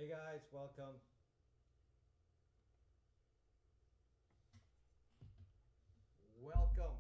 Hey guys, welcome. Welcome.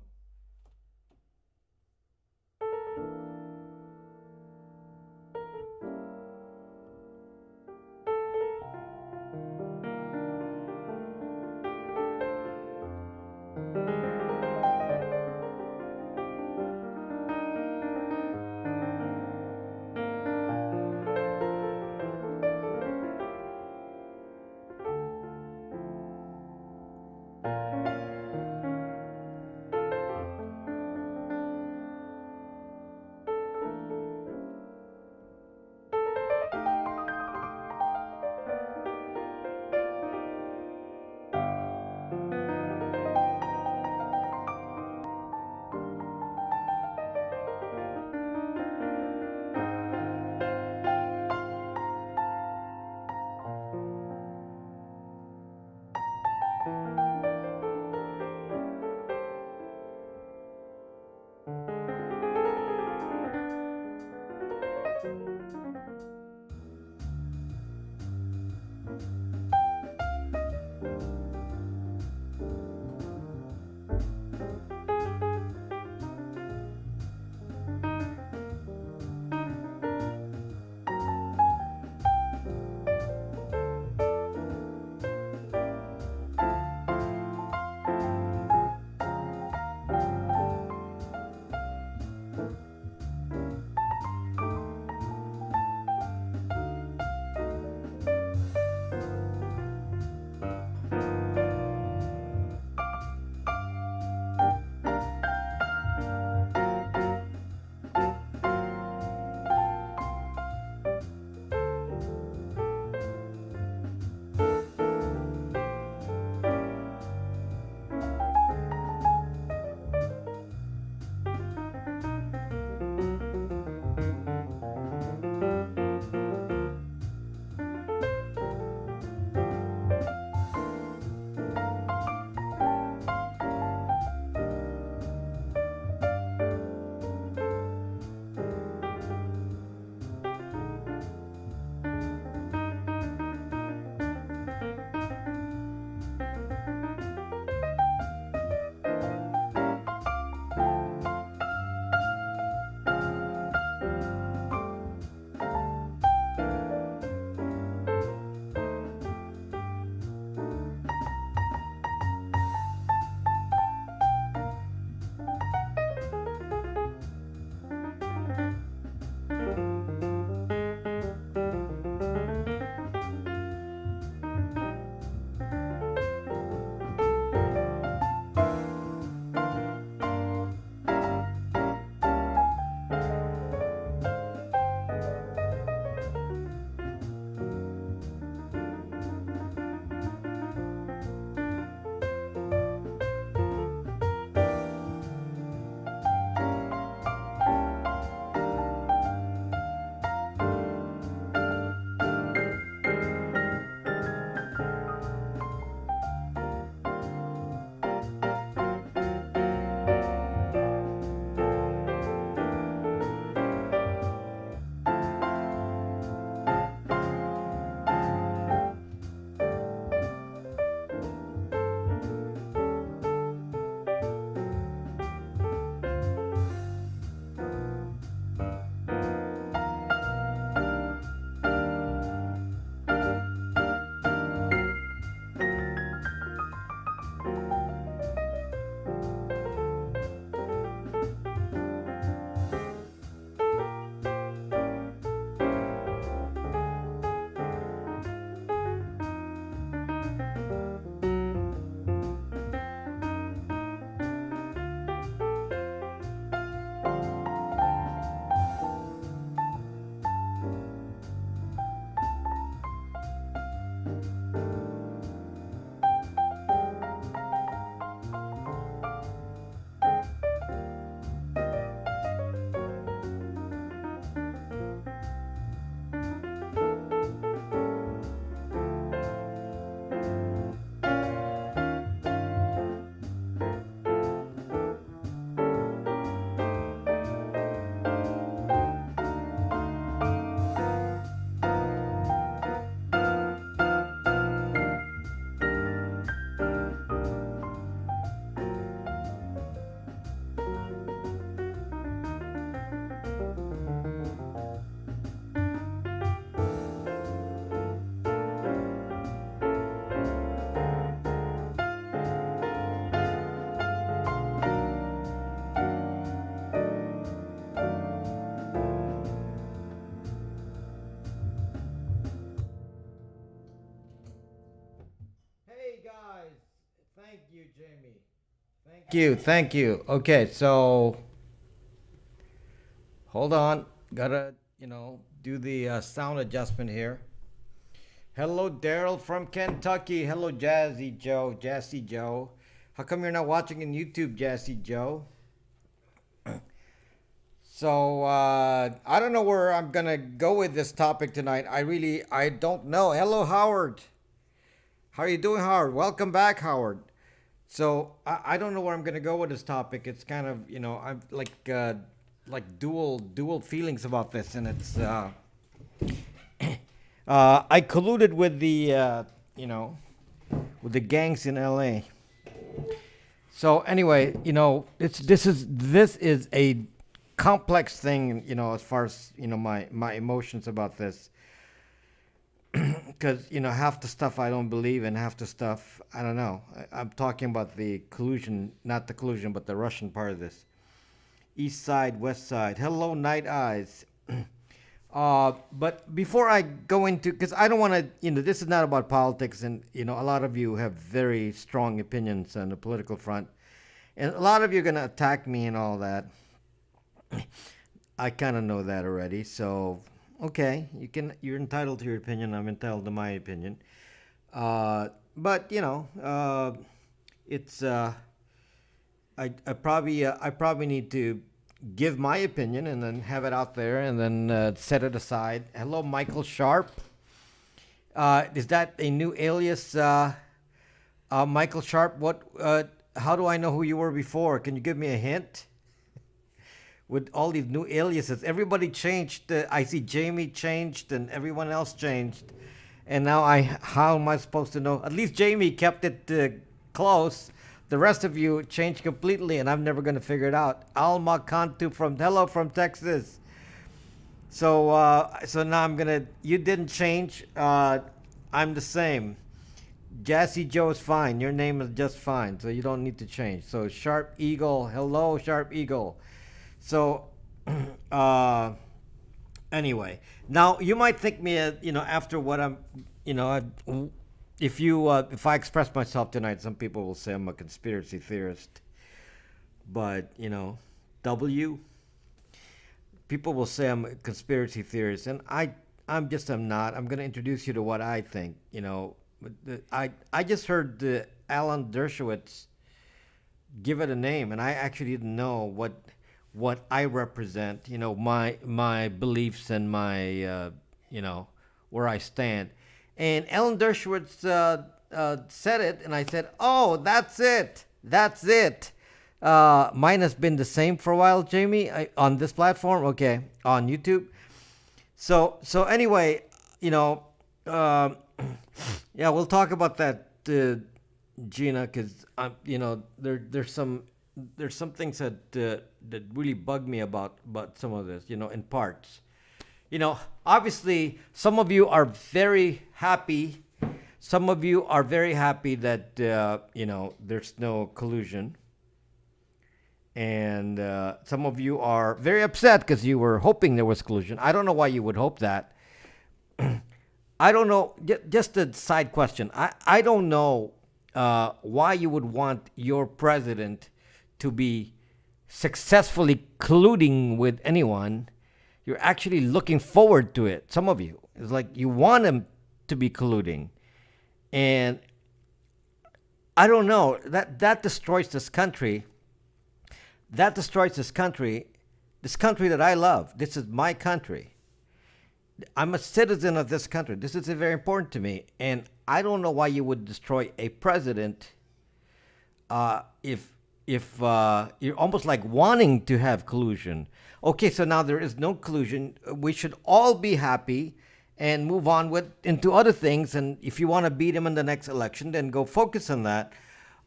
Thank you, Jamie. Thank you. Okay, so hold on. Gotta, do the sound adjustment here. Hello, Daryl from Kentucky. Hello, Jazzy Joe. How come you're not watching on YouTube, Jazzy Joe? So, I don't know where I'm gonna go with this topic tonight. I don't know. Hello, Howard. How are you doing, Howard? Welcome back, Howard. So, I don't know where I'm gonna go with this topic. It's kind of, I'm like dual feelings about this, and it's I colluded with the with the gangs in LA. So anyway, this is a complex thing, as far as my emotions about this, because half the stuff I don't believe in, half the stuff I don't know. I'm talking about the collusion, not the collusion, but the Russian part of this. East side, west side. Hello, Night Eyes. But before I go into, because I don't want to, this is not about politics, and a lot of you have very strong opinions on the political front, and a lot of you are going to attack me and all that. I kind of know that already, so okay, you're entitled to your opinion. I'm entitled to my opinion. But it's I probably need to give my opinion and then have it out there and then set it aside. Hello, Michael Sharp. Is that a new alias, Michael Sharp? What? How do I know who you were before? Can you give me a hint? With all these new aliases, everybody changed. I see Jamie changed and everyone else changed, and now how am I supposed to know? At least Jamie kept it close. The rest of you changed completely, and I'm never going to figure it out. Alma Cantu from Texas. So now you didn't change. I'm the same. Jazzy Joe is fine. Your name is just fine, so you don't need to change. So Sharp Eagle, hello, Sharp Eagle. So, anyway, now you might think me, after what I'm, if I express myself tonight, some people will say I'm a conspiracy theorist. But, people will say I'm a conspiracy theorist, and I'm not. I'm going to introduce you to what I think. I just heard Alan Dershowitz give it a name, and I actually didn't know what I represent, my beliefs and my, where I stand. And Alan Dershowitz said it, and I said, oh, that's it. Mine has been the same for a while, Jamie, on this platform. Okay, on YouTube. So anyway, yeah, we'll talk about that, Gina, because there's some things that really bug me about some of this, in parts. Obviously, some of you are very happy. Some of you are very happy that, there's no collusion. And some of you are very upset because you were hoping there was collusion. I don't know why you would hope that. I don't know. Just a side question. I don't know why you would want your president to be successfully colluding with anyone. You're actually looking forward to it. Some of you, it's like you want him to be colluding, and I don't know, that destroys this country. This country that I love. This is my country. I'm a citizen of this country. This is very important to me, and I don't know why you would destroy a president if you're almost like wanting to have collusion. Okay, so now there is no collusion. We should all be happy and move on into other things. And if you want to beat him in the next election, then go focus on that.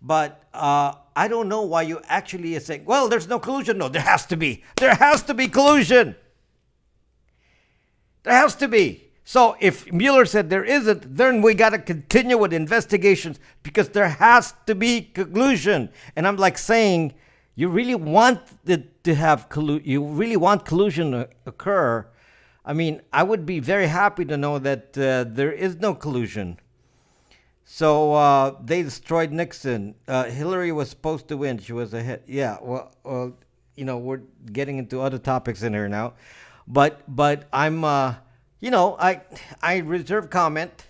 But I don't know why you actually are saying, well, there's no collusion. No, there has to be. There has to be collusion. There has to be. So if Mueller said there isn't, then we got to continue with investigations because there has to be collusion. And I'm like saying, you really want to have collusion? You really want collusion to occur? I mean, I would be very happy to know that there is no collusion. So they destroyed Nixon. Hillary was supposed to win. She was ahead. Yeah. Well, we're getting into other topics in here now, but I'm I reserve comment.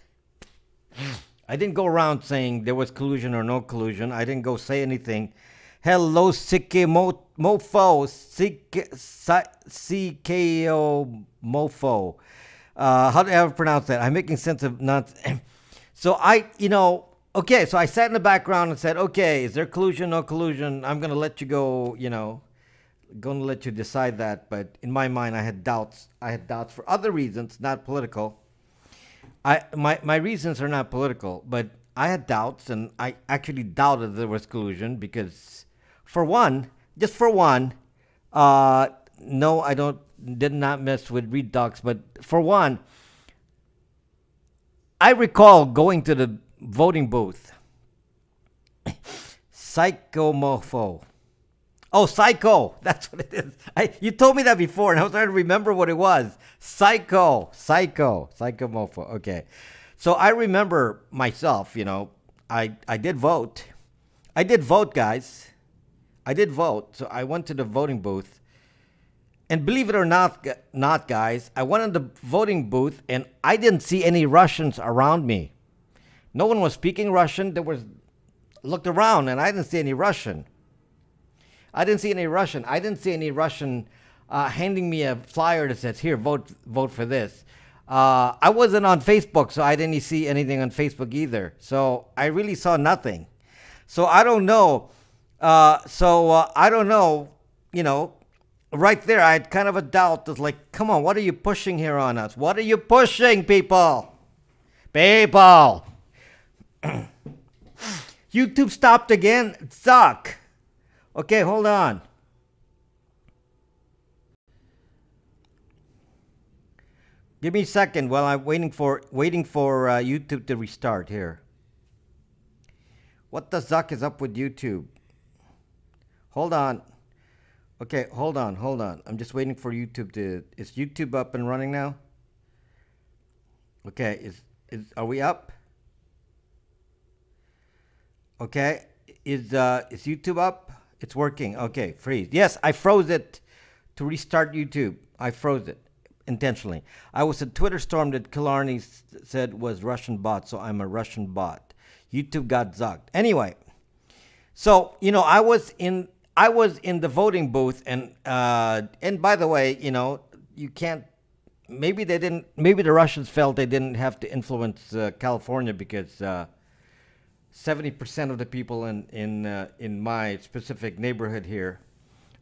I didn't go around saying there was collusion or no collusion. I didn't go say anything. Hello, mofo, CKO mofo. How do I ever pronounce that? I'm making sense of nonsense. So okay, so I sat in the background and said, okay, is there collusion, no collusion? I'm going to let you go, going to let you decide that. But in my mind, I had doubts. I had doubts for other reasons, not political. My reasons are not political, but I had doubts, and I actually doubted there was collusion because, just for one, no, did not mess with Reed Docs, but for one, I recall going to the voting booth. Psychomorpho. Oh, psycho. That's what it is. You told me that before, and I was trying to remember what it was. Psychomorpho. Okay. So I remember myself, I did vote. I did vote, guys. I did vote. So I went to the voting booth. And believe it or not, guys, I went in the voting booth and I didn't see any Russians around me. No one was speaking Russian. Looked around and I didn't see any Russian. I didn't see any Russian handing me a flyer that says, here, vote for this. I wasn't on Facebook, so I didn't see anything on Facebook either. So I really saw nothing. So I don't know. I don't know, right there, I had kind of a doubt. It's like, come on, what are you pushing here on us? What are you pushing, people? People! YouTube stopped again? It suck. Okay, hold on. Give me a second while I'm waiting for YouTube to restart here. What the zuck is up with YouTube? Hold on. Okay, hold on. I'm just waiting for YouTube is YouTube up and running now? Okay, are we up? Okay, is YouTube up? It's working. Okay, freeze. Yes, I froze it to restart YouTube. I froze it intentionally. I was a Twitter storm that Killarney said was Russian bot, so I'm a Russian bot. YouTube got zucked. Anyway, so I was in the voting booth, and by the way, you can't. Maybe the Russians felt they didn't have to influence California because 70% of the people in my specific neighborhood here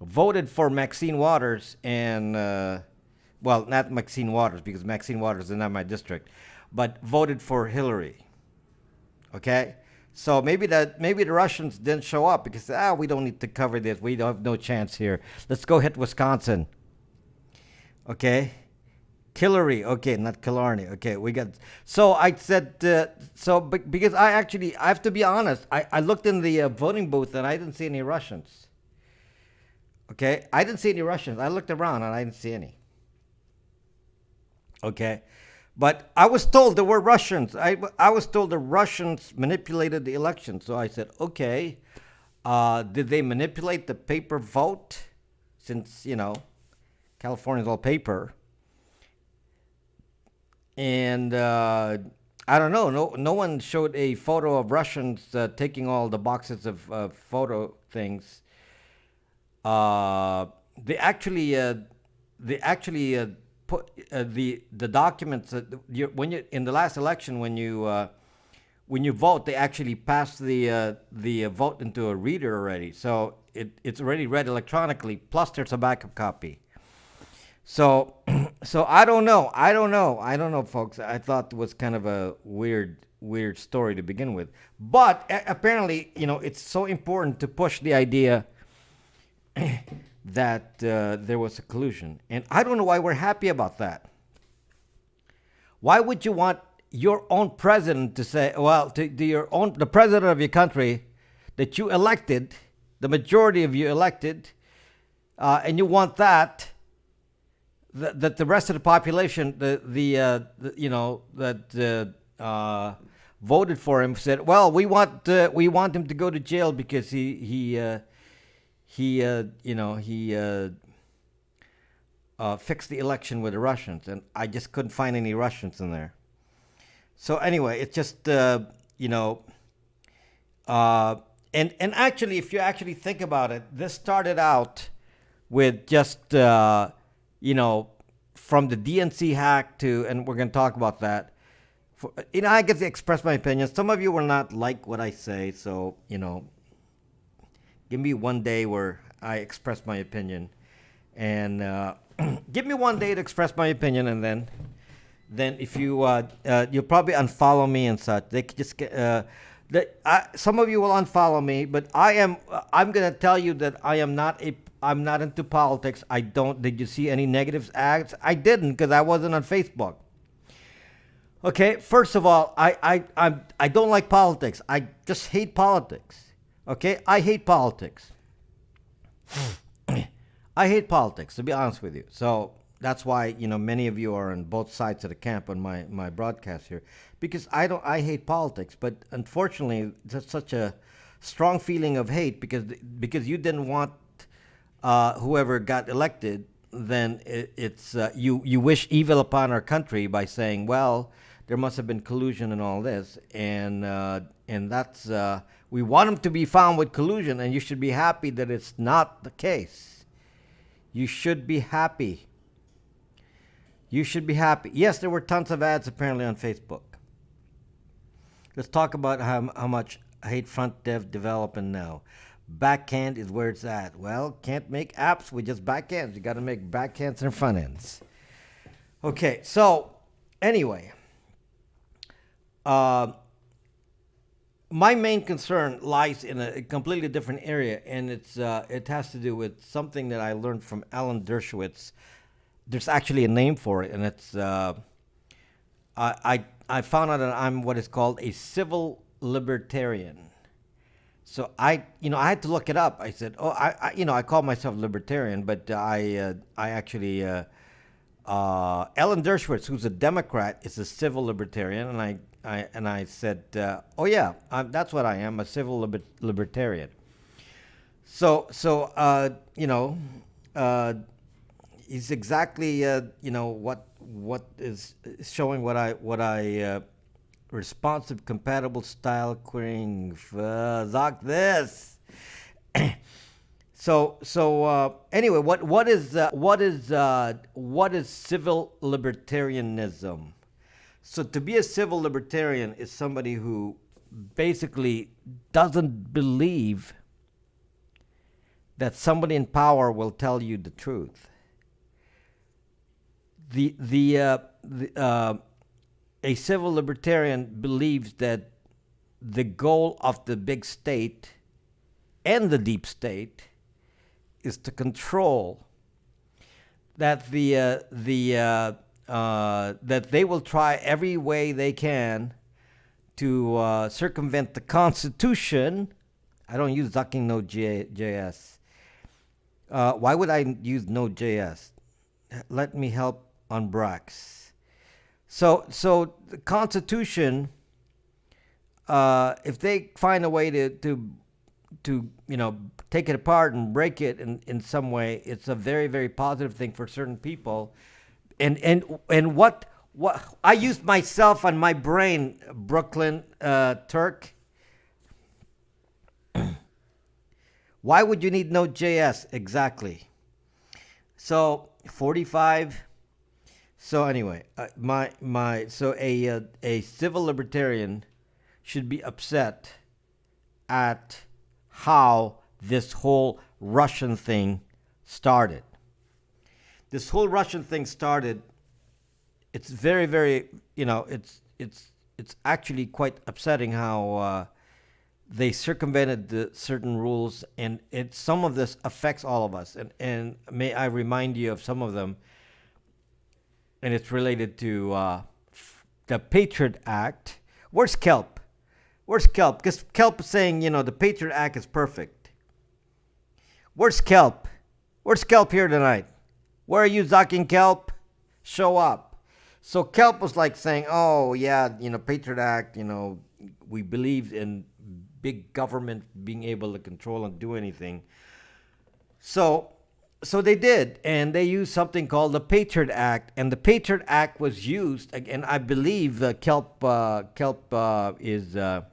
voted for Maxine Waters and well, not Maxine Waters because Maxine Waters is not my district, but voted for Hillary. Okay. So maybe the Russians didn't show up because we don't need to cover this. We don't have no chance here. Let's go hit Wisconsin. Okay, Hillary. Okay, not Killarney. Okay, we got. So I said because I have to be honest. I looked in the voting booth and I didn't see any Russians. Okay, I didn't see any Russians. I looked around and I didn't see any. Okay. But I was told there were Russians. I was told the Russians manipulated the election. So I said, okay, did they manipulate the paper vote? Since, California's all paper. And I don't know. No one showed a photo of Russians taking all the boxes of photo things. They actually put the documents when you in the last election when you vote, they actually pass the vote into a reader already, so it's already read electronically, plus there's a backup copy. So I don't know, folks. I thought it was kind of a weird story to begin with, but apparently it's so important to push the idea that there was a collusion. And I don't know why we're happy about that. Why would you want your own president to say, the president of your country that you elected, the majority of you elected, and you want that the rest of the population, voted for him said, "Well, we want him to go to jail because he fixed the election with the Russians," and I just couldn't find any Russians in there. So anyway, it's just and actually, if you actually think about it, this started out with just from the DNC hack to, and we're going to talk about that. I get to express my opinion. Some of you will not like what I say, so give me one day where I express my opinion, and give me one day to express my opinion, and then if you you'll probably unfollow me and such. They could just some of you will unfollow me, but I'm gonna tell you that I'm not into politics. I don't. Did you see any negative ads? I didn't, because I wasn't on Facebook. Okay, first of all, I don't like politics. I just hate politics. Okay, I hate politics. I hate politics, to be honest with you. So that's why many of you are on both sides of the camp on my broadcast here, because I hate politics. But unfortunately, there's such a strong feeling of hate because you didn't want whoever got elected. Then it's you wish evil upon our country by saying, well, there must have been collusion and all this, and that's we want them to be found with collusion, and you should be happy that it's not the case. You should be happy. You should be happy. Yes, there were tons of ads apparently on Facebook. Let's talk about how much hate front dev developing now. Backhand is where it's at. Well, can't make apps with just backends. You got to make backends and front ends. Okay, so anyway. My main concern lies in a completely different area, and it has to do with something that I learned from Alan Dershowitz. There's actually a name for it, and it's I found out that I'm what is called a civil libertarian. So I had to look it up. I said, I call myself libertarian, but I actually Alan Dershowitz, who's a Democrat, is a civil libertarian, and I said, that's what I am, a civil libertarian. So he's exactly what is showing what I responsive compatible style querying Zach this. So anyway, what is civil libertarianism? So to be a civil libertarian is somebody who basically doesn't believe that somebody in power will tell you the truth. A civil libertarian believes that the goal of the big state and the deep state is to control, that that they will try every way they can to circumvent the Constitution. I don't use ducking Node.js. Why would I use Node.js? Let me help on Brax. So the Constitution, if they find a way to take it apart and break it in some way, it's a very, very positive thing for certain people. And what I used myself on my brain, Brooklyn Turk. Why would you need Node.js exactly? So 45. So anyway, a civil libertarian should be upset at how this whole Russian thing started. This whole Russian thing started. It's very, very, it's actually quite upsetting how they circumvented the certain rules, and some of this affects all of us. And may I remind you of some of them? And it's related to the Patriot Act. Where's Kelp? Where's Kelp? Because Kelp is saying, the Patriot Act is perfect. Where's Kelp? Where's Kelp here tonight? Where are you, Zucking Kelp? Show up. So Kelp was like saying, oh, yeah, Patriot Act, we believed in big government being able to control and do anything. So they did, and they used something called the Patriot Act, and the Patriot Act was used, and I believe Kelp is a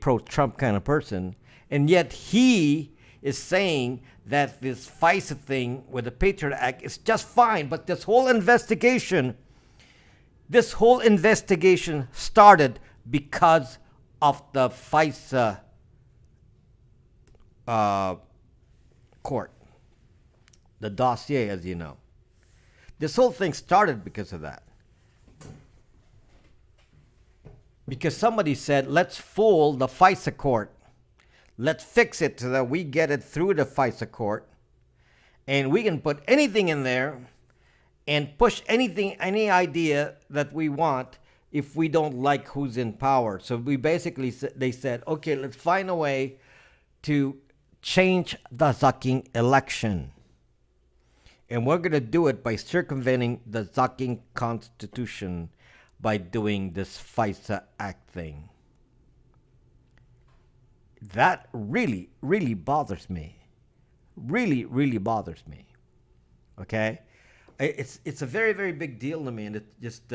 pro-Trump kind of person, and yet he is saying that this FISA thing with the Patriot Act is just fine, but this whole investigation started because of the FISA court, the dossier, as you know. This whole thing started because of that. Because somebody said, let's fool the FISA court. Let's fix it so that we get it through the FISA court. And we can put anything in there and push anything, any idea that we want if we don't like who's in power. So we basically, they said, okay, let's find a way to change the sucking election. And we're going to do it by circumventing the sucking constitution by doing this FISA Act thing. That really, really bothers me. Really, really bothers me. Okay? It's a very, very big deal to me, and it's just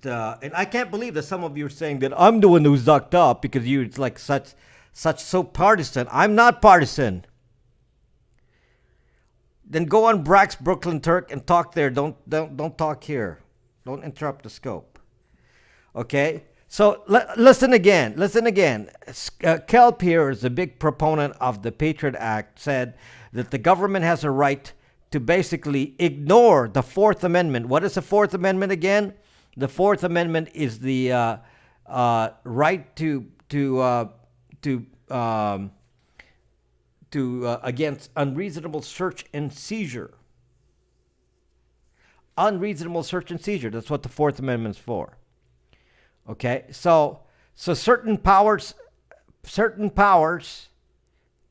and I can't believe that some of you are saying that I'm the one who's sucked up because it's like so partisan. I'm not partisan. Then go on Brack's Brooklyn Turk and talk there. Don't talk here. Don't interrupt the scope. Okay? So listen again. Kelp here is a big proponent of the Patriot Act, said that the government has a right to basically ignore the Fourth Amendment. What is the Fourth Amendment again? The Fourth Amendment is the right to against unreasonable search and seizure. Unreasonable search and seizure. That's what the Fourth Amendment is for. Okay, so certain powers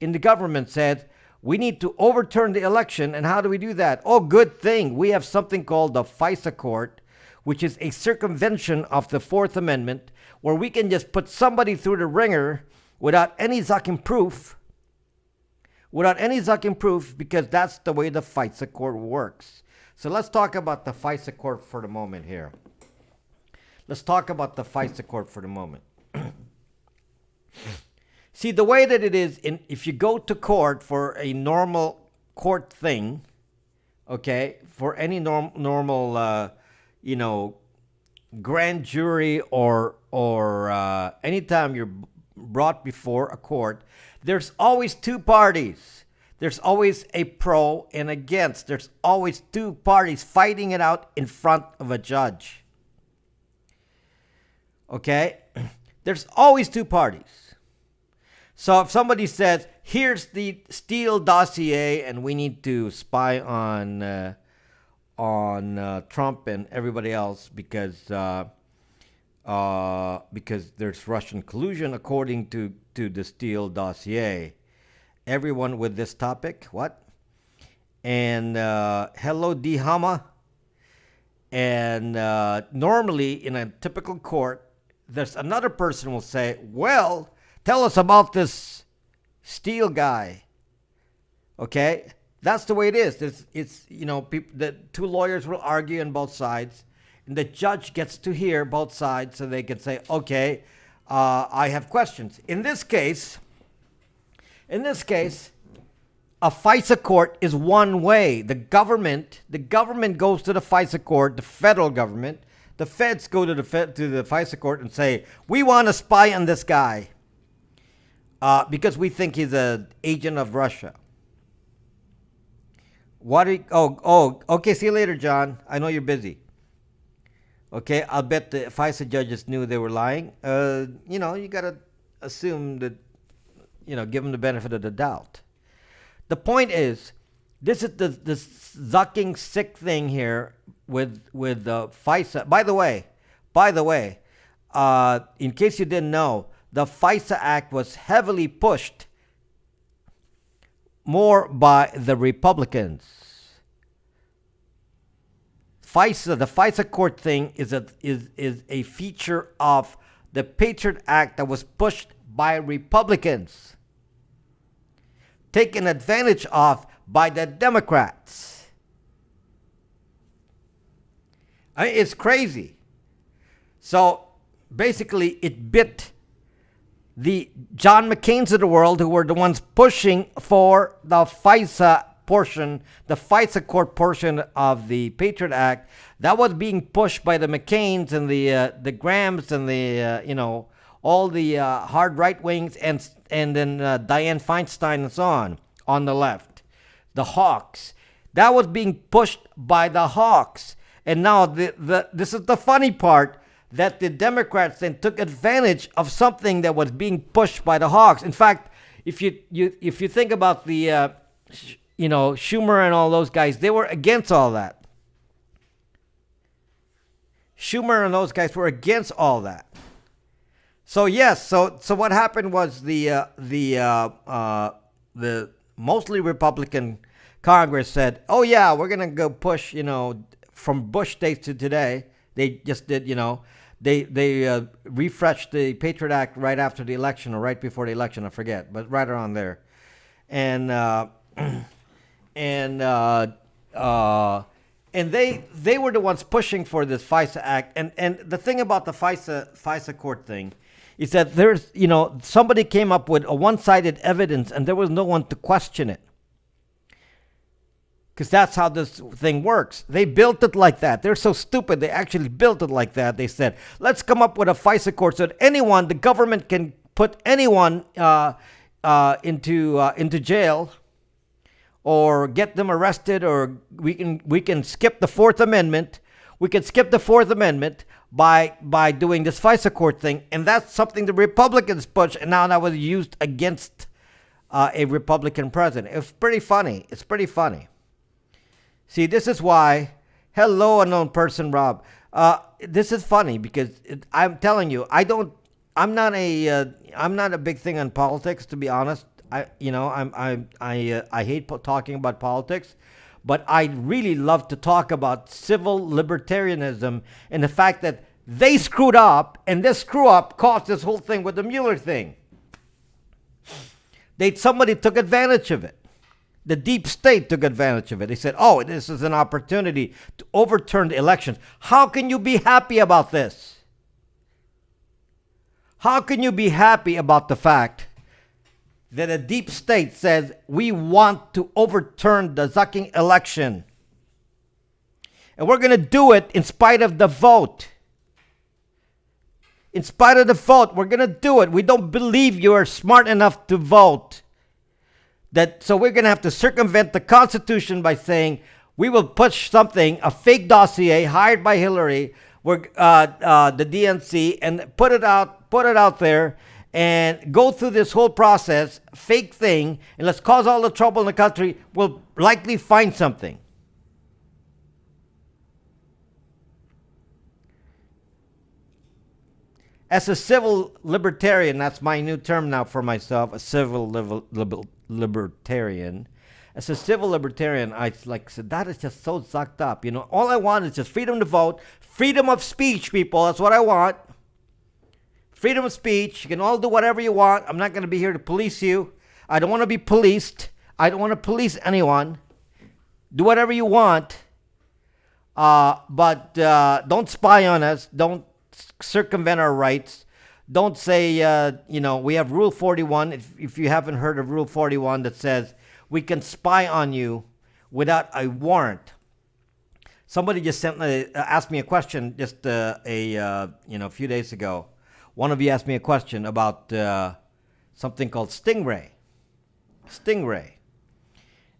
in the government said we need to overturn the election, and how do we do that? Oh, good thing we have something called the FISA Court, which is a circumvention of the Fourth Amendment, where we can just put somebody through the ringer without any zucking proof. Because that's the way the FISA Court works. So let's talk about the FISA Court for the moment here. See, the way that it is, if you go to court for a normal court thing, okay, for any normal, grand jury or anytime you're brought before a court, there's always two parties. There's always a pro and against. There's always two parties fighting it out in front of a judge. Okay? There's always two parties. So if somebody says, here's the Steele Dossier and we need to spy on Trump and everybody else because there's Russian collusion according to the Steele Dossier. Everyone with this topic, what? And hello, D. Hama. And normally in a typical court, there's another person will say, well, tell us about this Steele guy. Okay? That's the way it is. It's the two lawyers will argue on both sides, and the judge gets to hear both sides so they can say, okay, I have questions. In this case, a FISA court is one way. The government goes to the FISA court, the federal government. The feds go to the FISA court and say, we want to spy on this guy because we think he's an agent of Russia. Okay, see you later, John. I know you're busy. Okay, I'll bet the FISA judges knew they were lying. You got to assume that, give them the benefit of the doubt. The point is, this is the zucking sick thing here with FISA. By the way, in case you didn't know, the FISA Act was heavily pushed more by the Republicans. FISA, the FISA court thing is a feature of the Patriot Act that was pushed by Republicans, taken advantage of by the Democrats. I mean, it's crazy. So basically, it bit the John McCains of the world, who were the ones pushing for the FISA portion, the FISA court portion of the Patriot Act. That was being pushed by the McCains and the Grahams and the all the hard right wings and then Dianne Feinstein and so on the left, the hawks. That was being pushed by the hawks, and now this is the funny part, that the Democrats then took advantage of something that was being pushed by the hawks. In fact, if you think about the Schumer and all those guys, they were against all that. Schumer and those guys were against all that. So yes, so what happened was the mostly Republican Congress said, "Oh yeah, we're gonna go push." From Bush days to today, they just did. They refreshed the Patriot Act right after the election or right before the election, I forget, but right around there, and they were the ones pushing for this FISA Act. And the thing about the FISA court thing is that there's, somebody came up with a one-sided evidence and there was no one to question it. Because that's how this thing works. They built it like that. They're so stupid. They actually built it like that. They said, let's come up with a FISA court so that the government can put anyone into jail, or get them arrested, or we can skip the Fourth Amendment. We can skip the Fourth Amendment by doing this FISA court thing, and that's something the Republicans pushed, and now that was used against a Republican president. It's pretty funny. It's pretty funny. See, this is why. Hello, unknown person, Rob. This is funny because I'm telling you, I'm not a big thing on politics, to be honest. I hate talking about politics, but I really love to talk about civil libertarianism and the fact that they screwed up, and this screw up caused this whole thing with the Mueller thing. Somebody took advantage of it. The deep state took advantage of it. They said, "Oh, this is an opportunity to overturn the elections." How can you be happy about this? How can you be happy about the fact that a deep state says we want to overturn the Zucking election, and we're going to do it in spite of the vote? In spite of the vote, we're going to do it. We don't believe you are smart enough to vote. So we're going to have to circumvent the Constitution by saying we will push something, a fake dossier hired by Hillary, the DNC, and put it out there, and go through this whole process, fake thing, and let's cause all the trouble in the country. We'll likely find something. As a civil libertarian, that's my new term now for myself, a civil libertarian. As a civil libertarian, I said, that is just so sucked up. All I want is just freedom to vote, freedom of speech, people. That's what I want. Freedom of speech. You can all do whatever you want. I'm not going to be here to police you. I don't want to be policed. I don't want to police anyone. Do whatever you want. But don't spy on us. Don't circumvent our rights. Don't say, we have Rule 41. If you haven't heard of Rule 41, that says we can spy on you without a warrant. Somebody just asked me a question just a few days ago. One of you asked me a question about something called Stingray. Stingray.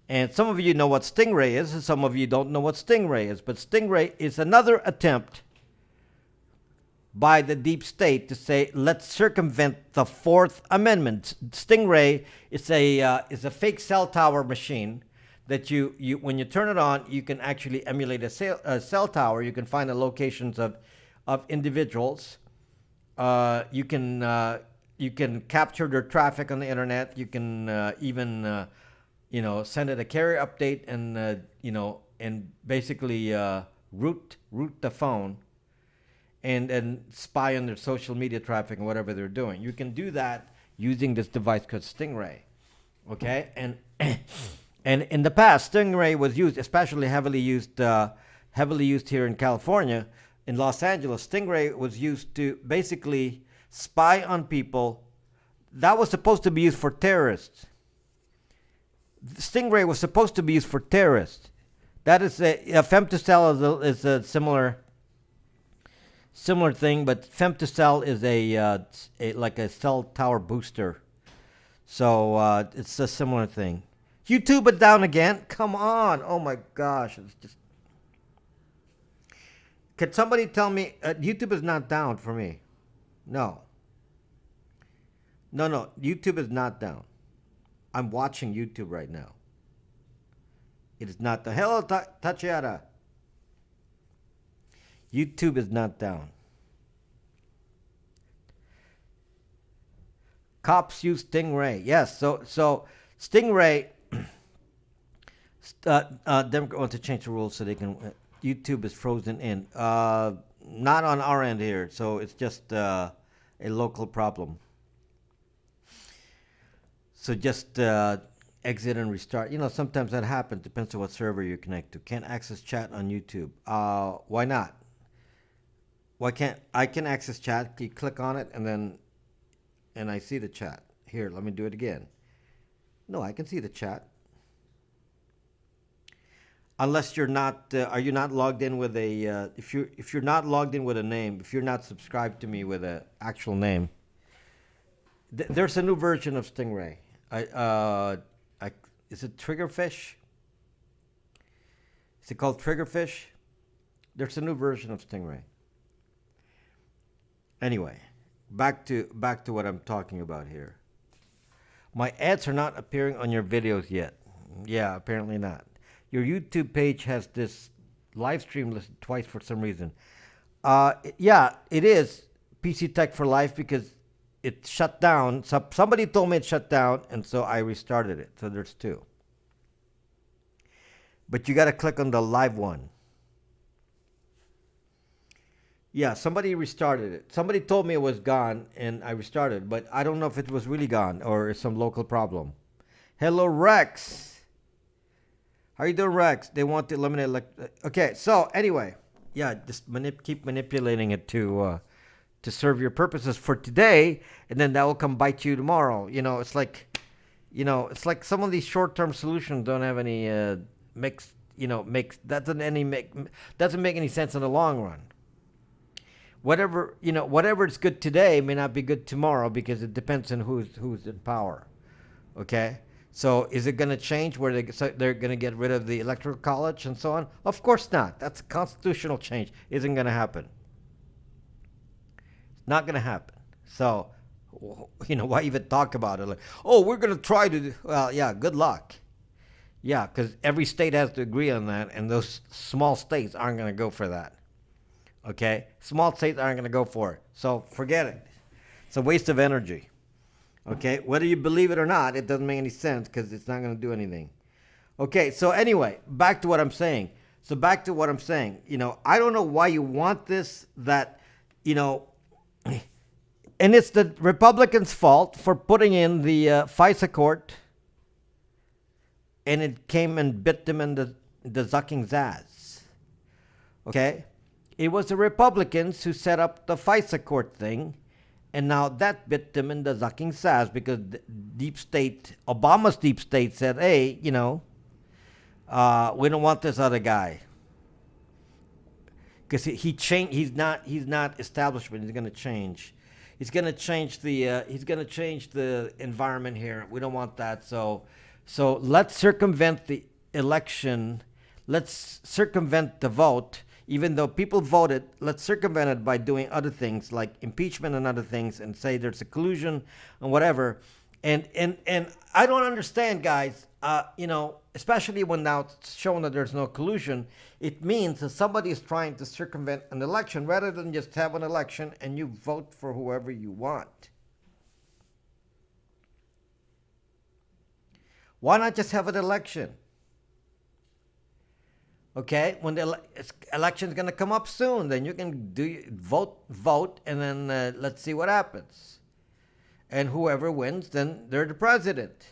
And some of you know what Stingray is, and some of you don't know what Stingray is. But Stingray is another attempt by the deep state to say, let's circumvent the Fourth Amendment. Stingray is a fake cell tower machine that you when you turn it on, you can actually emulate a cell tower. You can find the locations of individuals. You can capture their traffic on the internet. You can even send it a carrier update and basically root the phone and spy on their social media traffic and whatever they're doing. You can do that using this device called Stingray. Okay, and and in the past, Stingray was used, especially heavily used here in California, in Los Angeles. Stingray was used to basically spy on people. That was supposed to be used for terrorists. Stingray was supposed to be used for terrorists. That is a femtocell is a similar thing, but femtocell is a like a cell tower booster. So it's a similar thing. YouTube is down again. Come on! Oh my gosh! It's just. Can somebody tell me YouTube is not down for me? No. No. YouTube is not down. I'm watching YouTube right now. It is not down. Hello, Tatiana. YouTube is not down. Cops use Stingray. Yes. So Stingray. Them want to change the rules so they can. YouTube is frozen in. Not on our end here. So it's just a local problem. So just exit and restart. You know, sometimes that happens. Depends on what server you connect to. Can't access chat on YouTube. Why not? Why can't I can access chat? You click on it and I see the chat. Here, let me do it again. No, I can see the chat. Unless you're not, are you not logged in with a? If you're not logged in with a name, if you're not subscribed to me with an actual name, there's a new version of Stingray. Is it Triggerfish? Is it called Triggerfish? There's a new version of Stingray. Anyway, back to what I'm talking about here. My ads are not appearing on your videos yet. Yeah, apparently not. Your YouTube page has this live stream listed twice for some reason. Yeah, it is PC Tech for Life because it shut down. So somebody told me it shut down, and so I restarted it. So there's two. But you got to click on the live one. Yeah, somebody restarted it. Somebody told me it was gone, and I restarted. But I don't know if it was really gone or it's some local problem. Hello, Rex. How you doing, Rex? They want to eliminate. Okay, so anyway, yeah, just keep manipulating it to serve your purposes for today, and then that will come bite you tomorrow. You know, it's like some of these short-term solutions don't have any doesn't make any sense in the long run. Whatever it's good today may not be good tomorrow because it depends on who's in power. Okay. So is it going to change where they're going to get rid of the electoral college and so on? Of course not. That's a constitutional change. Isn't going to happen. It's not going to happen. So, why even talk about it? Like, oh, we're going to try to do. Well, yeah, good luck. Yeah, because every state has to agree on that, and those small states aren't going to go for that. Okay? Small states aren't going to go for it. So forget it. It's a waste of energy. Okay, whether you believe it or not, it doesn't make any sense because it's not going to do anything. Okay, so anyway, back to what I'm saying. I don't know why you want this, and it's the Republicans' fault for putting in the FISA court, and it came and bit them in the zucking zaz. Okay, it was the Republicans who set up the FISA court thing. And now that bit them in the zucking sass because Obama's deep state said, hey, we don't want this other guy. Because he changed, he's not establishment, he's going to change. He's going to change the environment here. We don't want that. So let's circumvent the election. Let's circumvent the vote. Even though people voted, let's circumvent it by doing other things like impeachment and other things and say there's a collusion and whatever. And I don't understand, guys, especially when now it's shown that there's no collusion, it means that somebody is trying to circumvent an election rather than just have an election and you vote for whoever you want. Why not just have an election? Okay, when the election's going to come up soon, then you can vote, and then let's see what happens. And whoever wins, then they're the president.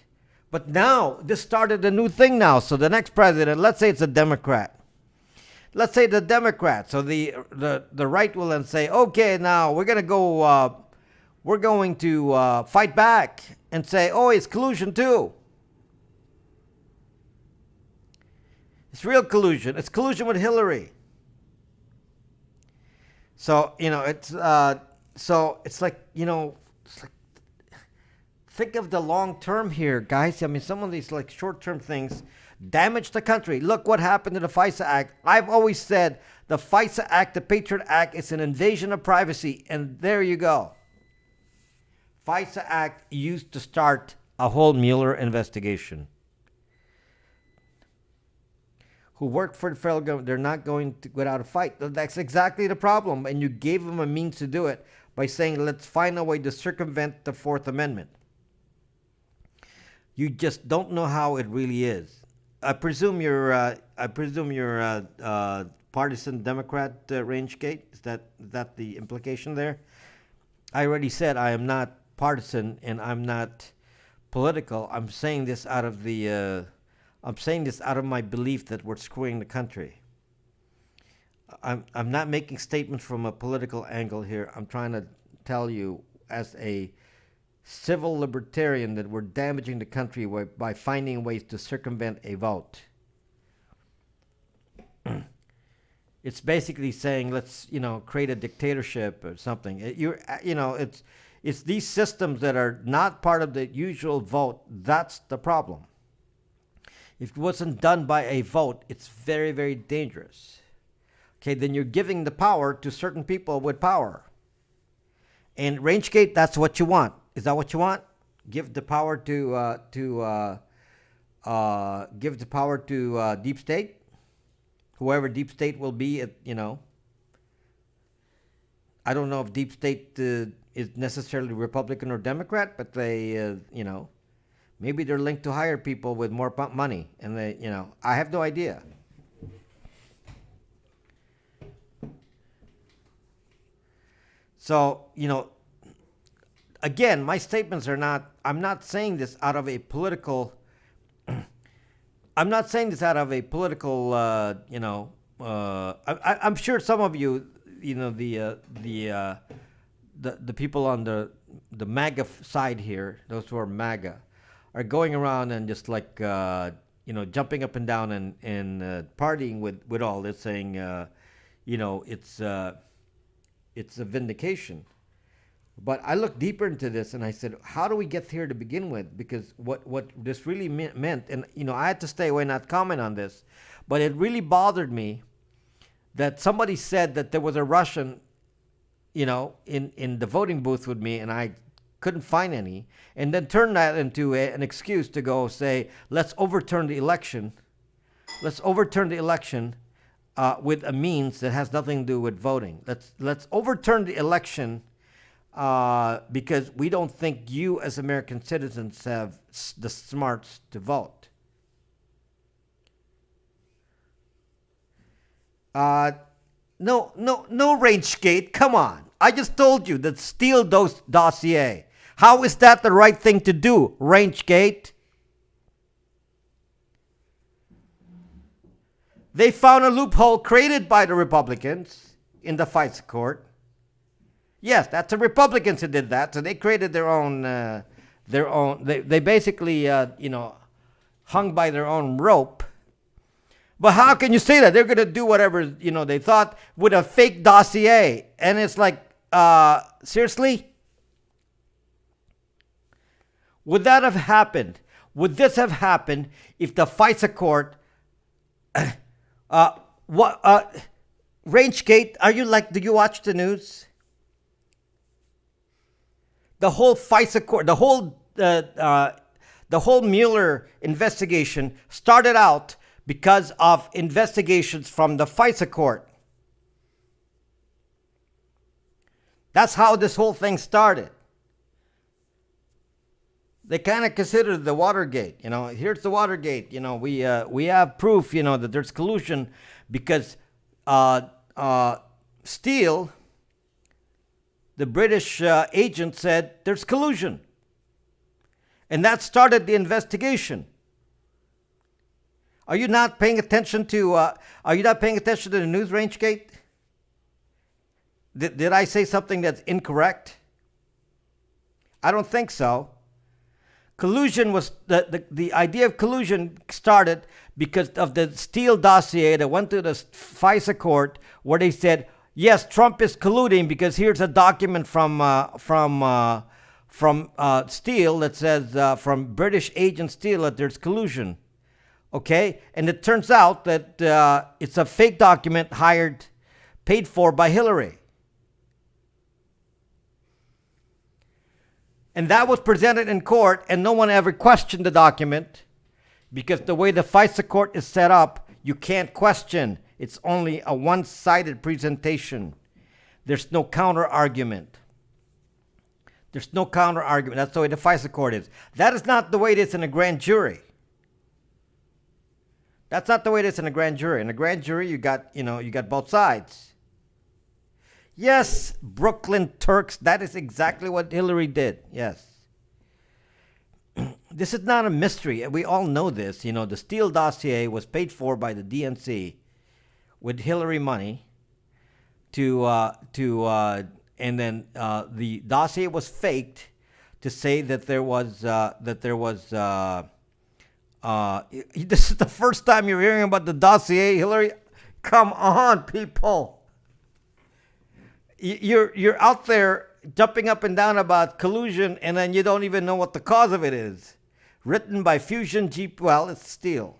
But now, this started a new thing now. So the next president, let's say it's a Democrat. Let's say the Democrat. So the right will then say, okay, now we're going to fight back and say, oh, it's collusion too. It's real collusion. It's collusion with Hillary. So, it's like, think of the long term here, guys. I mean, some of these like short-term things damage the country. Look what happened to the FISA Act. I've always said the FISA Act, the Patriot Act, is an invasion of privacy. And there you go. FISA Act used to start a whole Mueller investigation. Who work for the federal government, they're not going to go out a fight. That's exactly the problem. And you gave them a means to do it by saying, let's find a way to circumvent the Fourth Amendment. You just don't know how it really is. I presume you're partisan Democrat, Rangegate. Is that the implication there? I already said I am not partisan and I'm not political. I'm saying this out of my belief that we're screwing the country. I'm not making statements from a political angle here. I'm trying to tell you as a civil libertarian that we're damaging the country by finding ways to circumvent a vote. It's basically saying let's create a dictatorship or something. It's these systems that are not part of the usual vote. That's the problem. If it wasn't done by a vote, it's very, very dangerous. Okay, then you're giving the power to certain people with power. And Rangegate, that's what you want. Is that what you want? Give the power to deep state, whoever deep state will be. I don't know if deep state is necessarily Republican or Democrat, but they, maybe they're linked to hire people with more money, and I have no idea. So, again, my statements are not, I'm not saying this out of a political, I'm sure some of you, the people on the MAGA side here, those who are MAGA, are going around and just like, jumping up and down and partying with all this, saying, it's a vindication. But I looked deeper into this and I said, how do we get here to begin with? Because what this really meant, and I had to stay away, not comment on this, but it really bothered me that somebody said that there was a Russian, in the voting booth with me, and I couldn't find any, and then turned that into an excuse to go say, let's overturn the election. Let's overturn the election with a means that has nothing to do with voting. Let's overturn the election because we don't think you as American citizens have the smarts to vote. No, Rangegate, come on. I just told you that Steele Dossier. How is that the right thing to do, Rangegate? They found a loophole created by the Republicans in the FISA Court. Yes, that's the Republicans who did that. So they created their own. They basically, hung by their own rope. But how can you say that? They're going to do whatever, they thought with a fake dossier. And it's like, seriously? Would that have happened? Would this have happened if the FISA Court, Rangegate, do you watch the news? The whole FISA Court, the whole Mueller investigation started out because of investigations from the FISA Court. That's how this whole thing started. They kind of consider the Watergate. Here's the Watergate. We have proof. That there's collusion because Steele, the British agent, said there's collusion, and that started the investigation. Are you not paying attention to? Are you not paying attention to the news range gate? Did I say something that's incorrect? I don't think so. Collusion was the idea of collusion started because of the Steele Dossier that went to the FISA court where they said, yes, Trump is colluding because here's a document from Steele that says from British agent Steele that there's collusion. Okay, and it turns out that it's a fake document paid for by Hillary. And that was presented in court, and no one ever questioned the document because the way the FISA court is set up, you can't question. It's only a one-sided presentation. There's no counter-argument. There's no counter-argument. That's the way the FISA court is. That is not the way it is in a grand jury. That's not the way it is in a grand jury. In a grand jury, you got both sides. Yes, Brooklyn Turks, that is exactly what Hillary did. Yes. This is not a mystery. We all know this. The Steele Dossier was paid for by the DNC with Hillary money and then the dossier was faked to say that there was this is the first time you're hearing about the dossier, Hillary. Come on, people. You're out there jumping up and down about collusion, and then you don't even know what the cause of it is. Written by Fusion GPS. Well, it's Steele.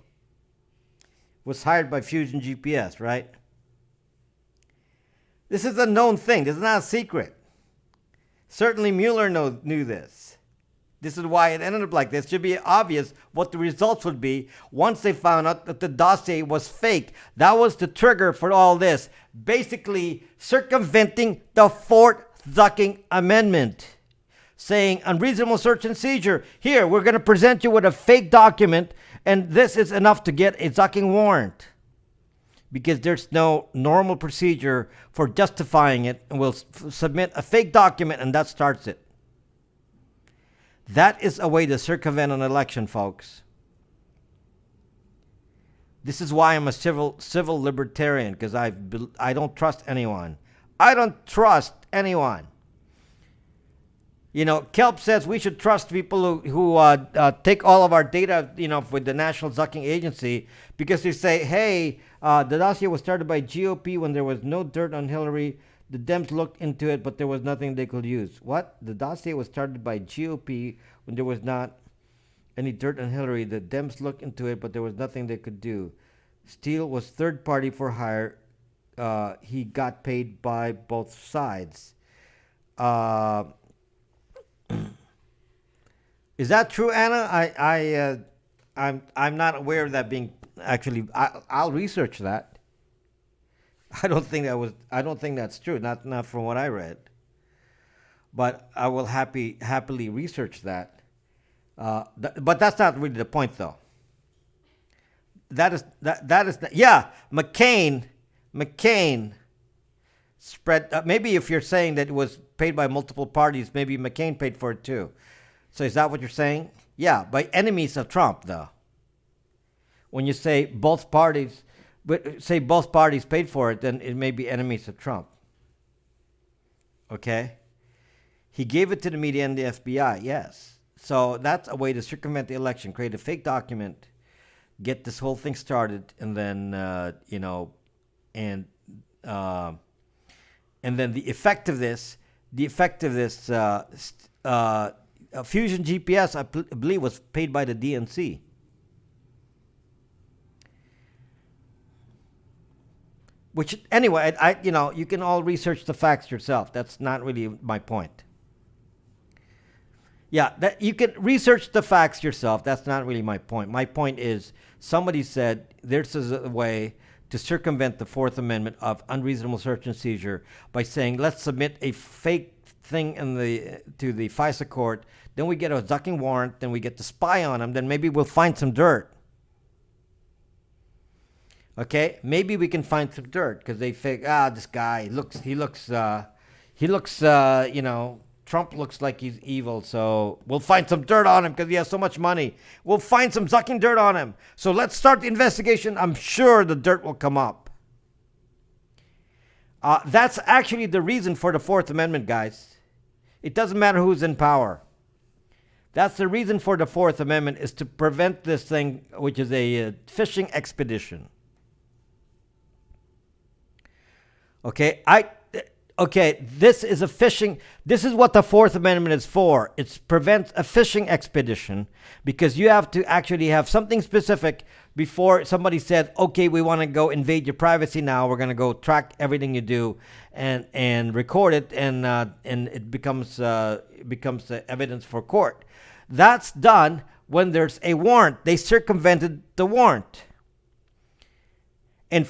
Was hired by Fusion GPS, right? This is a known thing. This is not a secret. Certainly Mueller knew this. This is why it ended up like this. It should be obvious what the results would be once they found out that the dossier was fake. That was the trigger for all this. Basically circumventing the Fourth Zucking Amendment. Saying unreasonable search and seizure. Here, we're going to present you with a fake document, and this is enough to get a Zucking warrant. Because there's no normal procedure for justifying it, and we'll submit a fake document, and that starts it. That is a way to circumvent an election, folks. This is why I'm a civil libertarian, because I don't trust anyone. I don't trust anyone. Kelp says we should trust people who take all of our data, with the National Zucking Agency, because they say, hey, the dossier was started by GOP when there was no dirt on Hillary. The Dems looked into it, but there was nothing they could use. What? The dossier was started by GOP when there was not any dirt on Hillary. The Dems looked into it, but there was nothing they could do. Steele was third party for hire. He got paid by both sides. Is that true, Anna? I'm not aware of that being actually. I'll research that. I don't think that's true. Not from what I read. But I will happily research that. But that's not really the point, though. That is yeah. McCain spread. Maybe if you're saying that it was paid by multiple parties, maybe McCain paid for it too. So is that what you're saying? Yeah, by enemies of Trump, though. When you say both parties paid for it, then it may be enemies of Trump. Okay? He gave it to the media and the FBI, yes. So that's a way to circumvent the election. Create a fake document, get this whole thing started, and then, and then the effect of this, Fusion GPS, I believe, was paid by the DNC. Which, anyway, you can all research the facts yourself. That's not really my point. Yeah, that you can research the facts yourself. That's not really my point. My point is somebody said this is a way to circumvent the Fourth Amendment of unreasonable search and seizure by saying, let's submit a fake thing to the FISA court, then we get a ducking warrant, then we get to spy on him, then maybe we'll find some dirt. Okay, maybe we can find some dirt because they think, this guy he looks, Trump looks like he's evil, so we'll find some dirt on him because he has so much money. We'll find some sucking dirt on him. So let's start the investigation. I'm sure the dirt will come up. That's actually the reason for the Fourth Amendment, guys. It doesn't matter who's in power. That's the reason for the Fourth Amendment, is to prevent this thing, which is a fishing expedition. Okay, this is what the Fourth Amendment is for. It prevents a fishing expedition, because you have to actually have something specific before somebody said, okay, we want to go invade your privacy now. We're going to go track everything you do and record it, and it becomes evidence for court. That's done when there's a warrant. They circumvented the warrant. And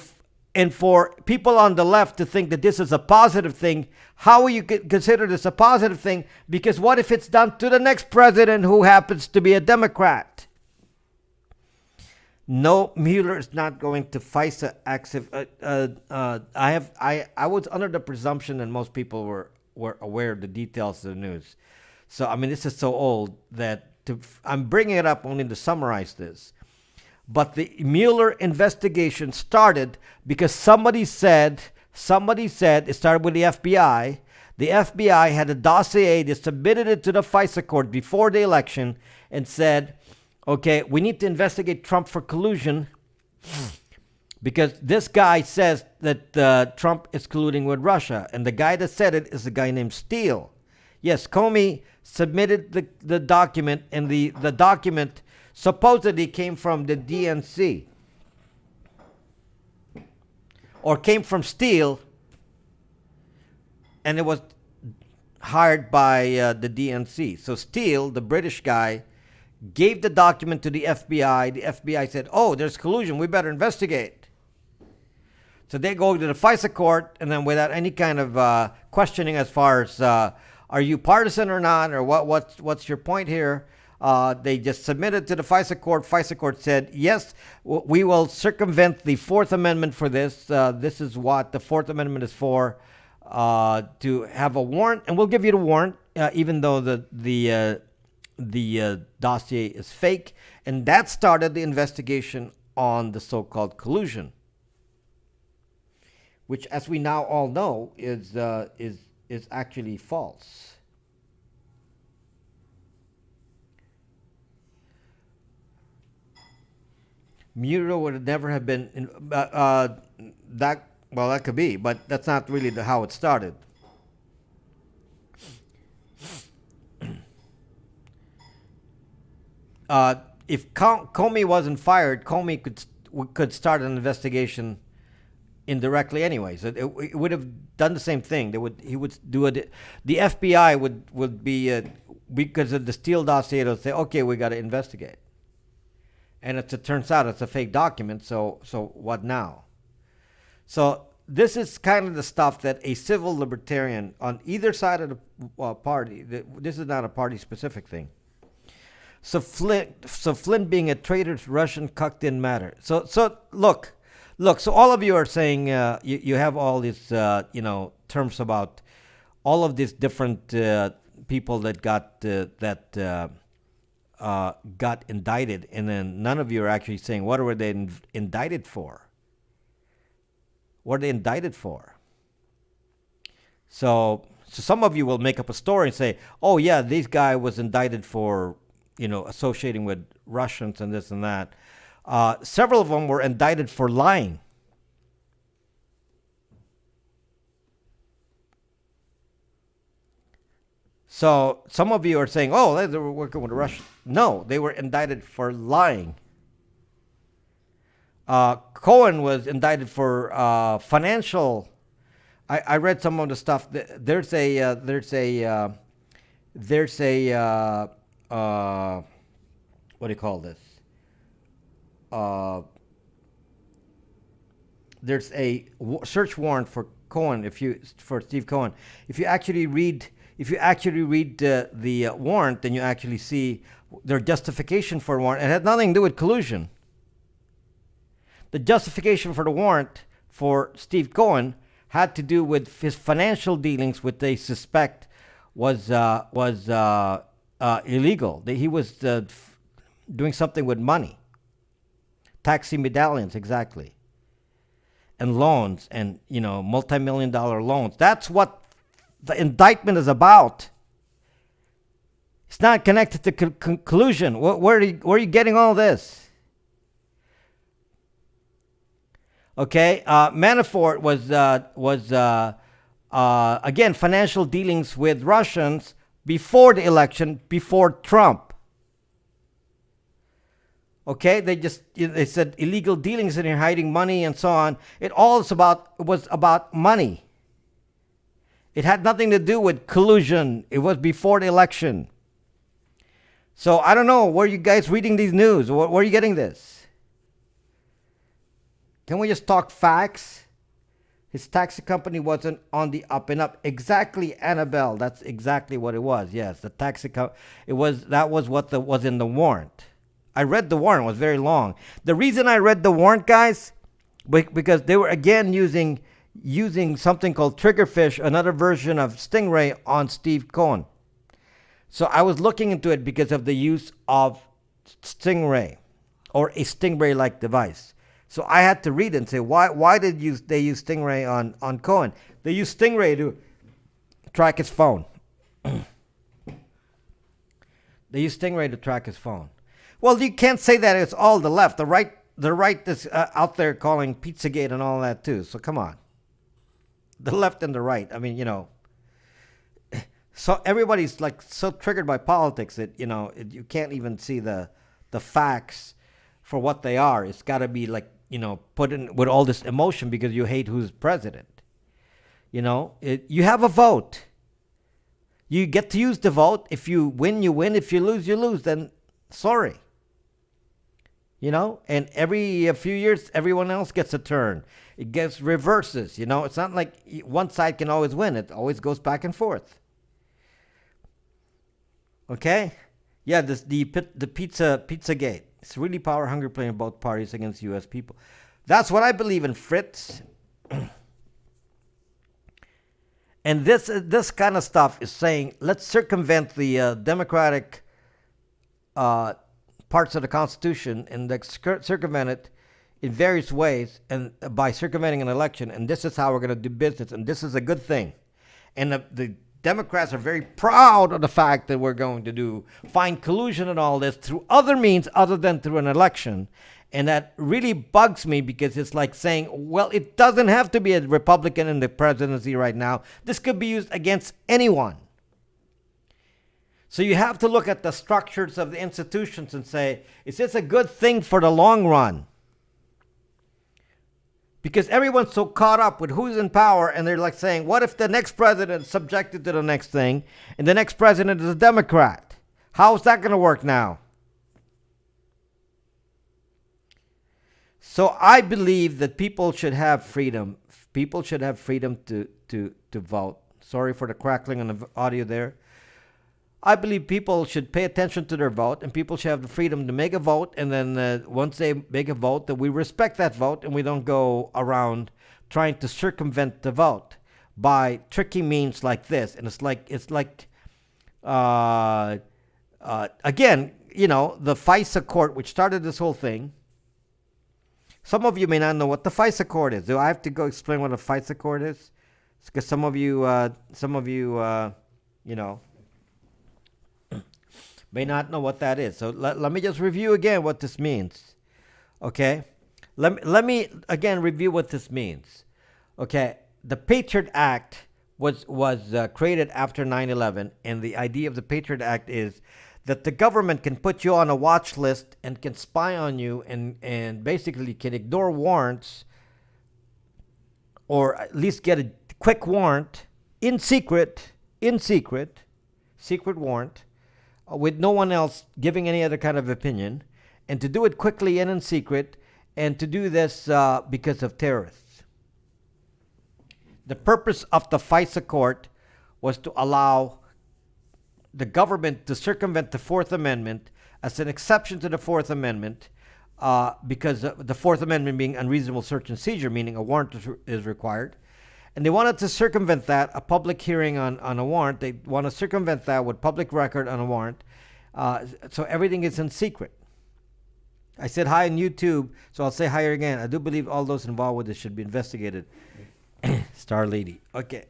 for people on the left to think that this is a positive thing, how will you consider this a positive thing? Because what if it's done to the next president who happens to be a Democrat? No, Mueller is not going to FISA active. I was under the presumption that most people were aware of the details of the news. So, I mean, this is so old that I'm bringing it up only to summarize this. But the Mueller investigation started because somebody said it started with the FBI. The FBI had a dossier. They submitted it to the FISA court before the election and said, okay, we need to investigate Trump for collusion because this guy says that Trump is colluding with Russia. And the guy that said it is a guy named Steele. Yes, Comey submitted the document, and the document supposedly came from the DNC or came from Steele, and it was hired by the DNC. So Steele, the British guy, gave the document to the FBI. The FBI said, oh, there's collusion. We better investigate. So they go to the FISA court, and then without any kind of questioning as far as are you partisan or not, or what's your point here, they just submitted to the FISA court. FISA court said, yes, we will circumvent the Fourth Amendment for this. This is what the Fourth Amendment is for, to have a warrant, and we'll give you the warrant, even though the dossier is fake. And that started the investigation on the so-called collusion, which, as we now all know, is actually false. Mueller would never have been that. Well, that could be, but that's not really how it started. If Comey wasn't fired, Comey could start an investigation indirectly, anyways. It would have done the same thing. He would do it. The FBI would be because of the Steele Dossier. They'll say, okay, we got to investigate. And it turns out it's a fake document, so what now? So this is kind of the stuff that a civil libertarian on either side of the party, this is not a party-specific thing. So Flynn being a traitor to Russian cucked-in matter. So look, so all of you are saying you have all these, terms about all of these different people that got indicted, and then none of you are actually saying what were they indicted for? What are they indicted for? So some of you will make up a story and say, oh yeah, this guy was indicted for, associating with Russians and this and that. Several of them were indicted for lying. So some of you are saying, oh, they were working with Russia. No, they were indicted for lying. Cohen was indicted for financial. I read some of the stuff. There's a what do you call this? There's a search warrant for Cohen. For Steve Cohen, if you actually read if you actually read the warrant, then you actually see their justification for the warrant. It had nothing to do with collusion. The justification for the warrant for Steve Cohen had to do with his financial dealings, which they suspect was illegal. He was doing something with money, taxi medallions, exactly, and loans, and multi-million-dollar loans. That's what the indictment is about. It's not connected to collusion. Where are you getting all this? Okay, Manafort was again financial dealings with Russians before the election, before Trump. Okay, they said illegal dealings and you're hiding money and so on. It was about money. It had nothing to do with collusion. It was before the election. So I don't know, where are you guys reading these news? Where are you getting this? Can we just talk facts? His taxi company wasn't on the up and up. Exactly, Annabelle. That's exactly what it was. Yes, the taxi company. That was what was in the warrant. I read the warrant. It was very long. The reason I read the warrant, guys, because they were again using something called triggerfish, another version of Stingray, on Steve Cohen. So I was looking into it because of the use of Stingray, or a Stingray-like device. So I had to read it and say, why did they use Stingray on Cohen? They used Stingray to track his phone. They used Stingray to track his phone. Well, you can't say that it's all the left. The right is out there calling Pizzagate and all that too. So come on. The left and the right. I mean, so everybody's like so triggered by politics that, you can't even see the facts for what they are. It's got to be like, put in with all this emotion because you hate who's president. You have a vote. You get to use the vote. If you win, you win. If you lose, you lose. Then sorry. And every few years, everyone else gets a turn. It gets reverses. It's not like one side can always win. It always goes back and forth. Okay? Yeah, the Pizzagate. It's really power-hungry, playing both parties against U.S. people. That's what I believe in, Fritz. And this kind of stuff is saying, let's circumvent the democratic parts of the Constitution and circumvent it in various ways, and by circumventing an election. And this is how we're going to do business, and this is a good thing. And the Democrats are very proud of the fact that we're going to find collusion and all this through other means other than through an election. And that really bugs me because it's like saying, well, it doesn't have to be a Republican in the presidency right now. This could be used against anyone. So you have to look at the structures of the institutions and say, is this a good thing for the long run? Because everyone's so caught up with who's in power, and they're like saying, what if the next president is subjected to the next thing, and the next president is a Democrat? How is that going to work now? So I believe that people should have freedom. People should have freedom to vote. Sorry for the crackling on the audio there. I believe people should pay attention to their vote, and people should have the freedom to make a vote. And then once they make a vote, that we respect that vote, and we don't go around trying to circumvent the vote by tricky means like this. And it's like again, the FISA Court, which started this whole thing. Some of you may not know what the FISA Court is. Do I have to go explain what a FISA Court is? Because some of you, may not know what that is. So let me just review again what this means. Okay? Let me again review what this means. Okay? The Patriot Act was created after 9/11, and the idea of the Patriot Act is that the government can put you on a watch list and can spy on you and basically can ignore warrants, or at least get a quick warrant in secret warrant, with no one else giving any other kind of opinion, and to do it quickly and in secret, and to do this because of terrorists. The purpose of the FISA Court was to allow the government to circumvent the Fourth Amendment as an exception to the Fourth Amendment, because the Fourth Amendment being unreasonable search and seizure, meaning a warrant is required. And they wanted to circumvent that, a public hearing on a warrant. They want to circumvent that with public record on a warrant. So everything is in secret. I said hi on YouTube, so I'll say hi again. I do believe all those involved with this should be investigated. Star Lady. Okay.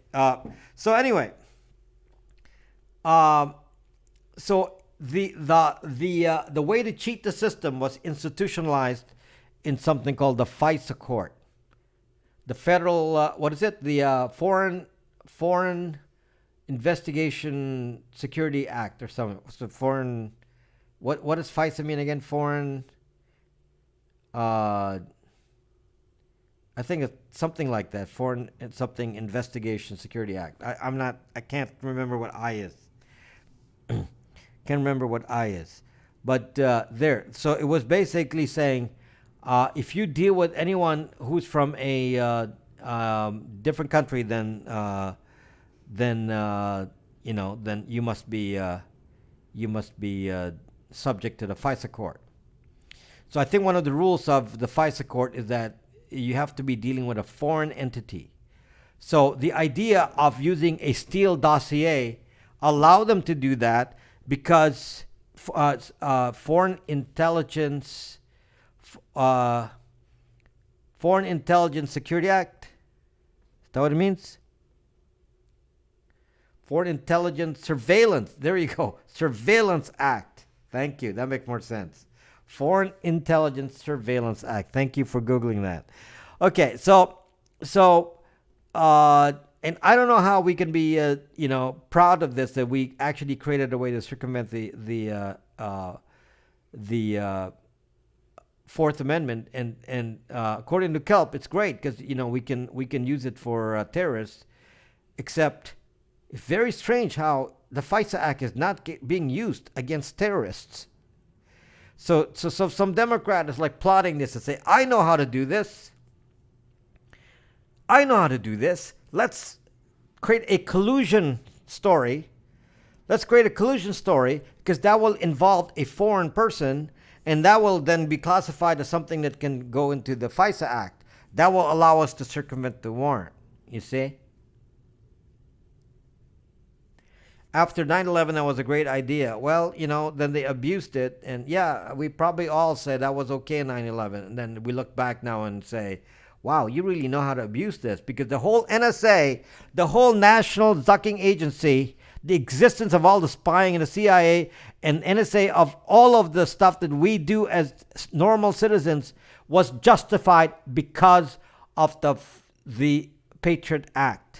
So anyway, so the way to cheat the system was institutionalized in something called the FISA Court, the federal what is it? The Foreign Investigation Security Act or something. So foreign. What does FISA mean again? Foreign. I think it's something like that. Foreign something Investigation Security Act. I can't remember what I is. Can't remember what I is. But there. So it was basically saying, if you deal with anyone who's from a different country, then you must be subject to the FISA Court. So I think one of the rules of the FISA Court is that you have to be dealing with a foreign entity. So the idea of using a Steele Dossier allow them to do that because Foreign Intelligence Security Act. Is that what it means? Foreign Intelligence Surveillance. There you go. Surveillance Act. Thank you. That makes more sense. Foreign Intelligence Surveillance Act. Thank you for Googling that. Okay, so and I don't know how we can be, proud of this, that we actually created a way to circumvent the Fourth Amendment, and according to Kelp, it's great because we can use it for terrorists. Except, it's very strange how the FISA Act is not being used against terrorists. So some Democrat is like plotting this and say, I know how to do this. Let's create a collusion story. Because that will involve a foreign person, and that will then be classified as something that can go into the FISA Act. That will allow us to circumvent the warrant. You see? After 9/11, that was a great idea. Well, then they abused it. And yeah, we probably all said that was okay in 9/11. And then we look back now and say, wow, you really know how to abuse this. Because the whole NSA, the whole National Ducking Agency, the existence of all the spying in the CIA and NSA, of all of the stuff that we do as normal citizens, was justified because of the Patriot Act.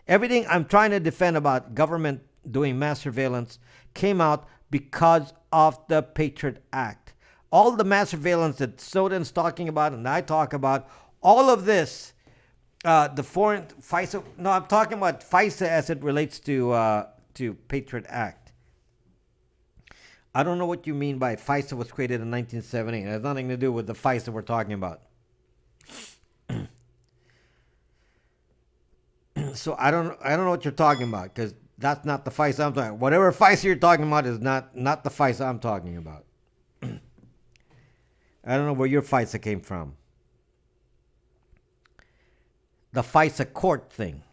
Everything I'm trying to defend about government doing mass surveillance came out because of the Patriot Act. All the mass surveillance that Snowden's talking about and I talk about, all of this, the foreign FISA. No, I'm talking about FISA as it relates to Patriot Act. I don't know what you mean by FISA was created in 1978. It has nothing to do with the FISA we're talking about. So I don't know what you're talking about, because that's not the FISA I'm talking about. Whatever FISA you're talking about is not the FISA I'm talking about. I don't know where your FISA came from. The FISA court thing.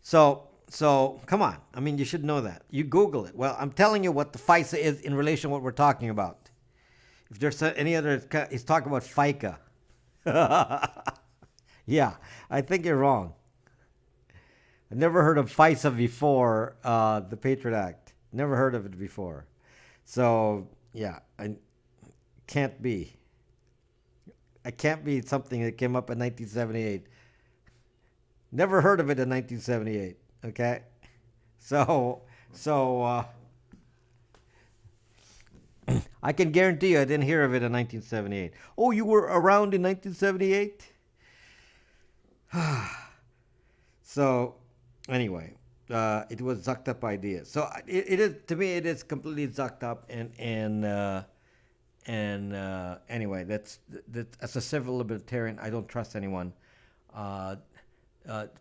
So come on. I mean, you should know that. You Google it. Well, I'm telling you what the FISA is in relation to what we're talking about. If there's any other, he's talking about FICA. Yeah, I think you're wrong. I've never heard of FISA before the Patriot Act. Never heard of it before. So, yeah, I can't be something that came up in 1978. Never heard of it in 1978, okay? So I can guarantee you I didn't hear of it in 1978. Oh, you were around in 1978? So, anyway, it was zucked up idea. So it is, to me, it is completely zucked up, and anyway, that's as a civil libertarian, I don't trust anyone.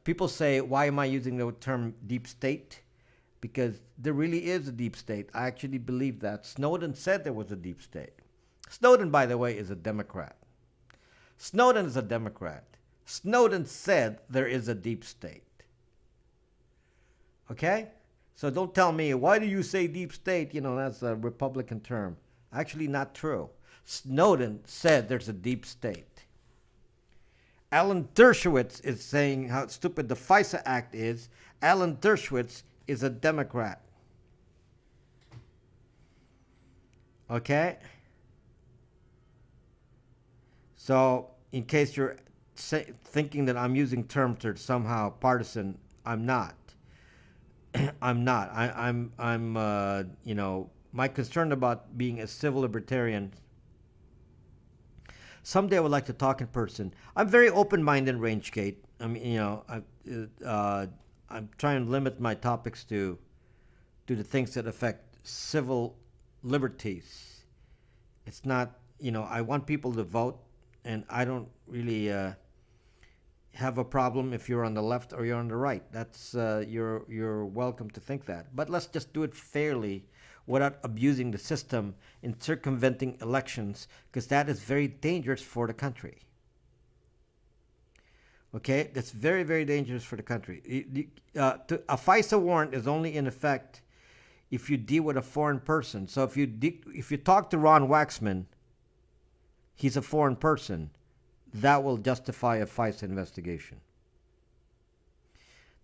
People say, why am I using the term deep state? Because there really is a deep state. I actually believe that. Snowden said there was a deep state. Snowden, by the way, is a Democrat. Snowden is a Democrat. Snowden said there is a deep state. Okay? So don't tell me, why do you say deep state? You know, that's a Republican term. Actually, not true. Snowden said there's a deep state. Alan Dershowitz is saying how stupid the FISA Act is. Alan Dershowitz is a Democrat. Okay? So, in case you're thinking that I'm using terms that are somehow partisan, I'm not. I'm not. I'm you know, my concern about being a civil libertarian. Someday I would like to talk in person. I'm very open-minded, RangeGate. I mean, you know, I'm trying to limit my topics to the things that affect civil liberties. It's not, you know, I want people to vote, and I don't really have a problem if you're on the left or you're on the right. That's you're welcome to think that. But let's just do it fairly, without abusing the system and circumventing elections, because that is very dangerous for the country. Okay, that's very, very dangerous for the country. A FISA warrant is only in effect if you deal with a foreign person. So if you talk to Ron Waxman, he's a foreign person. That will justify a FISA investigation.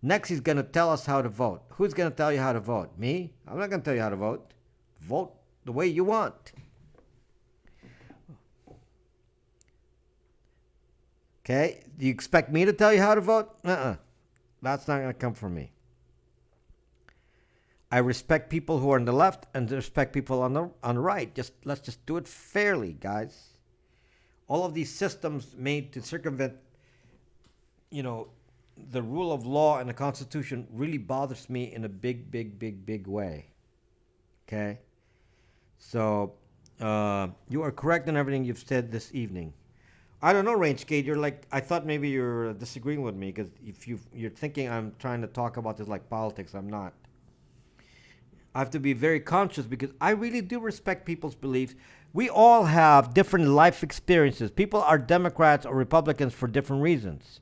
Next, he's going to tell us how to vote. Who's going to tell you how to vote? Me? I'm not going to tell you how to vote. Vote the way you want. Okay? Do you expect me to tell you how to vote? That's not going to come from me. I respect people who are on the left and respect people on the right. Let's just do it fairly, guys. All of these systems made to circumvent, you know, the rule of law and the Constitution really bothers me in a big, big, big, big way. Okay? So, you are correct in everything you've said this evening. I don't know, RangeGate. You're like, I thought maybe you're disagreeing with me, because if you're thinking I'm trying to talk about this like politics, I'm not. I have to be very conscious, because I really do respect people's beliefs. We all have different life experiences. People are Democrats or Republicans for different reasons.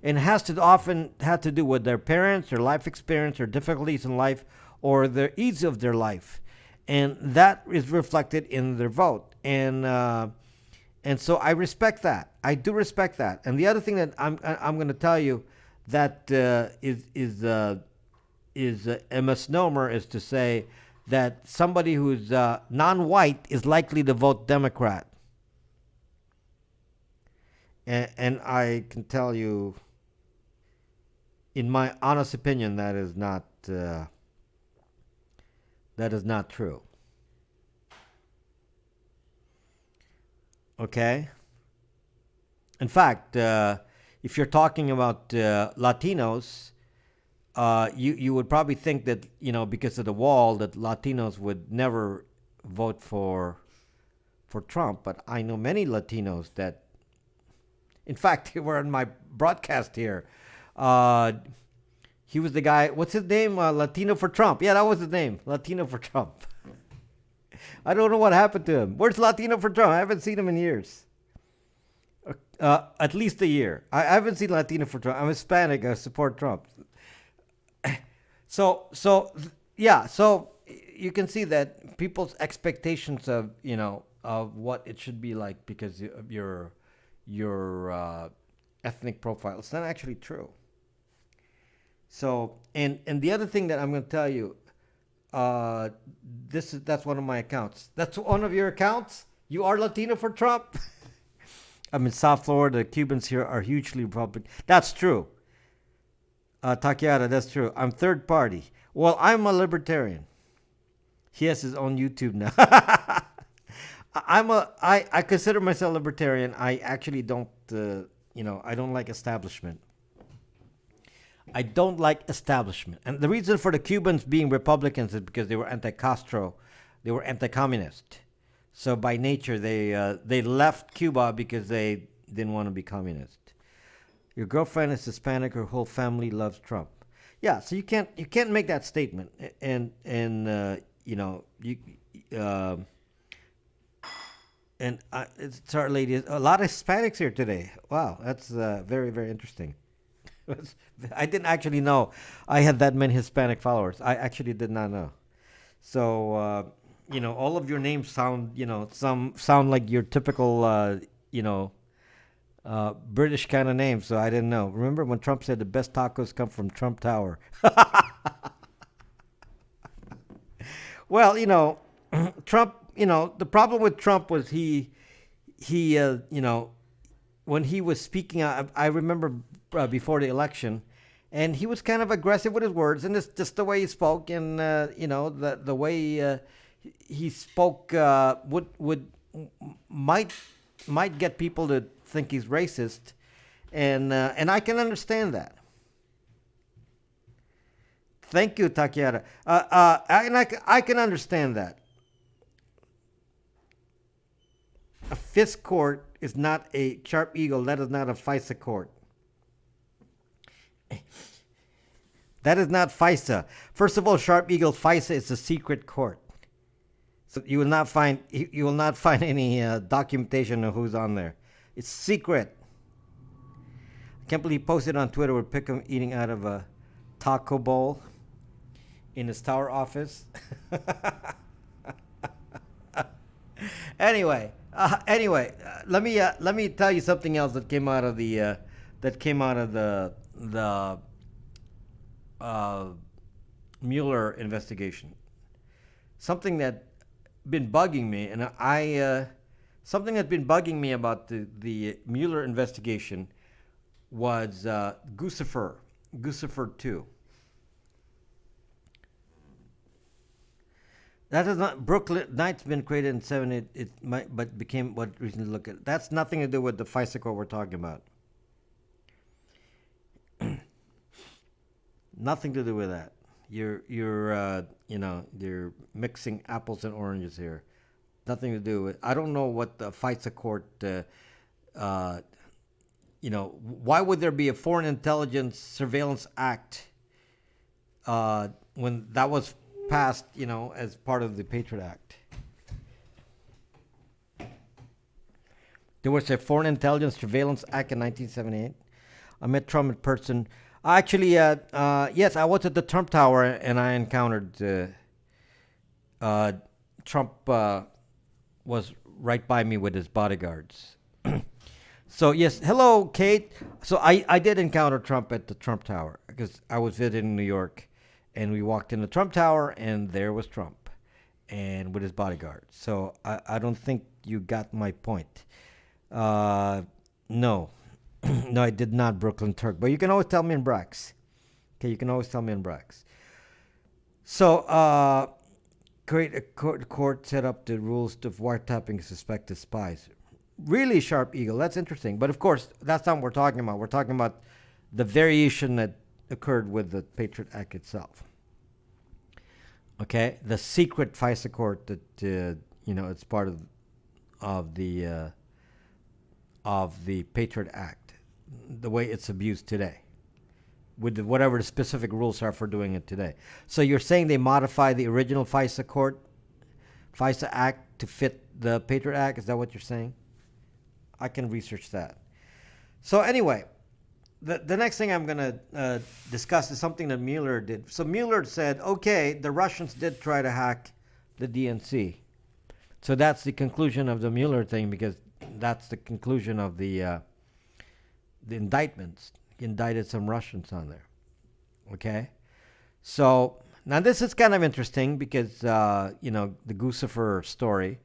And it has to often have to do with their parents, their life experience, their difficulties in life, or their ease of their life. And that is reflected in their vote. And so I respect that. I do respect that. And the other thing that I'm going to tell you that is a misnomer is to say that somebody who's non-white is likely to vote Democrat. And I can tell you, in my honest opinion, that is not true. Okay? In fact, if you're talking about Latinos, you would probably think that, you know, because of the wall, that Latinos would never vote for Trump. But I know many Latinos that, in fact, they were on my broadcast here. He was the guy, what's his name? Latino for Trump. Yeah, that was his name. Latino for Trump. I don't know what happened to him. Where's Latino for Trump? I haven't seen him in years. At least a year. I haven't seen Latino for Trump. I'm Hispanic. I support Trump. So you can see that people's expectations of, you know, of what it should be like because of your ethnic profile, it's not actually true. So, and the other thing that I'm going to tell you, that's one of my accounts. That's one of your accounts? You are Latino for Trump? I'm in South Florida. The Cubans here are hugely Republican. That's true. Takiara, that's true. I'm third party. Well, I'm a libertarian. He has his own YouTube now. I consider myself libertarian. I actually don't, I don't like establishment. I don't like establishment. And the reason for the Cubans being Republicans is because they were anti-Castro. They were anti-communist. So by nature, they left Cuba because they didn't want to be communist. Your girlfriend is Hispanic. Her whole family loves Trump. Yeah, so you can't make that statement, and you know you uh, and it's our lady. A lot of Hispanics here today. Wow, that's very very interesting. I didn't actually know I had that many Hispanic followers. I actually did not know. So all of your names sound some sound like your typical you know British kind of names. So I didn't know. Remember when Trump said the best tacos come from Trump Tower? Well, Trump. The problem with Trump was he when he was speaking, I remember before the election, and he was kind of aggressive with his words, and it's just the way he spoke, and the way he spoke would might get people to think he's racist, and I can understand that. Thank you, Takiara. I can understand that. A FISC court is not a Sharp Eagle. That is not a FISA court. That is not FISA. First of all, Sharp Eagle FISA is a secret court. So you will not find any documentation of who's on there. It's secret. I can't believe he posted on Twitter with Pickham eating out of a taco bowl in his tower office. Anyway, let me tell you something else that came out of the Mueller investigation. Something that been bugging me, and something that's been bugging me about the Mueller investigation was Guccifer 2. That is not Brooklyn Knight's been created in 7. It might, but became what reason to look at. That's nothing to do with the FISA court we're talking about. Nothing to do with that. You're mixing apples and oranges here. Nothing to do with. I don't know what the FISA court. Why would there be a Foreign Intelligence Surveillance Act when that was passed, as part of the Patriot Act? There was a Foreign Intelligence Surveillance Act in 1978. I met Trump in person. Actually, yes, I was at the Trump Tower and I encountered Trump. Was right by me with his bodyguards. So yes, hello, Kate. So I did encounter Trump at the Trump Tower because I was visiting New York, and we walked in the Trump Tower, and there was Trump, and with his bodyguards. So I don't think you got my point. No, no, I did not, Brooklyn Turk. But you can always tell me in Brax. Okay, you can always tell me in Brax. So create a court set up the rules of wiretapping suspected spies. Really, Sharp Eagle. That's interesting. But of course, that's not what we're talking about. We're talking about the variation that occurred with the Patriot Act itself. Okay, the secret FISA court that it's part of the Patriot Act, the way it's abused today, with whatever the specific rules are for doing it today. So you're saying they modify the original FISA Act to fit the Patriot Act? Is that what you're saying? I can research that. So anyway, the next thing I'm going to discuss is something that Mueller did. So Mueller said, okay, the Russians did try to hack the DNC. So that's the conclusion of the Mueller thing, because that's the conclusion of the indictments. He indicted some Russians on there. Okay? So now this is kind of interesting because, the Guccifer story.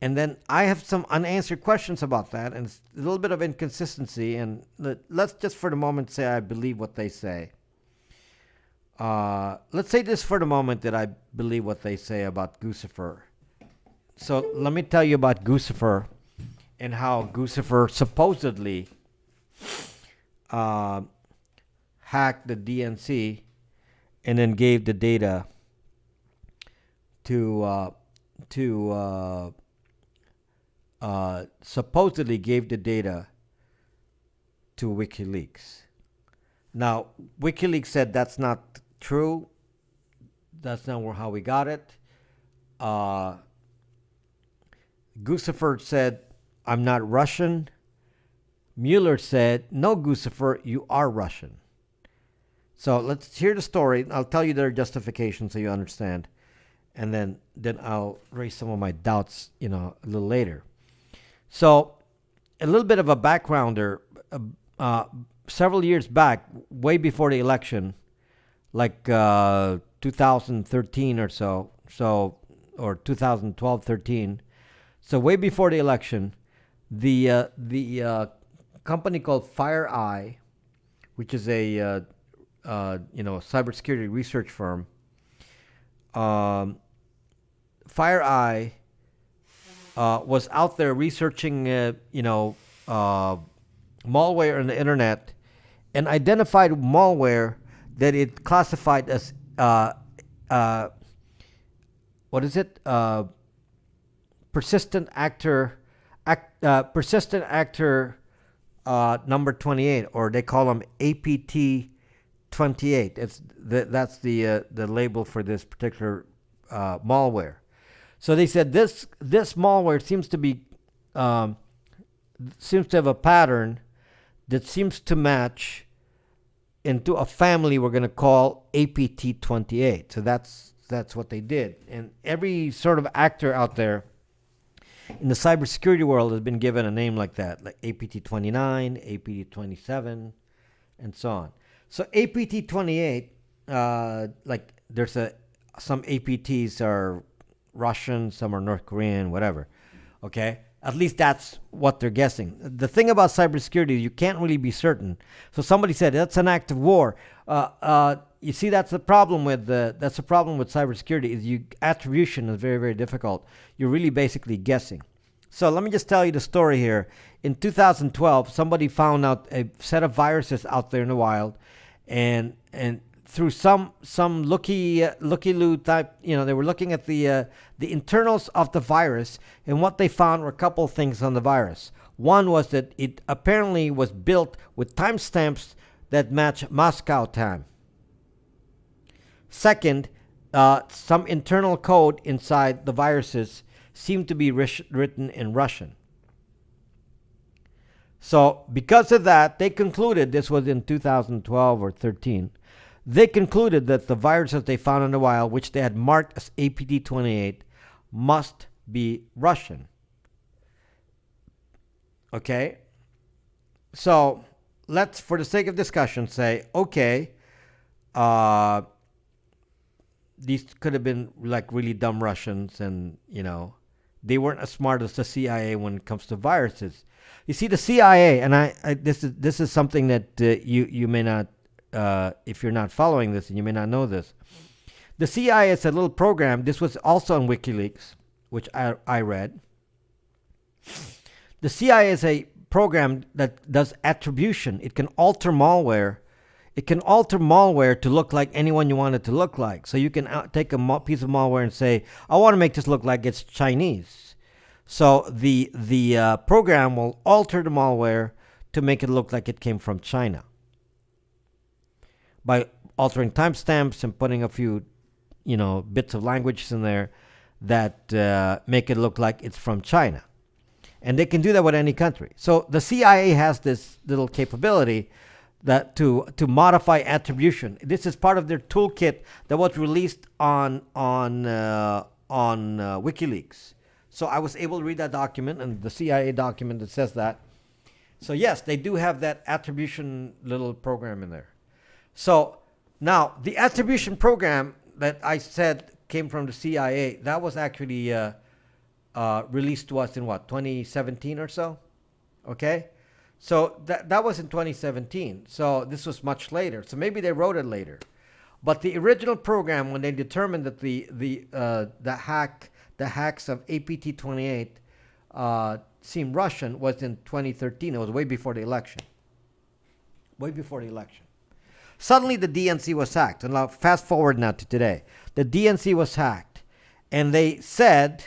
And then I have some unanswered questions about that, and it's a little bit of inconsistency. And let's just for the moment say I believe what they say. Let's say this for the moment that I believe what they say about Guccifer. So let me tell you about Guccifer and how Guccifer supposedly hacked the DNC and then gave the data supposedly gave the data to WikiLeaks. Now, WikiLeaks said that's not true. That's not how we got it. Guccifer said, I'm not Russian. Mueller said, no, Guccifer, you are Russian. So let's hear the story. I'll tell you their justification so you understand. And then I'll raise some of my doubts, a little later. So a little bit of a backgrounder. Several years back, way before the election, like 2013 or so, or 2012-13. So way before the election, the company called FireEye, which is a cybersecurity research firm, FireEye was out there researching, malware on the internet, and identified malware that it classified as persistent actor number 28, or they call them APT 28. That's the label for this particular malware. So they said this malware seems to have a pattern that seems to match into a family we're going to call APT 28. So that's what they did. And every sort of actor out there in the cybersecurity world has been given a name like that, like APT 29, APT 27, and so on. So APT 28, like there's some APTs are Russian, some are North Korean, whatever. Okay? At least that's what they're guessing. The thing about cybersecurity is you can't really be certain. So somebody said that's an act of war. You see, that's the problem with cybersecurity is attribution is very, very difficult. You're really basically guessing. So let me just tell you the story here. In 2012, somebody found out a set of viruses out there in the wild, and through some looky-loo type, they were looking at the internals of the virus, and what they found were a couple of things on the virus. One was that it apparently was built with timestamps that match Moscow time. Second, some internal code inside the viruses seemed to be written in Russian. So because of that, they concluded, this was in 2012 or 13, they concluded that the viruses they found in the wild, which they had marked as APT-28, must be Russian. Okay? So let's, for the sake of discussion, say, okay, these could have been like really dumb Russians, and, they weren't as smart as the CIA when it comes to viruses. You see, the CIA, and this is something that you may not, if you're not following this, and you may not know this. The CIA is a little program. This was also on WikiLeaks, which I read. The CIA is a program that does attribution. It can alter malware. It can alter malware to look like anyone you want it to look like. So you can take a piece of malware and say, I want to make this look like it's Chinese. So the program will alter the malware to make it look like it came from China by altering timestamps and putting a few, bits of languages in there that make it look like it's from China. And they can do that with any country. So the CIA has this little capability that to modify attribution. This is part of their toolkit that was released on WikiLeaks. So I was able to read that document, and the CIA document that says that. So yes, they do have that attribution little program in there. So now the attribution program that I said came from the CIA, that was actually released to us in 2017 or so? Okay? So that was in 2017. So this was much later. So maybe they wrote it later. But the original program, when they determined that the hacks of APT-28 seemed Russian, was in 2013. It was way before the election. Way before the election. Suddenly the DNC was hacked. And now fast forward now to today. The DNC was hacked. And they said,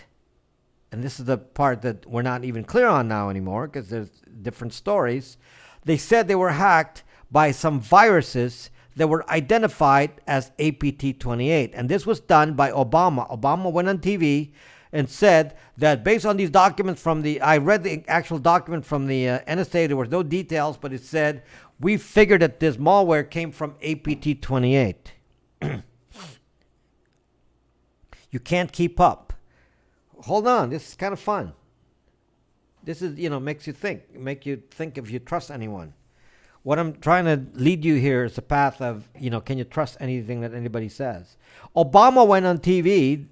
and this is the part that we're not even clear on now anymore because there's different stories. they said they were hacked by some viruses that were identified as APT28. And this was done by Obama. Obama went on TV and said that based on these documents I read the actual document from the NSA, there was no details, but it said, we figured that this malware came from APT28. You can't keep up. Hold on, this is kind of fun. This is, make you think if you trust anyone. What I'm trying to lead you here is a path of, can you trust anything that anybody says? Obama went on TV,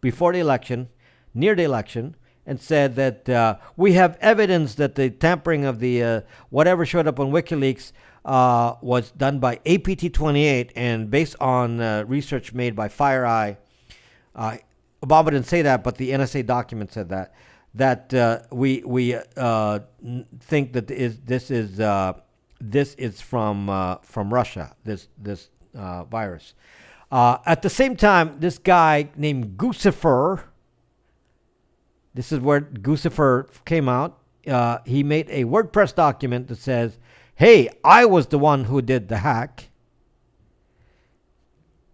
before the election, near the election, and said that we have evidence that the tampering of the whatever showed up on WikiLeaks was done by APT28, and based on research made by FireEye. Obama didn't say that, but the NSA document said that. We think that this is from Russia. This virus. At the same time, this guy named Guccifer. This is where Guccifer came out. He made a WordPress document that says, "Hey, I was the one who did the hack."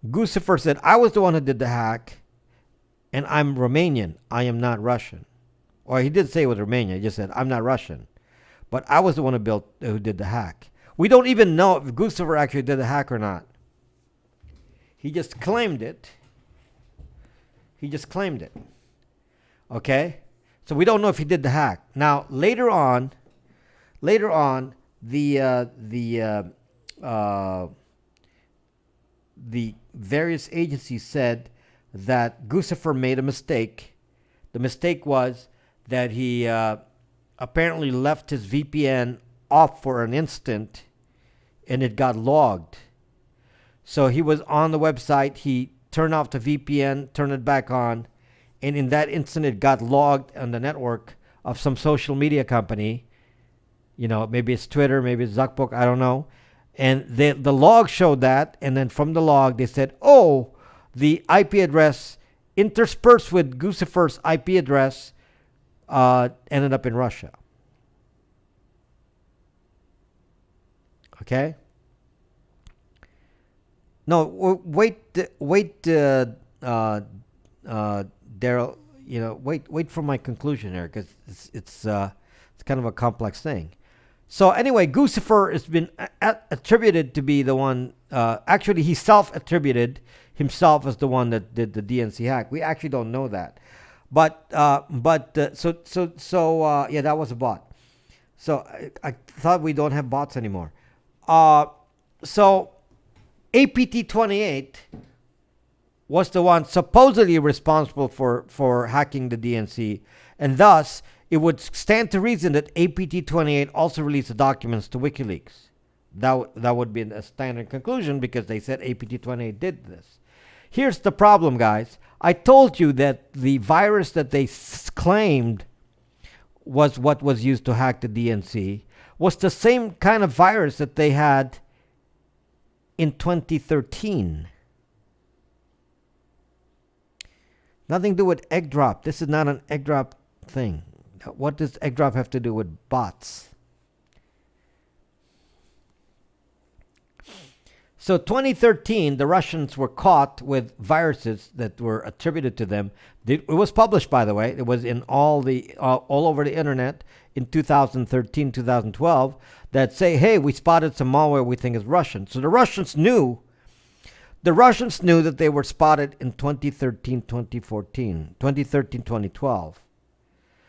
Guccifer said, "I was the one who did the hack, and I'm Romanian. I am not Russian." Or he did say it was Romania. He just said, "I'm not Russian, but I was the one who did the hack." We don't even know if Guccifer actually did the hack or not. He just claimed it. Okay? So we don't know if he did the hack. Now, later on, the various agencies said that Guccifer made a mistake. The mistake was that he apparently left his VPN off for an instant, and it got logged. So he was on the website, he turned off the VPN, turned it back on, and in that instant it got logged on the network of some social media company. Maybe it's Twitter, maybe it's Zuckbook, I don't know. And the log showed that, and then from the log they said, oh, the IP address interspersed with Guccifer's IP address ended up in Russia. Okay? No, wait, Daryl. Wait for my conclusion here, because it's kind of a complex thing. So anyway, Guccifer has been attributed to be the one. Actually, he self-attributed himself as the one that did the DNC hack. We actually don't know that, but that was a bot. So I thought we don't have bots anymore. So APT28 was the one supposedly responsible for hacking the DNC, and thus it would stand to reason that APT28 also released the documents to WikiLeaks. That would be a standard conclusion, because they said APT28 did this. Here's the problem, guys. I told you that the virus that they claimed was what was used to hack the DNC was the same kind of virus that they had in 2013. Nothing to do with egg drop. This is not an egg drop thing. What does egg drop have to do with bots? So 2013, the Russians were caught with viruses that were attributed to them. It was published, by the way. It was in all over the internet in 2013, 2012, that say, hey, we spotted some malware we think is Russian. So the Russians knew that they were spotted in 2013, 2012.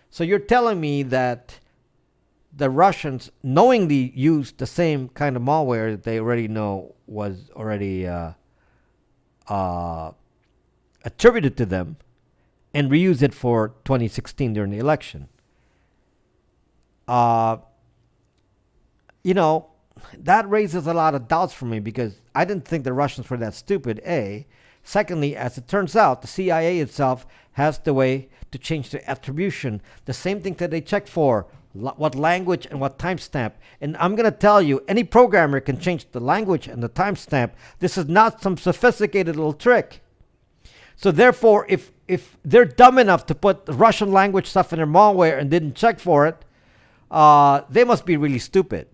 So you're telling me that the Russians knowingly used the same kind of malware that they already know was already attributed to them, and reused it for 2016 during the election. That raises a lot of doubts for me, because I didn't think the Russians were that stupid, A. Secondly, as it turns out, the CIA itself has the way to change the attribution. The same thing that they check for, what language and what timestamp. And I'm going to tell you, any programmer can change the language and the timestamp. This is not some sophisticated little trick. So therefore, if they're dumb enough to put the Russian language stuff in their malware and didn't check for it, they must be really stupid.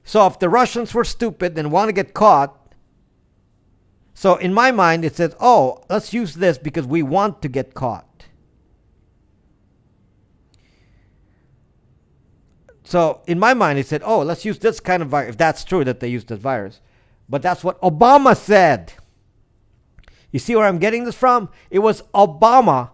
So if the Russians were stupid and want to get caught, so in my mind it says, oh, let's use this because we want to get caught. So in my mind it said, oh, let's use this kind of virus, if that's true that they used this virus. But that's what Obama said. You see where I'm getting this from? It was Obama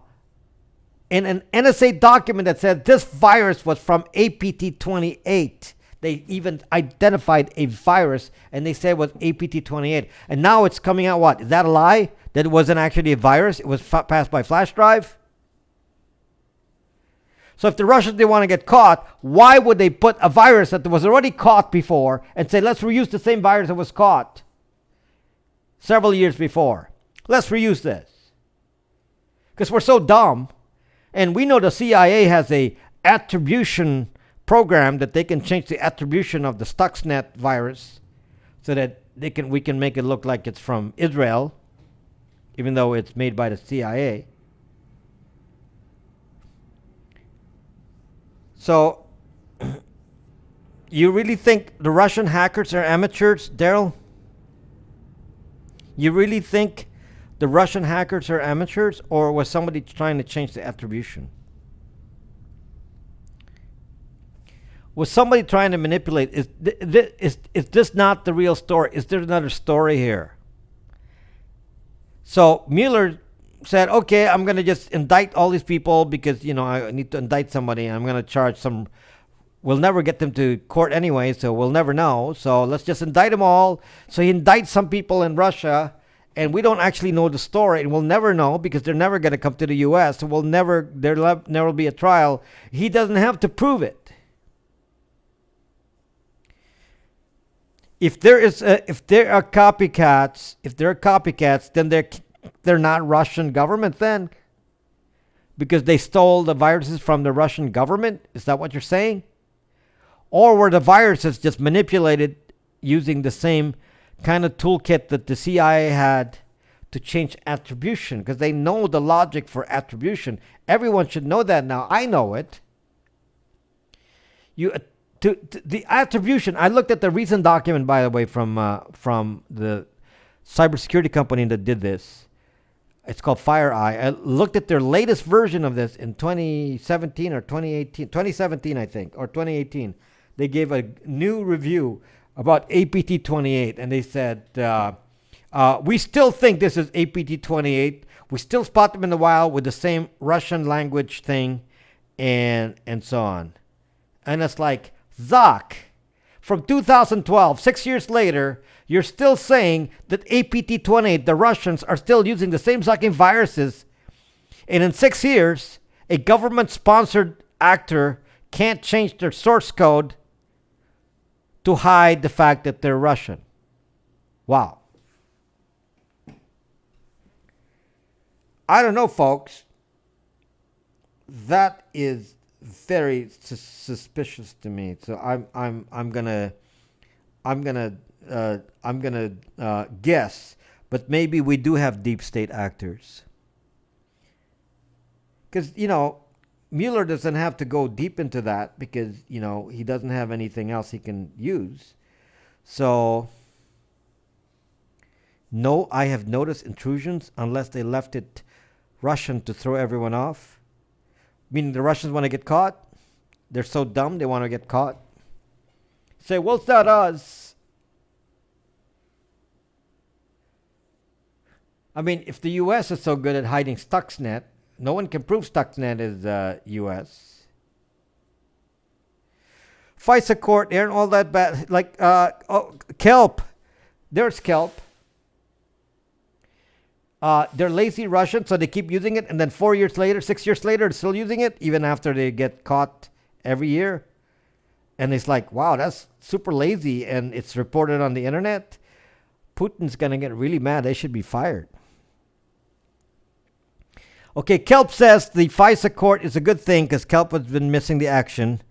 in an NSA document that said this virus was from APT-28. They even identified a virus, and they said it was APT-28. And now it's coming out what? Is that a lie? That it wasn't actually a virus? It was passed by flash drive? So if the Russians didn't want to get caught, why would they put a virus that was already caught before and say, let's reuse the same virus that was caught several years before? Let's reuse this. Because we're so dumb. And we know the CIA has a attribution program that they can change the attribution of the Stuxnet virus so that we can make it look like it's from Israel, even though it's made by the CIA. So, you really think the Russian hackers are amateurs, Daryl? You really think the Russian hackers are amateurs, or was somebody trying to change the attribution? Was somebody trying to manipulate? Is this not the real story? Is there another story here? So Mueller said, okay, I'm going to just indict all these people because, I need to indict somebody. I'm going to charge some. We'll never get them to court anyway, so we'll never know. So let's just indict them all. So he indicts some people in Russia, and we don't actually know the story, and we'll never know because they're never going to come to the U.S. So there'll never be a trial. He doesn't have to prove it. If there are copycats, then they're not Russian government then, because they stole the viruses from the Russian government. Is that what you're saying? Or were the viruses just manipulated using the same kind of toolkit that the CIA had to change attribution? Because they know the logic for attribution. Everyone should know that now. I know it. The attribution. I looked at the recent document, by the way, from the cybersecurity company that did this. It's called FireEye. I looked at their latest version of this in 2017 or 2018. 2017, I think, or 2018. They gave a new review about APT-28, and they said, we still think this is APT-28. We still spot them in the wild with the same Russian language thing, and so on. And it's like, Zach, from 2012, 6 years later, you're still saying that APT-28, the Russians, are still using the same sucking viruses. And in 6 years, a government-sponsored actor can't change their source code to hide the fact that they're Russian. Wow. I don't know, folks. That is very suspicious to me. So I'm gonna guess, but maybe we do have deep state actors. Because Mueller doesn't have to go deep into that because he doesn't have anything else he can use. So no, I have noticed intrusions unless they left it Russian to throw everyone off. Meaning the Russians want to get caught. They're so dumb they want to get caught. Say, well, it's not us. I mean, if the U.S. is so good at hiding Stuxnet, no one can prove Stuxnet is U.S. FISA Court, they aren't all that bad. Like, Kelp. There's Kelp. They're lazy Russians, so they keep using it, and then 4 years later, 6 years later, they're still using it, even after they get caught every year. And it's like, wow, that's super lazy, and it's reported on the internet. Putin's going to get really mad. They should be fired. Okay, Kelp says the FISA court is a good thing because Kelp has been missing the action.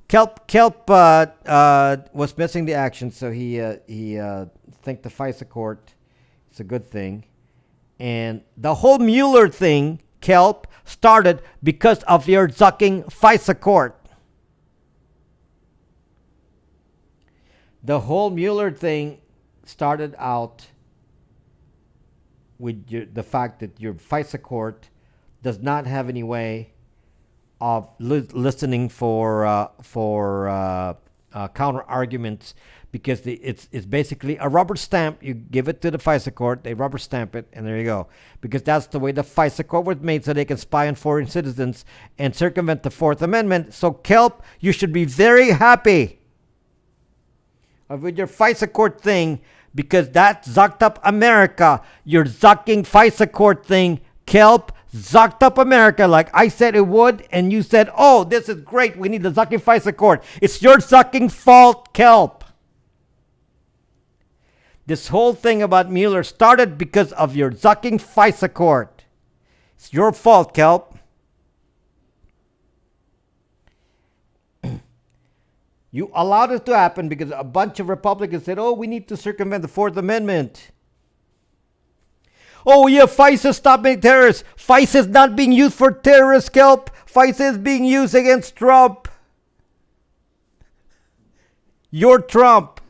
Kelp was missing the action, so he think the FISA court is a good thing. And the whole Mueller thing Kelp, started because of your zucking FISA court. The whole Mueller thing started out with the fact that your FISA court does not have any way of listening for counter arguments, because it's basically a rubber stamp. You give it to the FISA court, they rubber stamp it, and there you go. Because that's the way the FISA court was made, so they can spy on foreign citizens and circumvent the Fourth Amendment. So Kelp, you should be very happy with your FISA court thing, because that zucked up America. Your zucking FISA court thing, Kelp, zucked up America like I said it would, and you said, oh, this is great, we need the zucking FISA court. It's your zucking fault, Kelp. This whole thing about Mueller started because of your zucking FISA court. It's your fault, Kelp. You allowed it to happen because a bunch of Republicans said, oh, we need to circumvent the Fourth Amendment. Oh, yeah, FISA stopping terrorists. FISA is not being used for terrorists, Kelp. FISA is being used against Trump. You're Trump.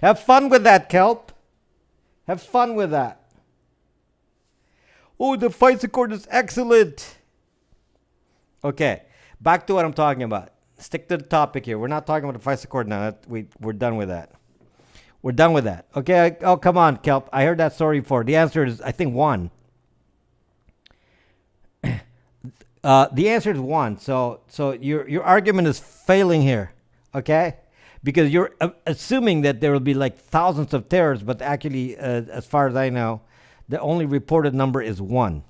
Have fun with that, Kelp. Have fun with that. Oh, the FISA court is excellent. Okay, back to what I'm talking about. Stick to the topic here. We're not talking about the FISA court now. We're done with that. We're done with that. Okay. Oh, come on, Kelp. I heard that story before. The answer is, I think, 1. The answer is 1. So your argument is failing here. Okay, because you're assuming that there will be like thousands of terrorists, but actually, as far as I know, the only reported number is 1,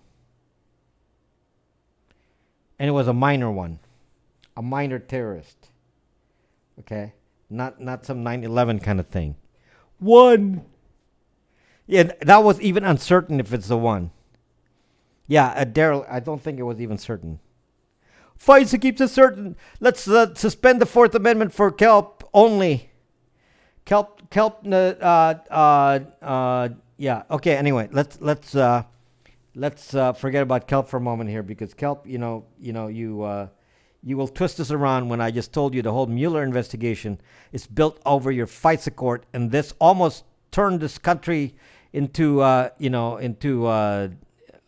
and it was a minor one. A minor terrorist. Okay? Not some 9/11 kind of thing. 1. Yeah, that was even uncertain if it's the 1. Yeah, Daryl, I don't think it was even certain. FISA keeps it certain. Let's suspend the Fourth Amendment for Kelp only. Kelp, yeah. Okay, anyway, let's forget about Kelp for a moment here, because Kelp, you will twist this around when I just told you the whole Mueller investigation is built over your FISA court, and this almost turned this country into a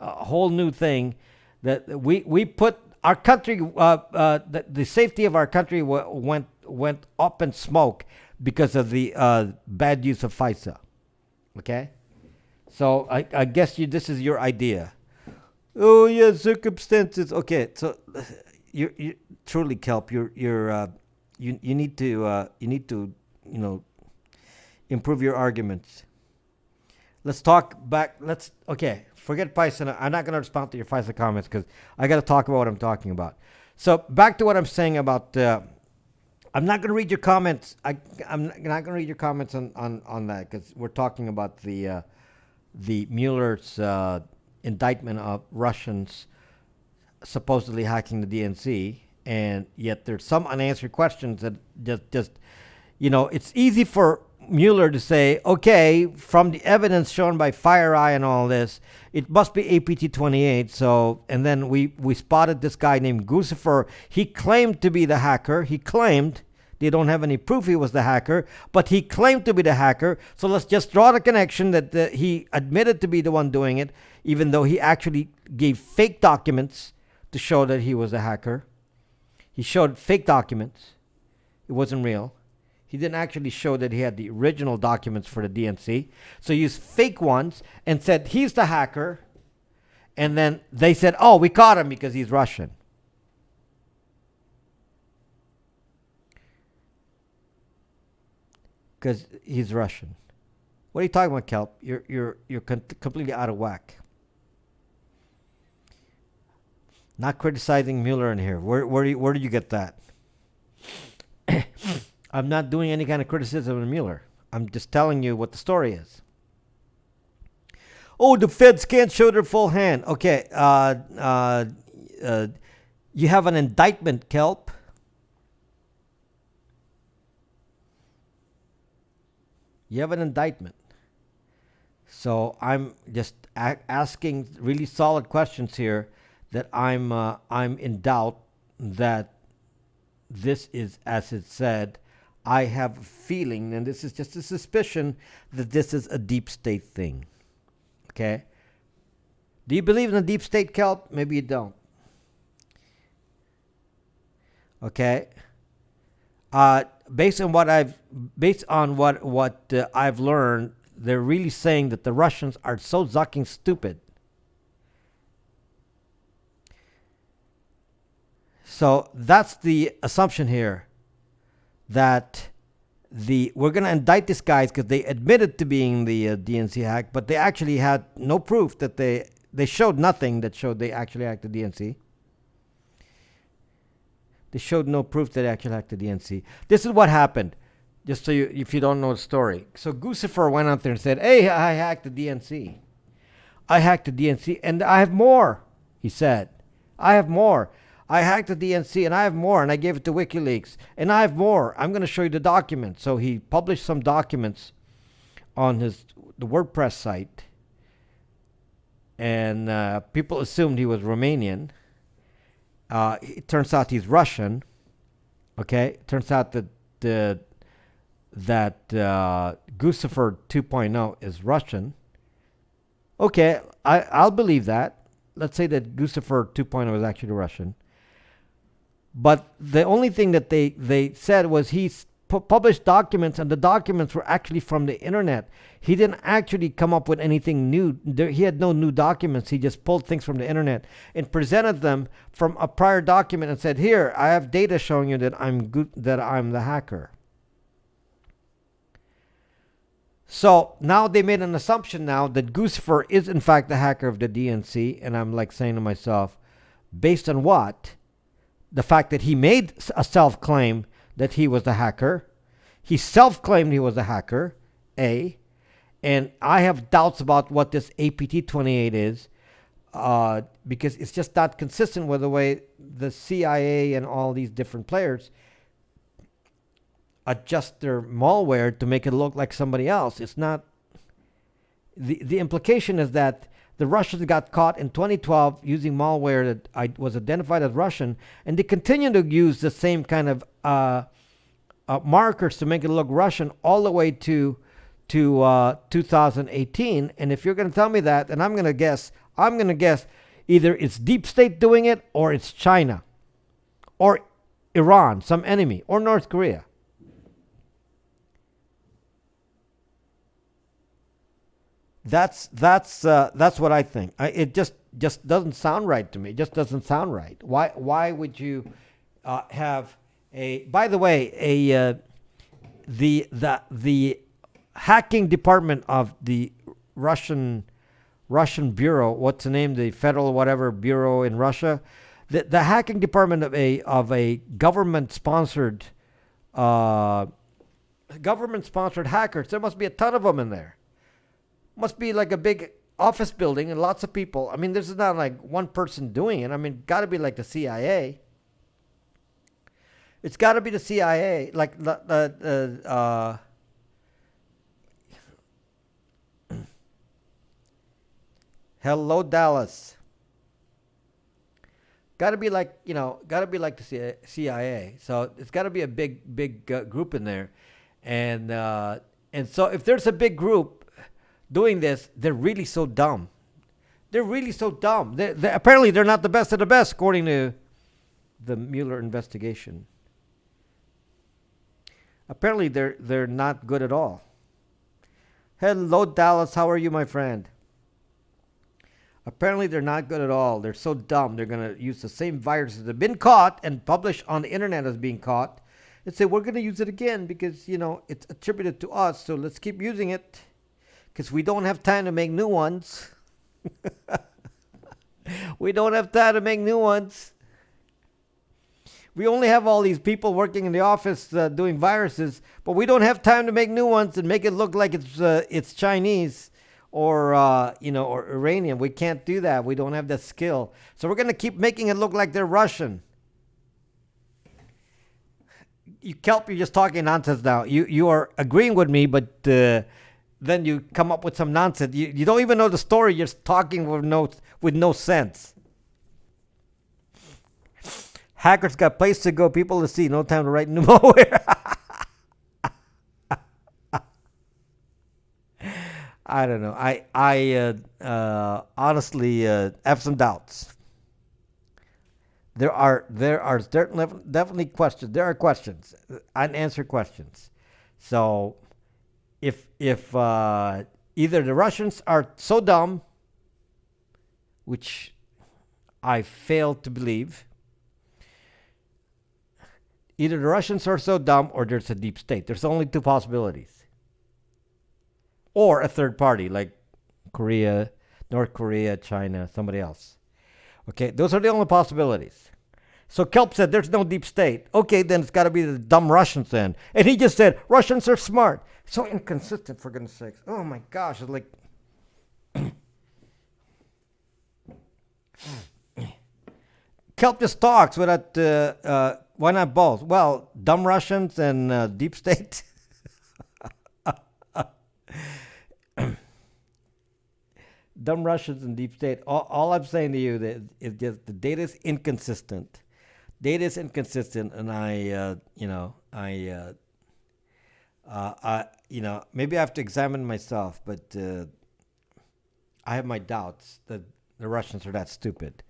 whole new thing. That we put our country, the safety of our country went up in smoke because of the bad use of FISA. Okay, so I guess this is your idea. Oh yeah, circumstances. Okay, so. You truly, Kelp. You need to improve your arguments. Let's talk back. Forget FISA. I'm not going to respond to your FISA comments because I got to talk about what I'm talking about. So back to what I'm saying about. I'm not going to read your comments. I'm not going to read your comments on that, because we're talking about the Mueller's indictment of Russians supposedly hacking the DNC, and yet there's some unanswered questions that just it's easy for Mueller to say, okay, from the evidence shown by FireEye and all this, it must be APT-28. So, and then we spotted this guy named Guccifer. He claimed to be the hacker. He claimed. They don't have any proof he was the hacker, but he claimed to be the hacker. So let's just draw the connection that he admitted to be the one doing it, even though he actually gave fake documents to show that he was a hacker. He showed fake documents. It wasn't real. He didn't actually show that he had the original documents for the DNC. So he used fake ones and said he's the hacker. And then they said, oh, we caught him because he's Russian. Because he's Russian. What are you talking about, Kelp? You're completely out of whack. Not criticizing Mueller in here. Where did you get that? I'm not doing any kind of criticism of Mueller. I'm just telling you what the story is. Oh, the feds can't show their full hand. Okay. You have an indictment, Kelp. You have an indictment. So I'm just asking really solid questions here that I'm in doubt that this is as it said. I have a feeling, and this is just a suspicion, that this is a deep state thing. Okay? Do you believe in the deep state, Kelp? Maybe you don't. Okay? Based on what I've learned, they're really saying that the Russians are so zucking stupid. So that's the assumption here, that we're going to indict these guys because they admitted to being the DNC hack, but they actually had no proof that they showed nothing that showed they actually hacked the DNC. They showed no proof that they actually hacked the DNC. This is what happened, just so if you don't know the story. So Guccifer went out there and said, "Hey, I hacked the DNC. I hacked the DNC, and I have more," he said. "I have more. I hacked the DNC, and I have more, and I gave it to WikiLeaks, and I have more. I'm going to show you the documents." So he published some documents on the WordPress site, and people assumed he was Romanian. It turns out he's Russian. Okay, it turns out that Guccifer 2.0 is Russian. Okay, I'll believe that. Let's say that Guccifer 2.0 is actually Russian. But the only thing that they said was he published documents, and the documents were actually from the internet. He didn't actually come up with anything new. He had no new documents. He just pulled things from the internet and presented them from a prior document and said, "Here, I have data showing you that I'm the hacker." So now they made an assumption now that Guccifer is in fact the hacker of the DNC, and I'm like saying to myself, based on what? The fact that he made a self-claim that he was the hacker. He self-claimed he was a hacker, A. And I have doubts about what this APT-28 is, because it's just not consistent with the way the CIA and all these different players adjust their malware to make it look like somebody else. It's not. The implication is that the Russians got caught in 2012 using malware that was identified as Russian, and they continue to use the same kind of markers to make it look Russian all the way to 2018. And if you're going to tell me that, and I'm going to guess either it's deep state doing it, or it's China, or Iran, some enemy, or North Korea. That's what I think. It just doesn't sound right to me. It just doesn't sound right. Why would you have a? By the way, the hacking department of the Russian bureau. What's the name? The federal whatever bureau in Russia. The hacking department of a government sponsored hackers. There must be a ton of them in there. Must be like a big office building and lots of people. I mean, this is not like one person doing it. I mean, got to be like the CIA. It's got to be the CIA, like hello, Dallas. Got to be like the CIA. So it's got to be a big group in there, and so if there's a big group doing this, they're really so dumb. They're really so dumb. Apparently, they're not the best of the best, according to the Mueller investigation. Apparently, they're not good at all. Hello, Dallas. How are you, my friend? Apparently, they're not good at all. They're so dumb. They're going to use the same viruses that have been caught and published on the internet as being caught, and say, we're going to use it again because, it's attributed to us, so let's keep using it. Because we don't have time to make new ones. We don't have time to make new ones. We only have all these people working in the office doing viruses, but we don't have time to make new ones and make it look like it's Chinese or or Iranian. We can't do that. We don't have that skill. So we're going to keep making it look like they're Russian. Kelp, you're just talking nonsense now. You are agreeing with me, but then you come up with some nonsense. You don't even know the story. You're just talking with no sense. Hackers got place to go, people to see, no time to write new malware. I don't know. I honestly have some doubts. There are definitely questions. There are questions, unanswered questions. So, if either the Russians are so dumb, which I fail to believe, either the Russians are so dumb or there's a deep state. There's only two possibilities. Or a third party like Korea, North Korea, China, somebody else. Okay, those are the only possibilities. So Kelp said there's no deep state. Okay, then it's got to be the dumb Russians then. And he just said Russians are smart. So inconsistent, for goodness sakes. Oh my gosh, it's like... Kelp just talks without... why not both? Well, dumb Russians and deep state. Dumb Russians and deep state. All I'm saying to you is just the data is inconsistent. Data is inconsistent, and maybe I have to examine myself, but I have my doubts that the Russians are that stupid.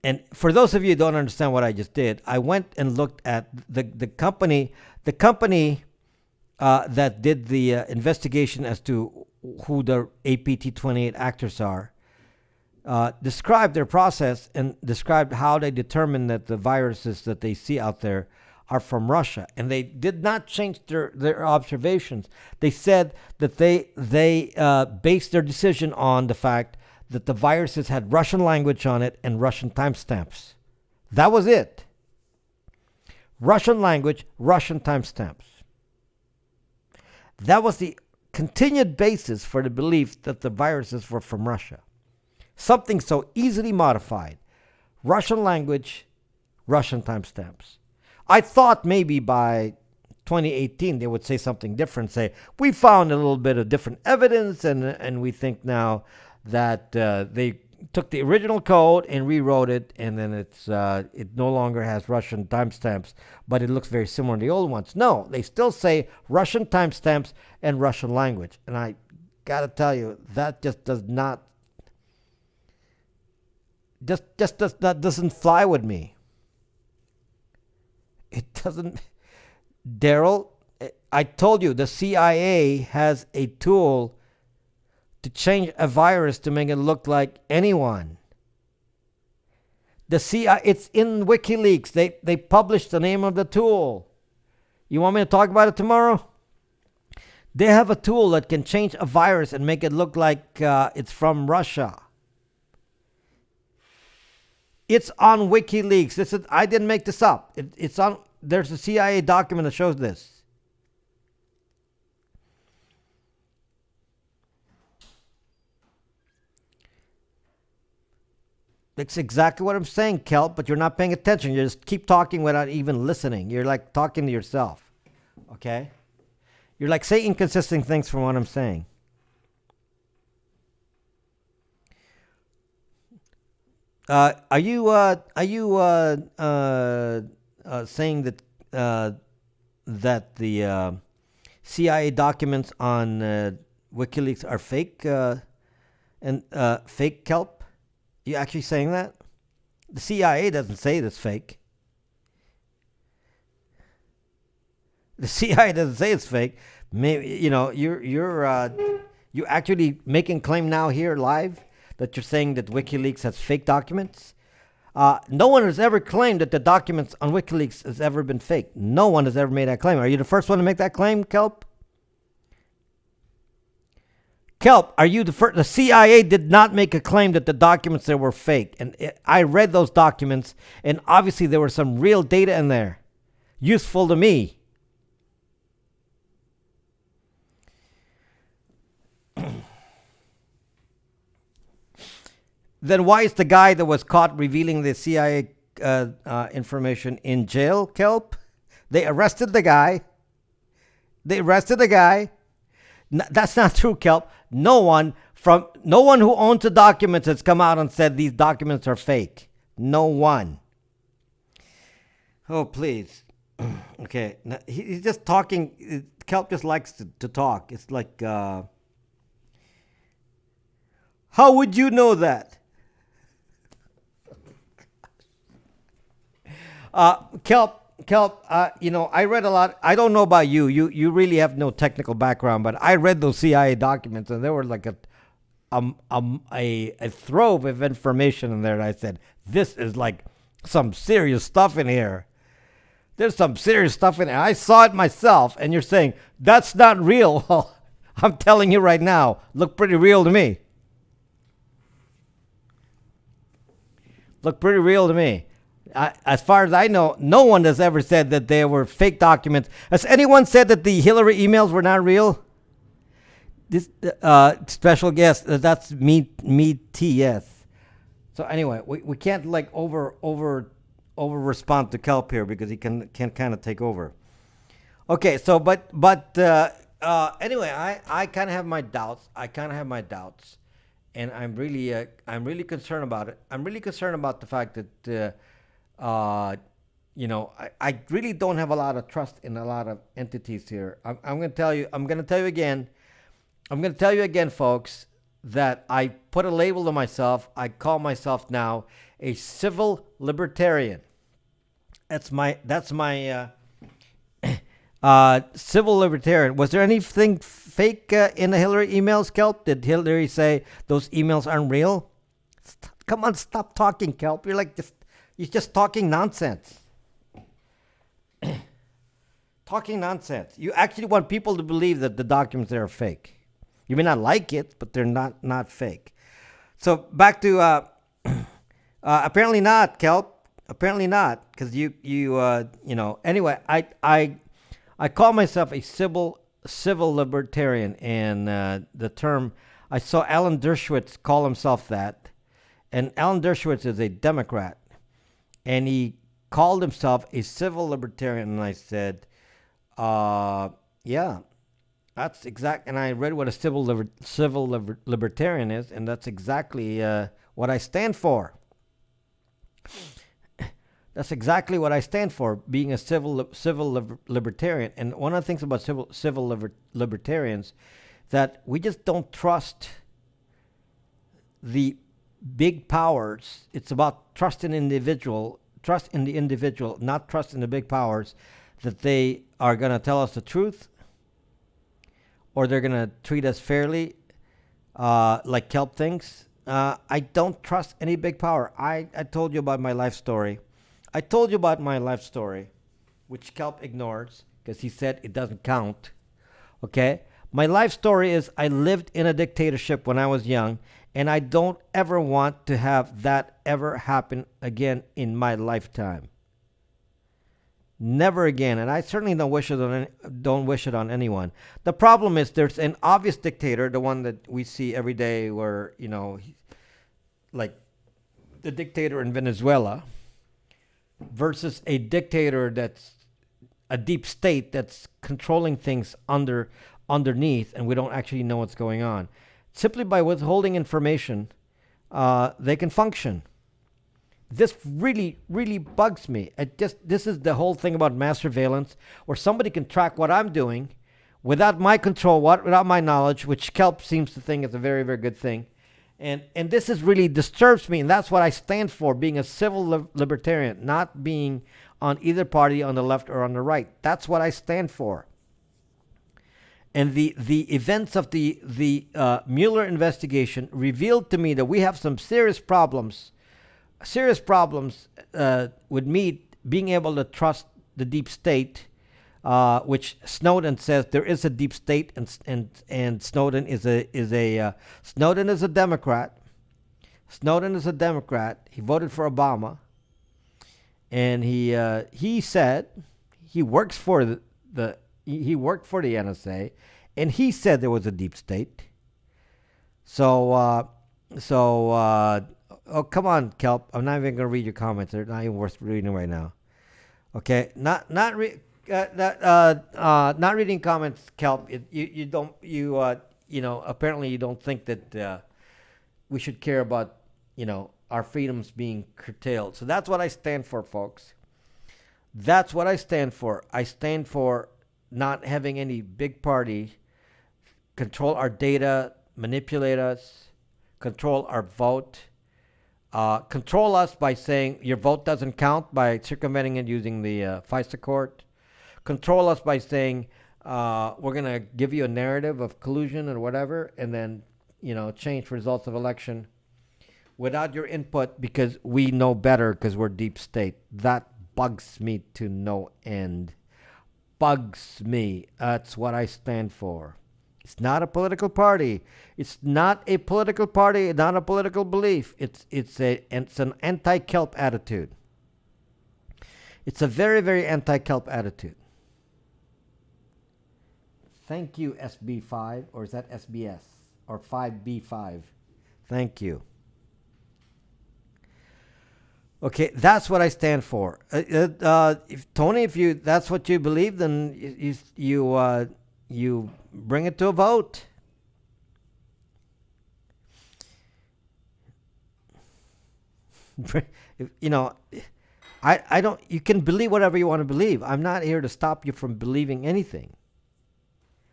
And for those of you who don't understand what I just did, I went and looked at the company that did the investigation as to who the APT-28 actors are, described their process and described how they determined that the viruses that they see out there are from Russia. And they did not change their observations. They said that they based their decision on the fact that the viruses had Russian language on it and Russian timestamps. That was it. Russian language, Russian timestamps. That was the continued basis for the belief that the viruses were from Russia. Something so easily modified. Russian language, Russian timestamps. I thought maybe by 2018 they would say something different, say, we found a little bit of different evidence and we think now that they took the original code and rewrote it, and then it no longer has Russian timestamps, but it looks very similar to the old ones. No, they still say Russian timestamps and Russian language. And I got to tell you, that just doesn't fly with me. It doesn't. Daryl, I told you, the CIA has a tool to change a virus to make it look like anyone. The CIA, it's in WikiLeaks. They published the name of the tool. You want me to talk about it tomorrow? They have a tool that can change a virus and make it look like it's from Russia. It's on WikiLeaks. I didn't make this up. It's on. There's a CIA document that shows this. That's exactly what I'm saying, Kelp, but you're not paying attention. You just keep talking without even listening. You're like talking to yourself, okay? You're like saying inconsistent things from what I'm saying. Are you saying that that the CIA documents on WikiLeaks are fake and fake, Kelp? You actually saying that? The CIA doesn't say it's fake. The CIA doesn't say it's fake. Maybe you're actually making claim now here live that you're saying that WikiLeaks has fake documents. No one has ever claimed that the documents on WikiLeaks has ever been fake. No one has ever made that claim. Are you the first one to make that claim, Kelp? Kelp, are you the first? The CIA did not make a claim that the documents there were fake. And I read those documents, and obviously there was some real data in there. Useful to me. Then why is the guy that was caught revealing the CIA information in jail, Kelp? They arrested the guy. That's not true, Kelp. No one who owns the documents has come out and said these documents are fake. No one. Oh, please. Okay, now, he's just talking. Kelp just likes to talk. It's like, how would you know that? Kelp, I read a lot. I don't know about you. You really have no technical background, but I read those CIA documents, and there were like a trove of information in there. And I said, this is like some serious stuff in here. There's some serious stuff in there. I saw it myself, and you're saying that's not real. Well, I'm telling you right now, look pretty real to me. Look pretty real to me. As far as I know, no one has ever said that they were fake documents. Has anyone said that the Hillary emails were not real? This special guest, that's me TS. So anyway, we can't like over respond to Kelp here because he can kind of take over. Okay, so but anyway, I kind of have my doubts. And I'm really concerned about it. I'm really concerned about the fact that I really don't have a lot of trust in a lot of entities here. I'm going to tell you again, folks, that I put a label to myself. I call myself now a civil libertarian. That's my civil libertarian. Was there anything fake in the Hillary emails, Kelp? Did Hillary say those emails aren't real? Come on, stop talking, Kelp. You're just talking nonsense. Talking nonsense. You actually want people to believe that the documents are fake. You may not like it, but they're not fake. So back to apparently not, Kelp. Apparently not, because Anyway, I call myself a civil libertarian, and the term, I saw Alan Dershowitz call himself that, and Alan Dershowitz is a Democrat, and he called himself a civil libertarian, and I said, yeah, that's exact. And I read what a civil libertarian is, and that's exactly what I stand for. That's exactly what I stand for, being a civil libertarian. And one of the things about civil libertarians that we just don't trust the big powers. It's about trust in the individual, not trust in the big powers, that they are going to tell us the truth, or they're going to treat us fairly, like Kelp thinks. I don't trust any big power. I told you about my life story. Which Kelp ignores because he said it doesn't count. Okay? My life story is I lived in a dictatorship when I was young, and I don't ever want to have that ever happen again in my lifetime. Never again. And I certainly don't wish it on anyone. The problem is there's an obvious dictator, the one that we see every day where, like the dictator in Venezuela, versus a dictator that's a deep state that's controlling things underneath, and we don't actually know what's going on. Simply by withholding information, they can function. This really, really bugs me. This is the whole thing about mass surveillance, where somebody can track what I'm doing without my control, without my knowledge, which Kelp seems to think is a very, very good thing. And this is really disturbs me, and that's what I stand for, being a civil libertarian, not being on either party, on the left or on the right. That's what I stand for. And the events of the Mueller investigation revealed to me that we have some serious problems with me being able to trust the deep state, which Snowden says there is a deep state, and Snowden is a Democrat. Snowden is a Democrat. He voted for Obama, and he said he works for he worked for the NSA, and he said there was a deep state. Oh, come on, Kelp. I'm not even going to read your comments. They're not even worth reading right now. Okay, Not reading comments, Kelp. You don't apparently you don't think that we should care about our freedoms being curtailed. So that's what I stand for, folks. That's what I stand for. I stand for not having any big party control our data, manipulate us, control our vote, control us by saying your vote doesn't count by circumventing it using the FISA Court, control us by saying we're going to give you a narrative of collusion or whatever, and then change results of election without your input because we know better because we're deep state. That bugs me to no end. Bugs me. That's what I stand for. It's not a political party. It's not a political party, not a political belief. It's an anti-kelp attitude. It's a very, very anti-kelp attitude. Thank you, SB5, or is that SBS? Or 5B5? Thank you. Okay, that's what I stand for. If Tony, if that's what you believe, then you bring it to a vote. I don't. You can believe whatever you want to believe. I'm not here to stop you from believing anything.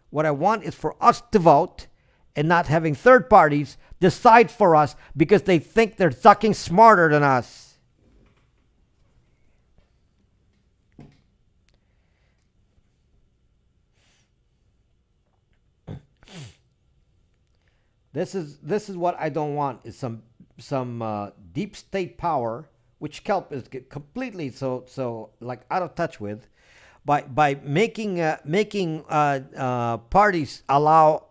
What I want is for us to vote and not having third parties decide for us because they think they're fucking smarter than us. This is what I don't want is some deep state power, which Kelp is completely so like out of touch with, by making parties allow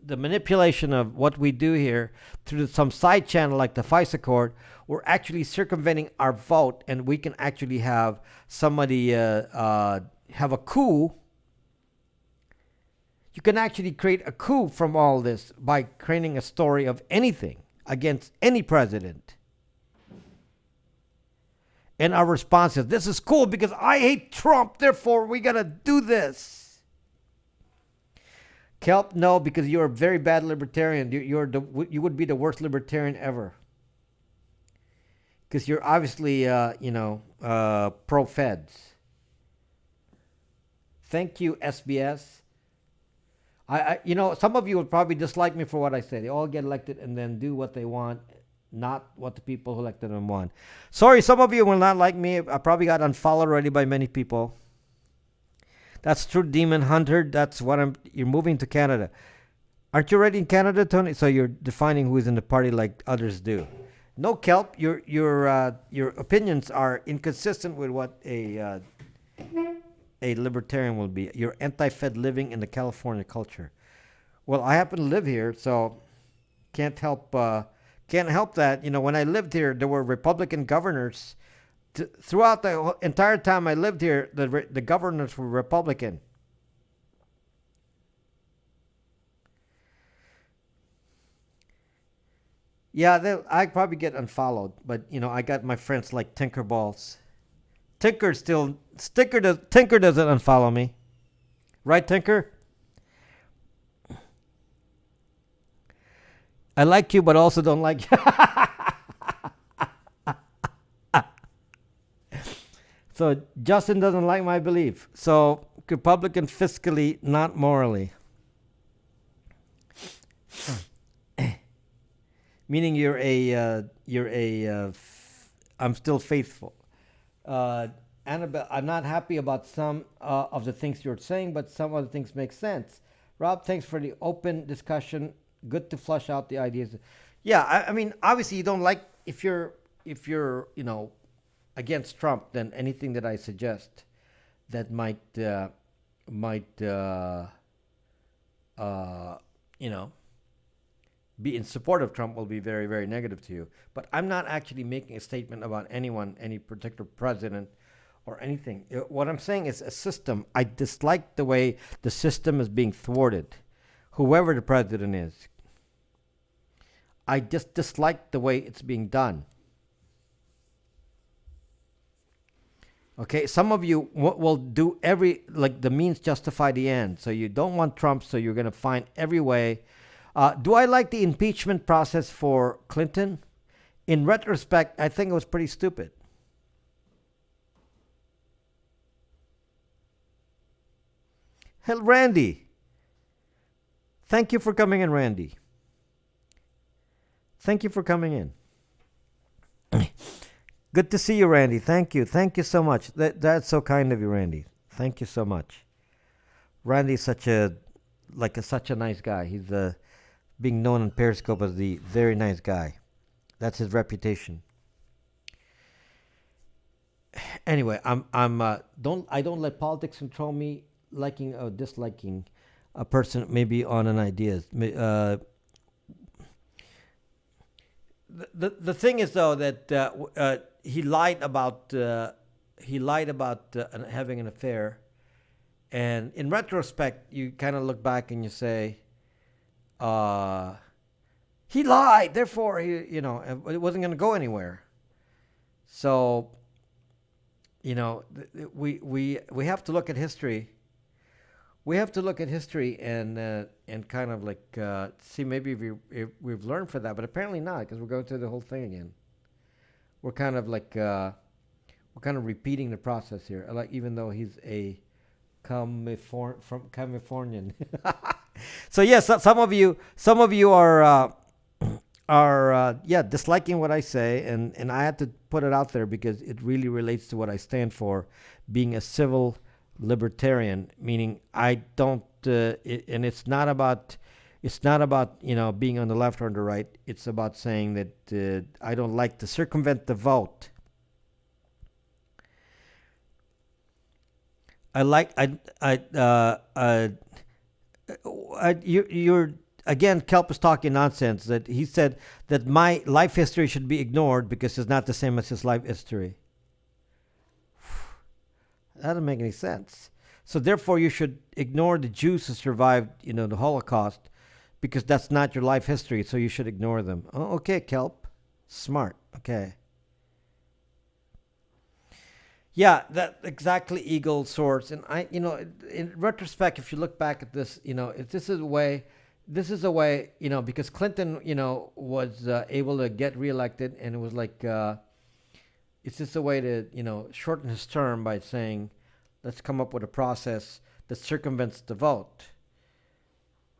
the manipulation of what we do here through some side channel like the FISA Court. We're actually circumventing our vote, and we can actually have somebody have a coup. You can actually create a coup from all this by creating a story of anything against any president. And our response is, this is cool because I hate Trump, therefore we got to do this. Kelp, no, because you're a very bad libertarian. You would be the worst libertarian ever. Because you're obviously, pro-feds. Thank you, SBS. Some of you would probably dislike me for what I say. They all get elected and then do what they want, not what the people who elected them want. Sorry, some of you will not like me. I probably got unfollowed already by many people. That's true, Demon Hunter. That's what you're moving to Canada. Aren't you already in Canada, Tony? So you're defining who's in the party like others do. No, Kelp, your opinions are inconsistent with what a libertarian will be. You're anti-Fed living in the California culture. Well, I happen to live here, so can't help that. When I lived here, there were Republican governors. Throughout the entire time I lived here, the governors were Republican. Yeah, I probably get unfollowed, but I got my friends like Tinkerballs. Tinker doesn't unfollow me. Right, Tinker? I like you, but also don't like you. So Justin doesn't like my belief. So Republican fiscally, not morally. Meaning I'm still faithful. Annabelle, I'm not happy about some of the things you're saying, but some other things make sense. Rob, thanks for the open discussion. Good to flush out the ideas. Yeah, I mean, obviously you don't like if you're against Trump, then anything that I suggest that might be in support of Trump will be very, very negative to you. But I'm not actually making a statement about anyone, any particular president or anything. What I'm saying is a system. I dislike the way the system is being thwarted, whoever the president is. I just dislike the way it's being done. Okay, some of you will do like the means justify the end. So you don't want Trump, so you're going to find every way. Do I like the impeachment process for Clinton? In retrospect, I think it was pretty stupid. Hell, Randy. Thank you for coming in, Randy. Thank you for coming in. Good to see you, Randy. Thank you. Thank you so much. That's so kind of you, Randy. Thank you so much. Randy's such a nice guy. He's being known in Periscope as the very nice guy. That's his reputation. Anyway, I don't let politics control me. Liking or disliking a person maybe on an idea. The thing is though that he lied about having an affair, and in retrospect, you kind of look back and you say, he lied. Therefore, it wasn't going to go anywhere. So, we have to look at history. We have to look at history and kind of like see maybe if we've learned from that, but apparently not, because we're going through the whole thing again. We're kind of like we're kind of repeating the process here. Like even though he's a Californian. So yes, some of you are disliking what I say, and I had to put it out there because it really relates to what I stand for, being a civil libertarian, meaning I don't and it's not about being on the left or on the right. It's about saying that I don't like to circumvent the vote. You're again, Kelp is talking nonsense. That he said that my life history should be ignored because it's not the same as his life history. That doesn't make any sense. So therefore, you should ignore the Jews who survived, the Holocaust, because that's not your life history. So you should ignore them. Oh, okay, Kelp, smart. Okay. Yeah, that exactly. Eagle source, and in retrospect, if you look back at this, this is a way, because Clinton, was able to get reelected, and it was like. It's just a way to, shorten his term by saying, let's come up with a process that circumvents the vote.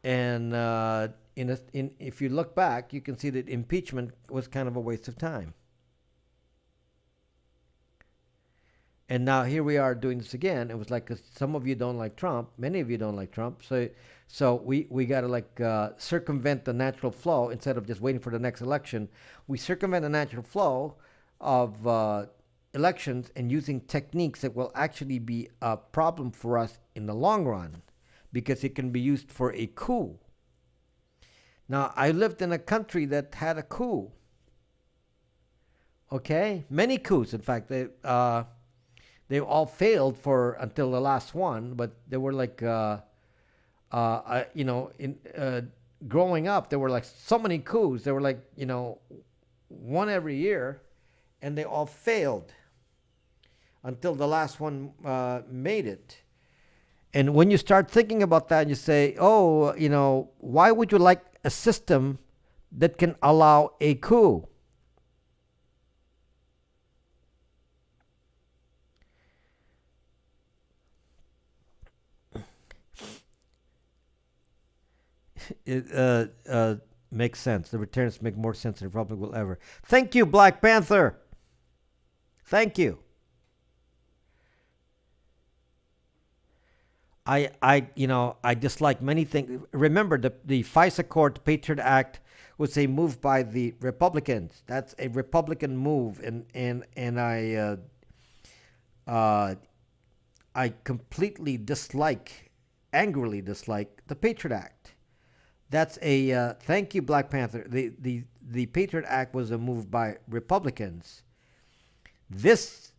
And if you look back, you can see that impeachment was kind of a waste of time. And now here we are doing this again. It was like, 'cause some of you don't like Trump, many of you don't like Trump, so we got to circumvent the natural flow instead of just waiting for the next election. We circumvent the natural flow of elections and using techniques that will actually be a problem for us in the long run, because it can be used for a coup. Now, I lived in a country that had a coup. Okay, many coups. In fact, they all failed until the last one. But they were like, growing up, there were like so many coups. There were like one every year. And they all failed until the last one made it. And when you start thinking about that, you say, why would you like a system that can allow a coup? It makes sense. The returns make more sense than the Republic will ever. Thank you, Black Panther. Thank you. I dislike many things. Remember, the FISA Court, Patriot Act, was a move by the Republicans. That's a Republican move, and I completely angrily dislike the Patriot Act. That's a thank you, Black Panther. The Patriot Act was a move by Republicans. This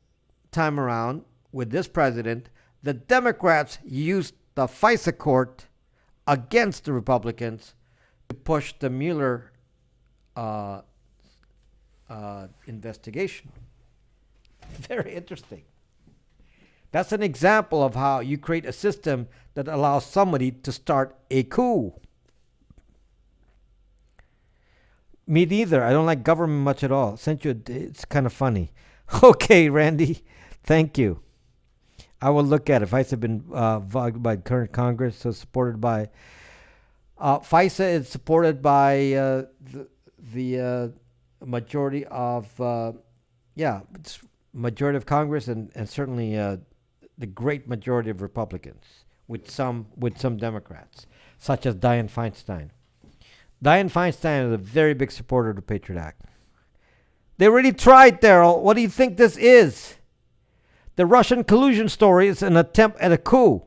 time around, with this president, the Democrats used the FISA Court against the Republicans to push the Mueller investigation. Very interesting. That's an example of how you create a system that allows somebody to start a coup. Me neither. I don't like government much at all. It's kind of funny. Okay, Randy. Thank you. I will look at it. FISA have been voted by current Congress, so supported by FISA is supported by the majority of it's majority of Congress and certainly the great majority of Republicans with some Democrats, such as Dianne Feinstein. Dianne Feinstein is a very big supporter of the Patriot Act. They already tried, Daryl. What do you think this is? The Russian collusion story is an attempt at a coup.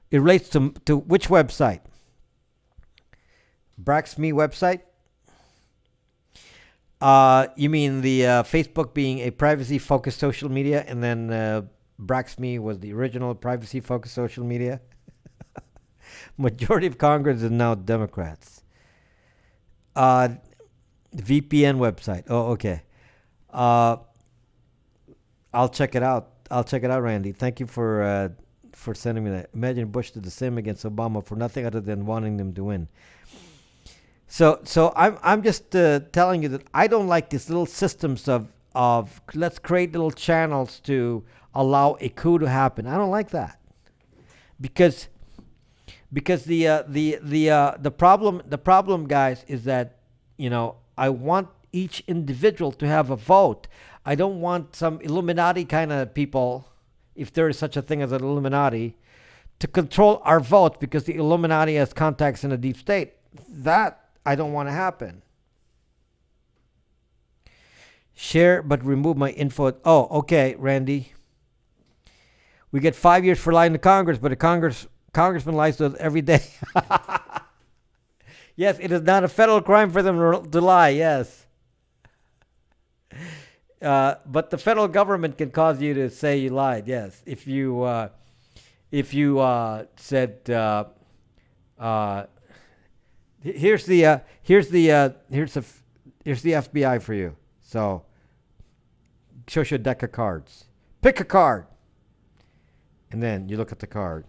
It relates to which website? Brax.me website? You mean the Facebook being a privacy-focused social media, and then Brax.me was the original privacy-focused social media? Majority of Congress is now Democrats. VPN website. Oh, okay. I'll check it out. Randy. Thank you for sending me that. Imagine Bush did the same against Obama for nothing other than wanting them to win. So I'm just telling you that I don't like these little systems of let's create little channels to allow a coup to happen. I don't like that because the problem, guys, is that I want each individual to have a vote. I don't want some Illuminati kind of people, if there is such a thing as an Illuminati, to control our votes because the Illuminati has contacts in the deep state. That I don't want to happen. Share but remove my info. Oh, okay, Randy. We get 5 years for lying to Congress, but a congressman lies to us every day. Yes, it is not a federal crime for them to lie, yes. But the federal government can cause you to say you lied, yes. If you said here's the FBI for you. So shows you a deck of cards. Pick a card. And then you look at the card.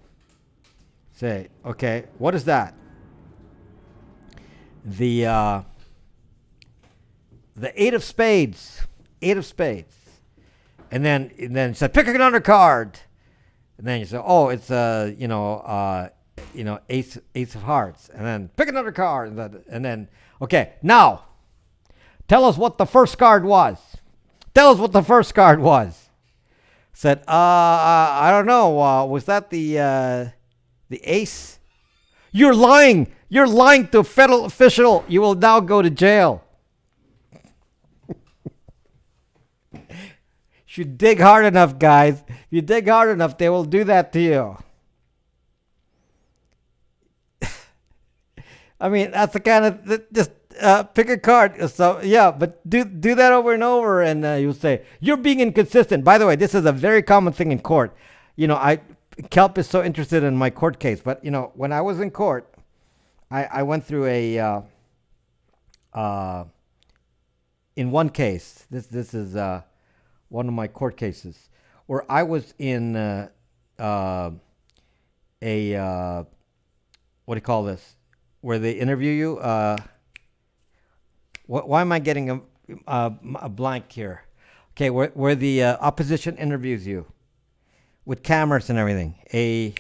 Say, okay, what is that? The eight of spades. Eight of spades. And then you say, pick another card. And then you say, oh, it's ace of hearts. And then pick another card. And then, okay, now tell us what the first card was. Said, I don't know. Was that the ace? You're lying. You're lying to a federal official. You will now go to jail. If you dig hard enough, guys, if you dig hard enough, they will do that to you. I mean, that's the kind of, just pick a card. So, yeah, but do that over and over, and you'll say, you're being inconsistent. By the way, this is a very common thing in court. Kelp is so interested in my court case, but, when I was in court, I went through in one case, this is one of my court cases, where I was in what do you call this? Where they interview you. Why am I getting a blank here? Okay, where the opposition interviews you with cameras and everything. A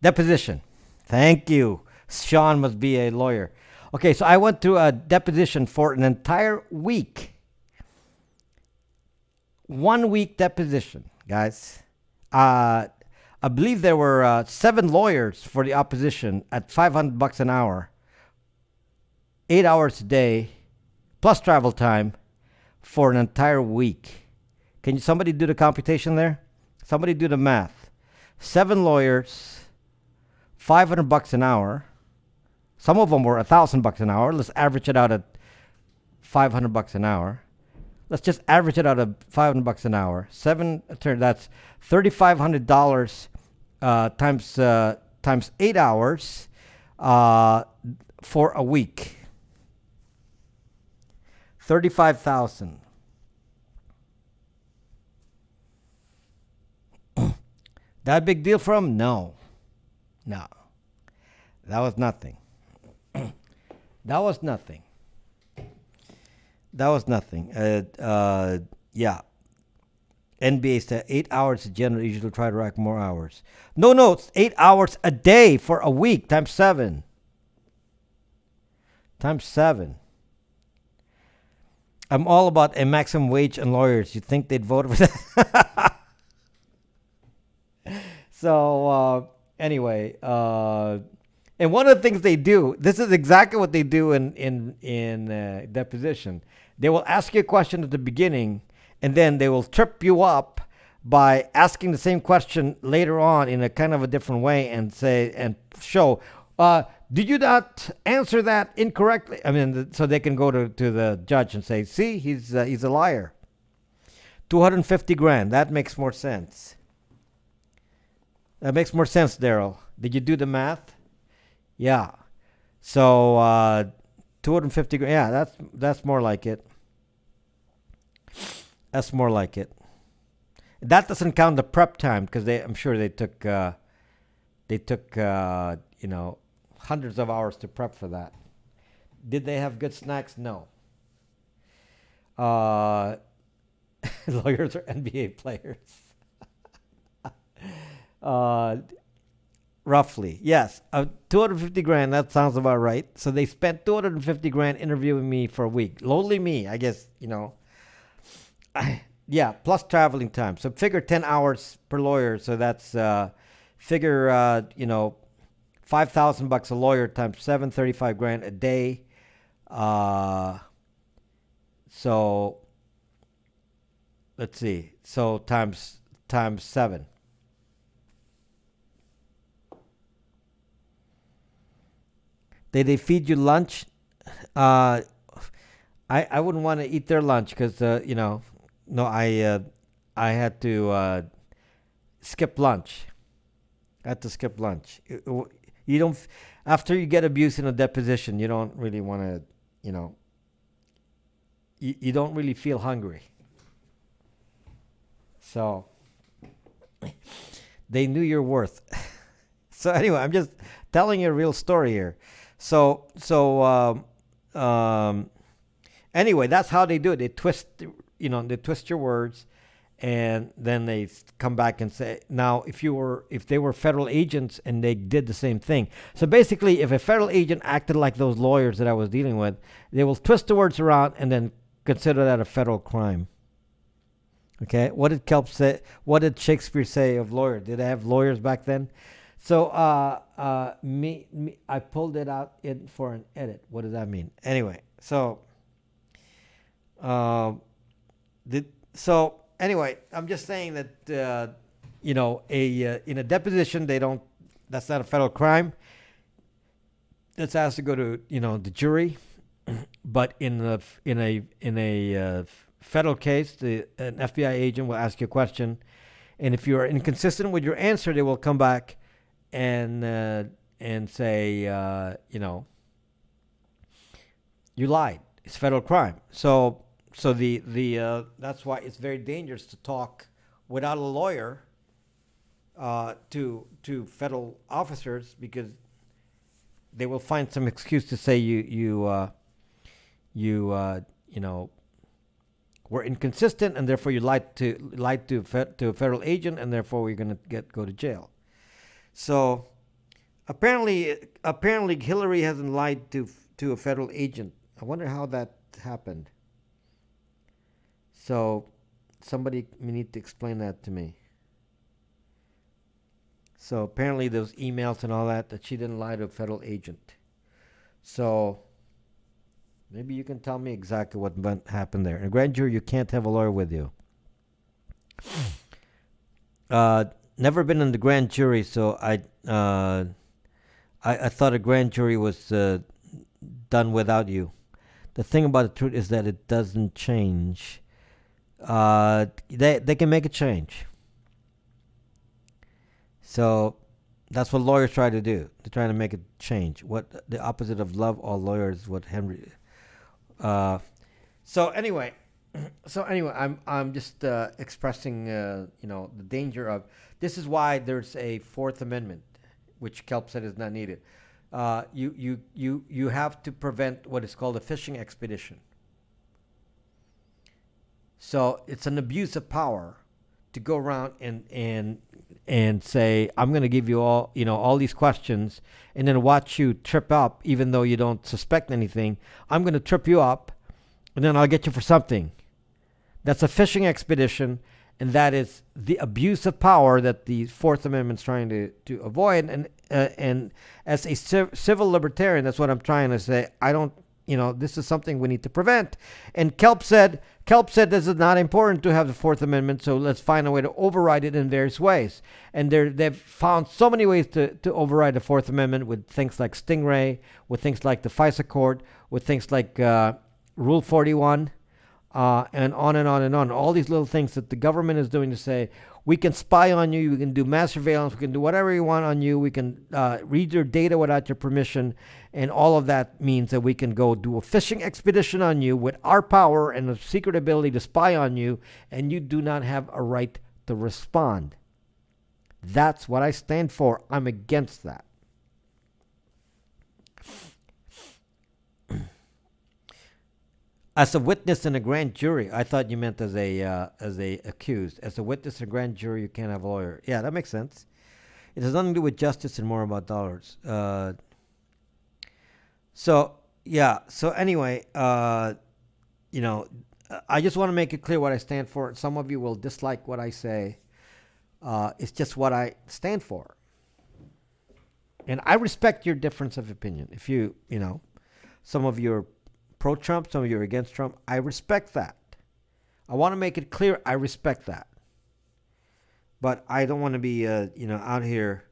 deposition. Thank you. Sean must be a lawyer. Okay, so I went through a deposition for an entire week. 1 week deposition, guys. I believe there were 7 lawyers for the opposition at $500 an hour, 8 hours a day, plus travel time for an entire week. Can somebody do the computation there? Somebody do the math. 7 lawyers, $500 an hour. Some of them were $1,000 an hour. Let's average it out at $500 an hour. Let's just average it out at $500 an hour. That's $3,500 times 8 hours for a week. 35,000. That big deal for him? No. No. That was nothing. That was nothing. That was nothing. Yeah. NBA said 8 hours in general. Usually try to rack more hours. No, it's 8 hours a day for a week times 7. Times 7. I'm all about a maximum wage and lawyers. You think they'd vote for that? So anyway, and one of the things they do, this is exactly what they do in deposition. They will ask you a question at the beginning, and then they will trip you up by asking the same question later on in a kind of a different way and say and show, did you not answer that incorrectly? I mean, so they can go to the judge and say, see, he's a liar. $250,000. That makes more sense. That makes more sense, Daryl. Did you do the math? Yeah. So $250,000. Yeah, that's more like it. That's more like it. That doesn't count the prep time because I'm sure they took hundreds of hours to prep for that. Did they have good snacks? No. Lawyers are NBA players. Roughly, yes. $250,000. That sounds about right. So they spent $250,000 interviewing me for a week. Lowly me, I guess. Yeah, plus traveling time. So figure 10 hours per lawyer. So that's figure $5,000 a lawyer times 7, $35,000 a day. So let's see. So times 7. Did they feed you lunch? I wouldn't want to eat their lunch because no, I had to skip lunch. I had to skip lunch. You don't after you get abused in a deposition, you don't really want to, you don't really feel hungry. So they knew your worth. So anyway, I'm just telling you a real story here. So anyway, that's how they do it. They twist your words, and then they come back and say, now, if they were federal agents and they did the same thing. So basically, if a federal agent acted like those lawyers that I was dealing with, they will twist the words around and then consider that a federal crime. Okay, what did Kelp say? What did Shakespeare say of lawyers? Did they have lawyers back then? So I pulled it out for an edit. What does that mean? Anyway, so anyway, I'm just saying that in a deposition that's not a federal crime. That's asked to go to the jury, but in a federal case, an FBI agent will ask you a question, and if you are inconsistent with your answer, they will come back and say, you lied. It's federal crime. So the that's why it's very dangerous to talk without a lawyer to federal officers, because they will find some excuse to say you were inconsistent, and therefore you lied to a federal agent, and therefore we're going to go to jail. So apparently Hillary hasn't lied to a federal agent. I wonder how that happened. So somebody may need to explain that to me. So apparently those emails and all that she didn't lie to a federal agent. So maybe you can tell me exactly what happened there. In a grand jury, you can't have a lawyer with you. Never been in the grand jury, so I thought a grand jury was done without you. The thing about the truth is that it doesn't change. They can make a change. So that's what lawyers try to do. They're trying to make a change. What the opposite of love all lawyers? What Henry. So anyway, So anyway, I'm just expressing the danger of this is why there's a Fourth Amendment, which Kelp said is not needed. You have to prevent what is called a fishing expedition. So it's an abuse of power to go around and say I'm going to give you all these questions and then watch you trip up even though you don't suspect anything. I'm going to trip you up and then I'll get you for something. That's a fishing expedition, and that is the abuse of power that the Fourth Amendment is trying to avoid. And as a civil libertarian, that's what I'm trying to say. I don't, this is something we need to prevent. And Kelp said this is not important to have the Fourth Amendment, so let's find a way to override it in various ways. And they've found so many ways to override the Fourth Amendment with things like Stingray, with things like the FISA Court, with things like Rule 41. And on and on and on. All these little things that the government is doing to say, we can spy on you, we can do mass surveillance, we can do whatever you want on you, we can read your data without your permission, and all of that means that we can go do a fishing expedition on you with our power and the secret ability to spy on you, and you do not have a right to respond. That's what I stand for. I'm against that. As a witness in a grand jury, I thought you meant as a accused. As a witness in a grand jury, you can't have a lawyer. Yeah, that makes sense. It has nothing to do with justice and more about dollars. So anyway, I just want to make it clear what I stand for. Some of you will dislike what I say. It's just what I stand for, and I respect your difference of opinion. If some of you are pro-Trump, some of you are against Trump. I respect that. I want to make it clear I respect that. But I don't want to be, out here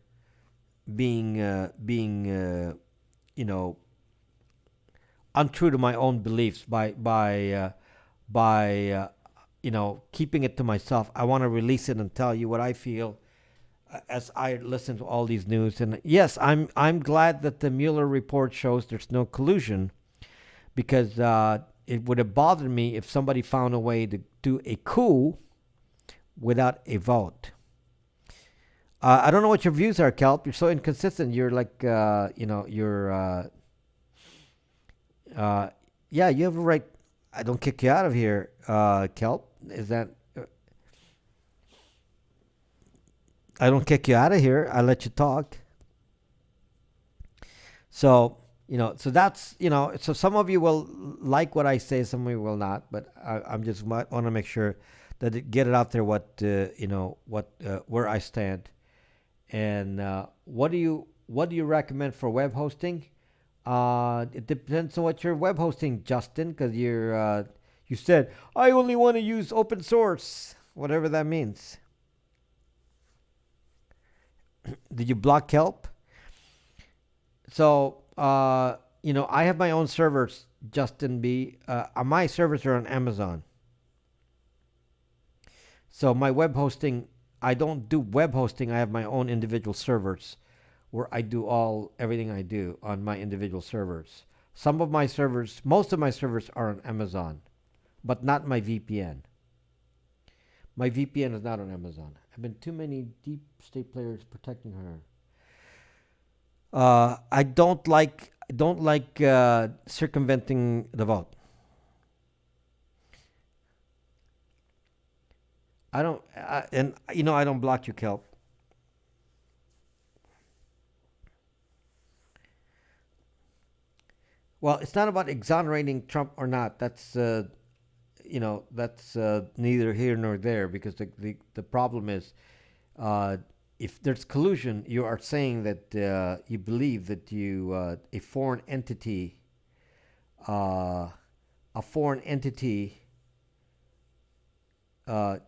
being untrue to my own beliefs by keeping it to myself. I want to release it and tell you what I feel as I listen to all these news. And yes, I'm glad that the Mueller report shows there's no collusion. Because it would have bothered me if somebody found a way to do a coup without a vote. I don't know what your views are, Kelp. You're so inconsistent. You're like, yeah, you have a right. I don't kick you out of here, Kelp. Is that? I don't kick you out of here. I let you talk. So. So that's, so some of you will like what I say, some of you will not, but I'm just want to make sure that get it out there where I stand. And what do you recommend for web hosting? It depends on what you're web hosting, Justin, because you said, I only want to use open source, whatever that means. Did you block Kelp? So, I have my own servers, Justin B. My servers are on Amazon. So my web hosting, I don't do web hosting. I have my own individual servers where I do everything I do on my individual servers. Most of my servers are on Amazon, but not my VPN. My VPN is not on Amazon. I've been too many deep state players protecting her. I don't like circumventing the vote. I don't block you, Kelp. Well, it's not about exonerating Trump or not. That's neither here nor there, because the problem is, if there's collusion, you are saying that you believe that a foreign entity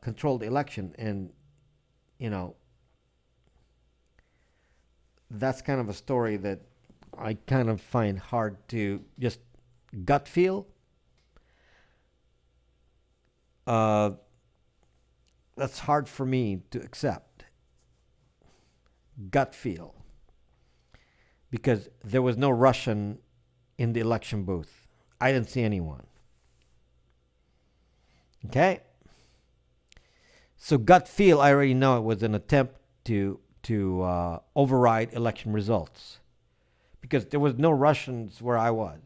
controlled the election, and that's kind of a story that I kind of find hard to just gut feel. That's hard for me to accept. Gut feel. Because there was no Russian in the election booth. I didn't see anyone. Okay? So gut feel, I already know it was an attempt to override election results because there was no Russians where I was.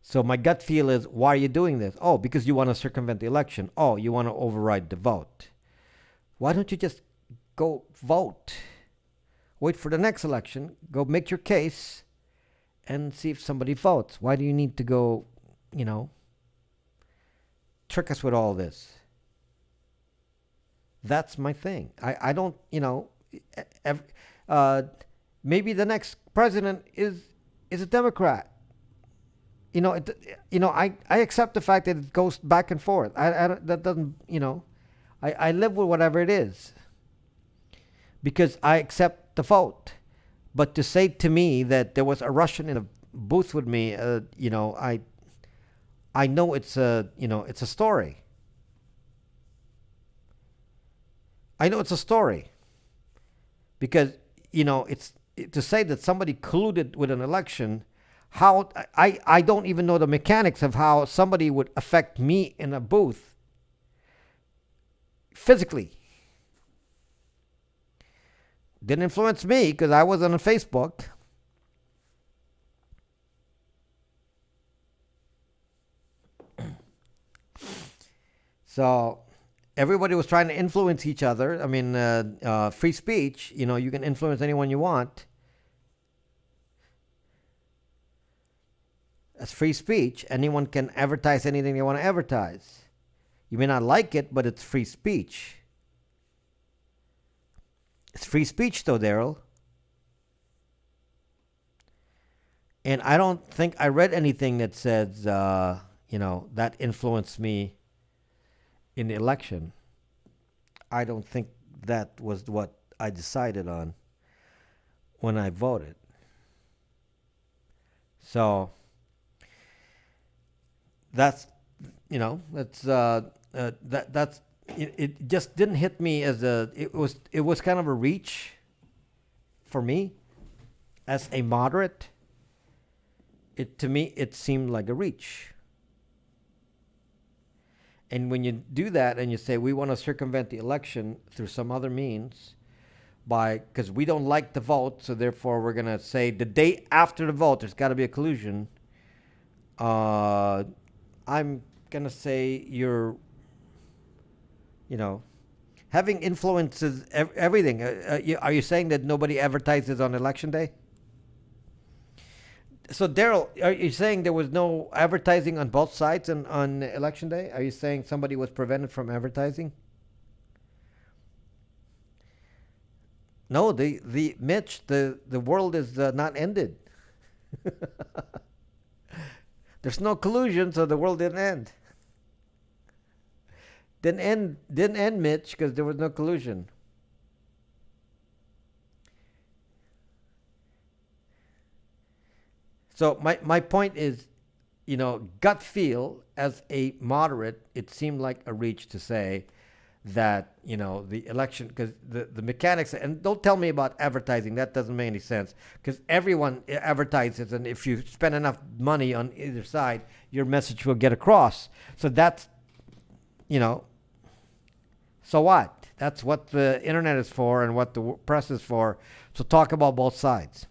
So my gut feel is, why are you doing this? Oh, because you want to circumvent the election. Oh, you want to override the vote. Why don't you just go vote? Wait for the next election. Go make your case and see if somebody votes. Why do you need to go, trick us with all this? That's my thing. I don't, maybe the next president is a Democrat. I accept the fact that it goes back and forth. That doesn't, I live with whatever it is because I accept the vote. But to say to me that there was a Russian in a booth with me, I know it's it's a story. I know it's a story because, it's to say that somebody colluded with an election. How I don't even know the mechanics of how somebody would affect me in a booth physically. Didn't influence me because I was on Facebook. So everybody was trying to influence each other. I mean, free speech, you can influence anyone you want. As free speech, anyone can advertise anything they want to advertise. You may not like it, but it's free speech. It's free speech, though, Daryl. And I don't think I read anything that says, that influenced me in the election. I don't think that was what I decided on when I voted. So that's it just didn't hit me as it was kind of a reach for me as a moderate. To me it seemed like a reach. And when you do that and you say we want to circumvent the election through some other means because we don't like the vote, so therefore we're going to say the day after the vote there's got to be a collusion. I'm going to say you're, having influences everything. Are you saying that nobody advertises on election day? So, Daryl, are you saying there was no advertising on both sides on election day? Are you saying somebody was prevented from advertising? No, Mitch, the world is not ended. There's no collusion, so the world didn't end. Didn't end, Mitch, because there was no collusion. So my point is, gut feel as a moderate, it seemed like a reach to say that, the election, because the mechanics, and don't tell me about advertising, that doesn't make any sense, because everyone advertises, and if you spend enough money on either side, your message will get across. So that's, so what? That's what the internet is for and what the press is for. So talk about both sides.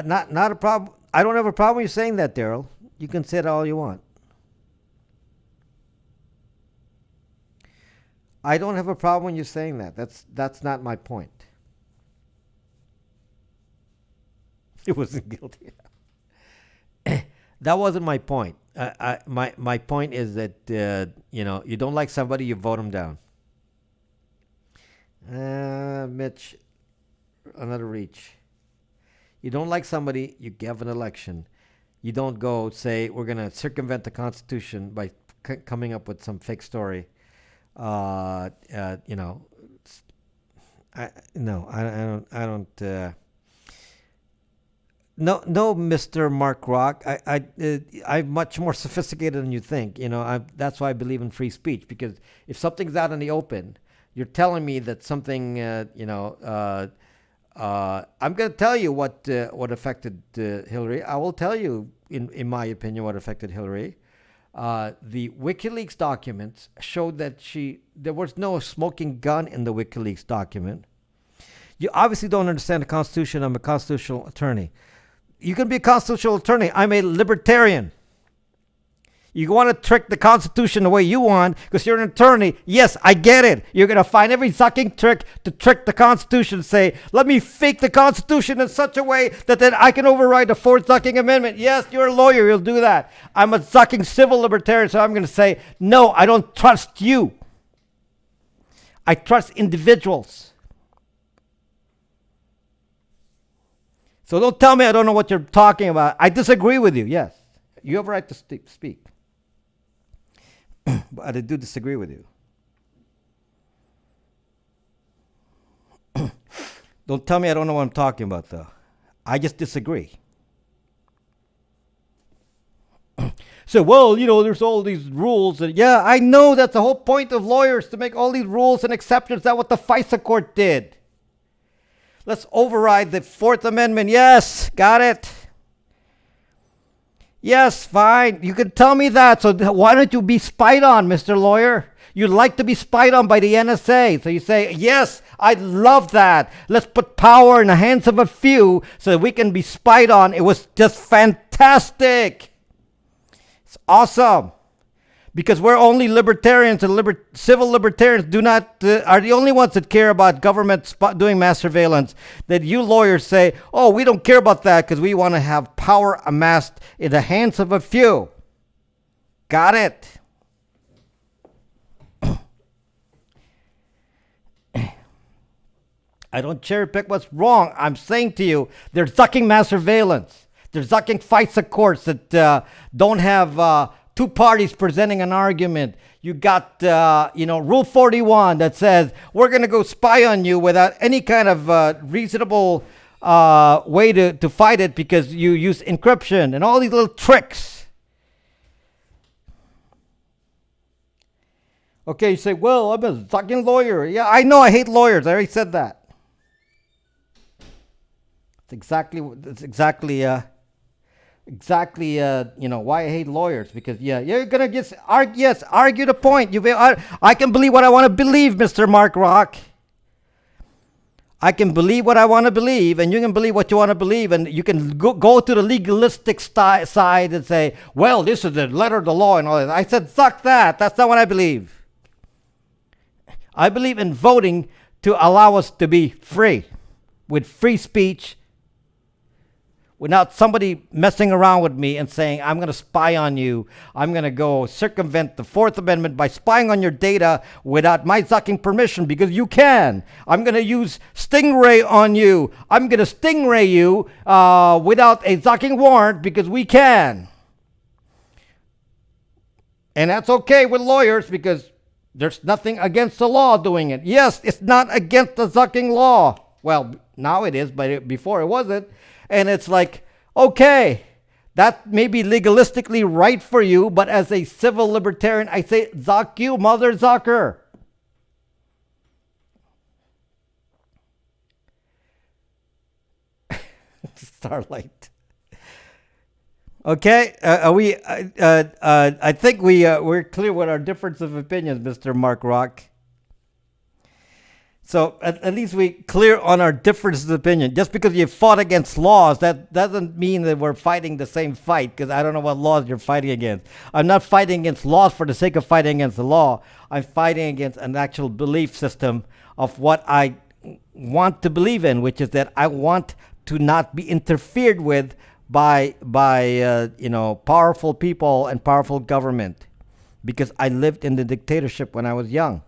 Not a problem. I don't have a problem with you saying that, Daryl. You can say it all you want. I don't have a problem when you're saying that. That's not my point. It wasn't guilty. That wasn't my point. My point is that you don't like somebody, you vote them down. Mitch, another reach. You don't like somebody, you give an election. You don't go say we're going to circumvent the Constitution by coming up with some fake story. I don't. No, Mr. Mark Rock. I'm much more sophisticated than you think. That's why I believe in free speech, because if something's out in the open, you're telling me that something, I'm going to tell you what affected Hillary. I will tell you, in my opinion, what affected Hillary. The WikiLeaks documents showed that there was no smoking gun in the WikiLeaks document. You obviously don't understand the Constitution. I'm a constitutional attorney. You can be a constitutional attorney. I'm a libertarian. You want to trick the Constitution the way you want because you're an attorney. Yes, I get it. You're going to find every sucking trick to trick the Constitution. Say, let me fake the Constitution in such a way that then I can override the Fourth Sucking Amendment. Yes, you're a lawyer. You'll do that. I'm a sucking civil libertarian, so I'm going to say, no, I don't trust you. I trust individuals. So don't tell me I don't know what you're talking about. I disagree with you, yes. You have a right to speak. But I do disagree with you. Don't tell me I don't know what I'm talking about, though. I just disagree. So, well, there's all these rules. And yeah, I know that's the whole point of lawyers, to make all these rules and exceptions. That's what the FISA Court did. Let's override the Fourth Amendment. Yes, got it. Yes, fine. You can tell me that. So why don't you be spied on, Mr. Lawyer? You'd like to be spied on by the NSA. So you say, yes, I'd love that. Let's put power in the hands of a few so that we can be spied on. It was just fantastic. It's awesome. Because we're only libertarians, and civil libertarians are the only ones that care about government doing mass surveillance. That you lawyers say, oh, we don't care about that because we want to have power amassed in the hands of a few. Got it. I don't cherry pick what's wrong. I'm saying to you, they're sucking mass surveillance. They're sucking FISA courts that don't have two parties presenting an argument. You got, Rule 41 that says we're going to go spy on you without any kind of reasonable way to fight it because you use encryption and all these little tricks. Okay, you say, well, I'm a fucking lawyer. Yeah, I know I hate lawyers. I already said that. It's exactly why I hate lawyers, because you're gonna just argue the point. I can believe what I want to believe, Mr. Mark Rock. I can believe what I want to believe, and you can believe what you want to believe, and you can go to the legalistic side and say, well, this is the letter of the law and all that. I said, fuck that. That's not what I believe. I believe in voting to allow us to be free, with free speech, without somebody messing around with me and saying, I'm going to spy on you. I'm going to go circumvent the Fourth Amendment by spying on your data without my sucking permission, because you can. I'm going to use Stingray on you. I'm going to stingray you without a sucking warrant, because we can. And that's okay with lawyers, because there's nothing against the law doing it. Yes, it's not against the sucking law. Well, now it is, but before it wasn't. And it's like, okay, that may be legalistically right for you, but as a civil libertarian, I say, zuck you, mother zucker. Starlight. Okay, I think we're clear with our difference of opinions, Mr. Mark Rock. So at least we clear on our differences of opinion. Just because you fought against laws, that doesn't mean that we're fighting the same fight, because I don't know what laws you're fighting against. I'm not fighting against laws for the sake of fighting against the law. I'm fighting against an actual belief system of what I want to believe in, which is that I want to not be interfered with by powerful people and powerful government, because I lived in the dictatorship when I was young.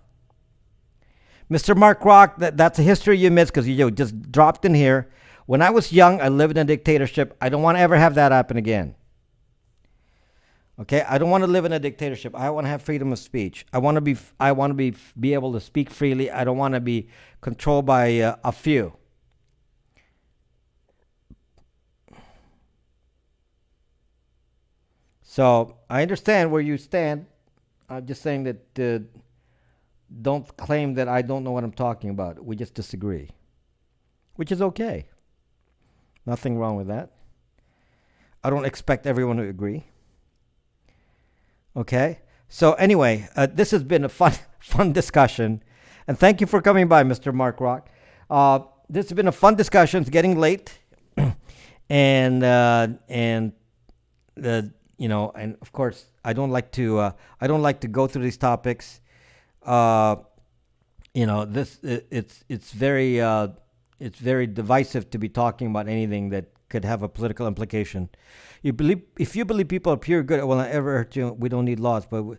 Mr. Mark Rock, that's a history you missed because you just dropped in here. When I was young, I lived in a dictatorship. I don't want to ever have that happen again. Okay, I don't want to live in a dictatorship. I want to have freedom of speech. I want to be able to speak freely. I don't want to be controlled by a few. So I understand where you stand. I'm just saying that don't claim that I don't know what I'm talking about. We just disagree. which is okay. Nothing wrong with that. I don't expect everyone to agree. Okay? So anyway, this has been a fun discussion. And thank you for coming by, Mr. Mark Rock. This has been a fun discussion. It's getting late. and and of course, I don't like to go through these topics. It's very divisive to be talking about anything that could have a political implication. If you believe people are pure good, it will not ever hurt you. We don't need laws. But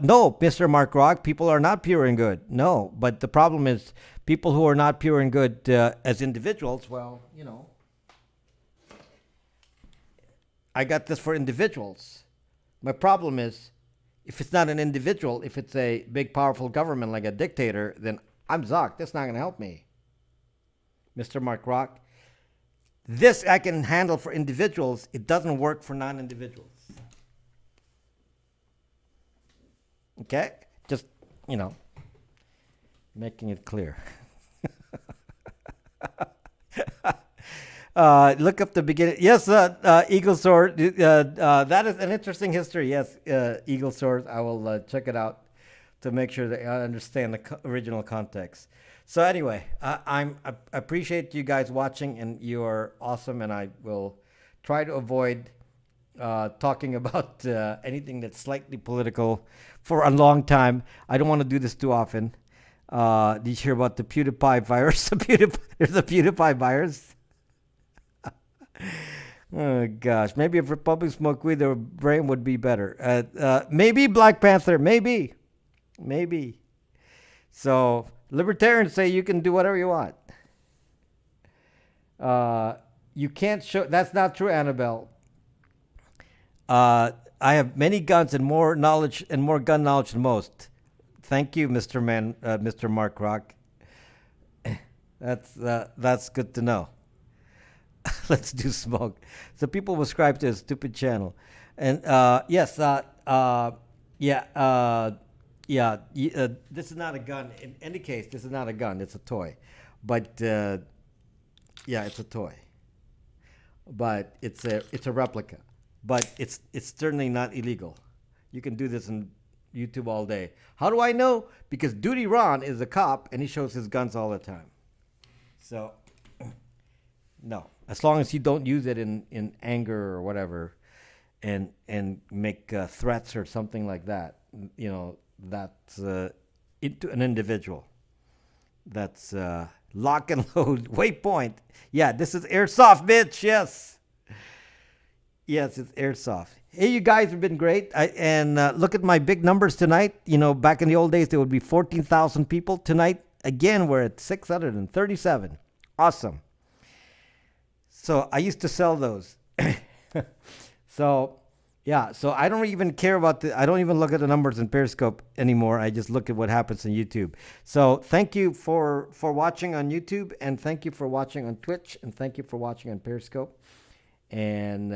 no, Mr. Mark Rock, people are not pure and good. No, but the problem is people who are not pure and good as individuals. Well, I got this for individuals. My problem is, if it's not an individual, if it's a big, powerful government like a dictator, then I'm zucked. That's not going to help me. Mr. Mark Rock, this I can handle for individuals. It doesn't work for non-individuals. Okay? Just, making it clear. Look up the beginning. Yes, Eagle Sword. That is an interesting history. Yes, Eagle Sword. I will check it out to make sure that I understand the original context. So anyway, I appreciate you guys watching, and you are awesome. And I will try to avoid talking about anything that's slightly political for a long time. I don't want to do this too often. Did you hear about the PewDiePie virus? There's a PewDiePie virus. Oh gosh, maybe if Republicans smoke weed, their brain would be better. Maybe Black Panther, maybe. So libertarians say you can do whatever you want. You can't show. That's not true, Annabelle. I have many guns and more knowledge and more gun knowledge than most. Thank you, Mr. Mark Rock. That's good to know. Let's do smoke. So people will subscribe to a stupid channel, and yes, this is not a gun. In any case, this is not a gun. It's a toy, but it's a toy. But it's a replica. But it's certainly not illegal. You can do this on YouTube all day. How do I know? Because Duty Ron is a cop, and he shows his guns all the time. So, no. As long as you don't use it in anger or whatever, and make threats or something like that, that's into an individual. That's lock and load. Waypoint. Yeah, this is airsoft, bitch. Yes, it's airsoft. Hey, you guys have been great. Look at my big numbers tonight. Back in the old days, there would be 14,000 people. Tonight, again, we're at 637. Awesome. So I used to sell those. So I don't even care about I don't even look at the numbers in Periscope anymore. I just look at what happens on YouTube. So thank you for watching on YouTube, and thank you for watching on Twitch, and thank you for watching on Periscope. And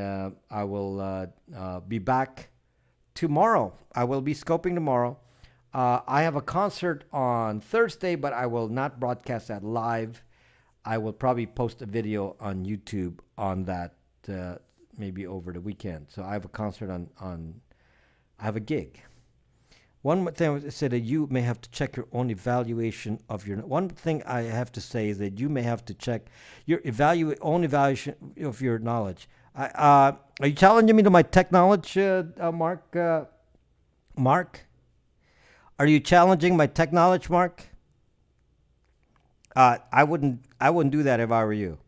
I will be back tomorrow. I will be scoping tomorrow. I have a concert on Thursday, but I will not broadcast that live. I will probably post a video on YouTube on that maybe over the weekend. So I have a concert I have a gig. One thing I would say that you may have to check your own evaluation of your. One thing I have to say is that you may have to check your own evaluation of your knowledge. Are you challenging me to my tech knowledge, Mark? Mark, are you challenging my tech knowledge, Mark? I wouldn't do that if I were you.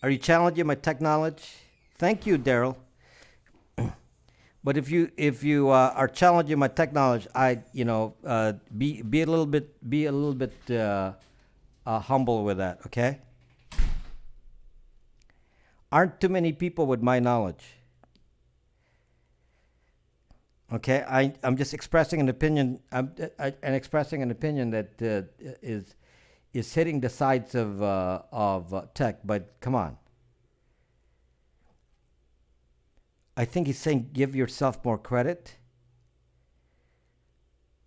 Are you challenging my tech knowledge? Thank you, Daryl. But if you are challenging my tech knowledge, be a little bit humble with that, okay? Aren't too many people with my knowledge. Okay, I'm just expressing an opinion. I'm expressing an opinion that is hitting the sides of tech. But come on, I think he's saying give yourself more credit.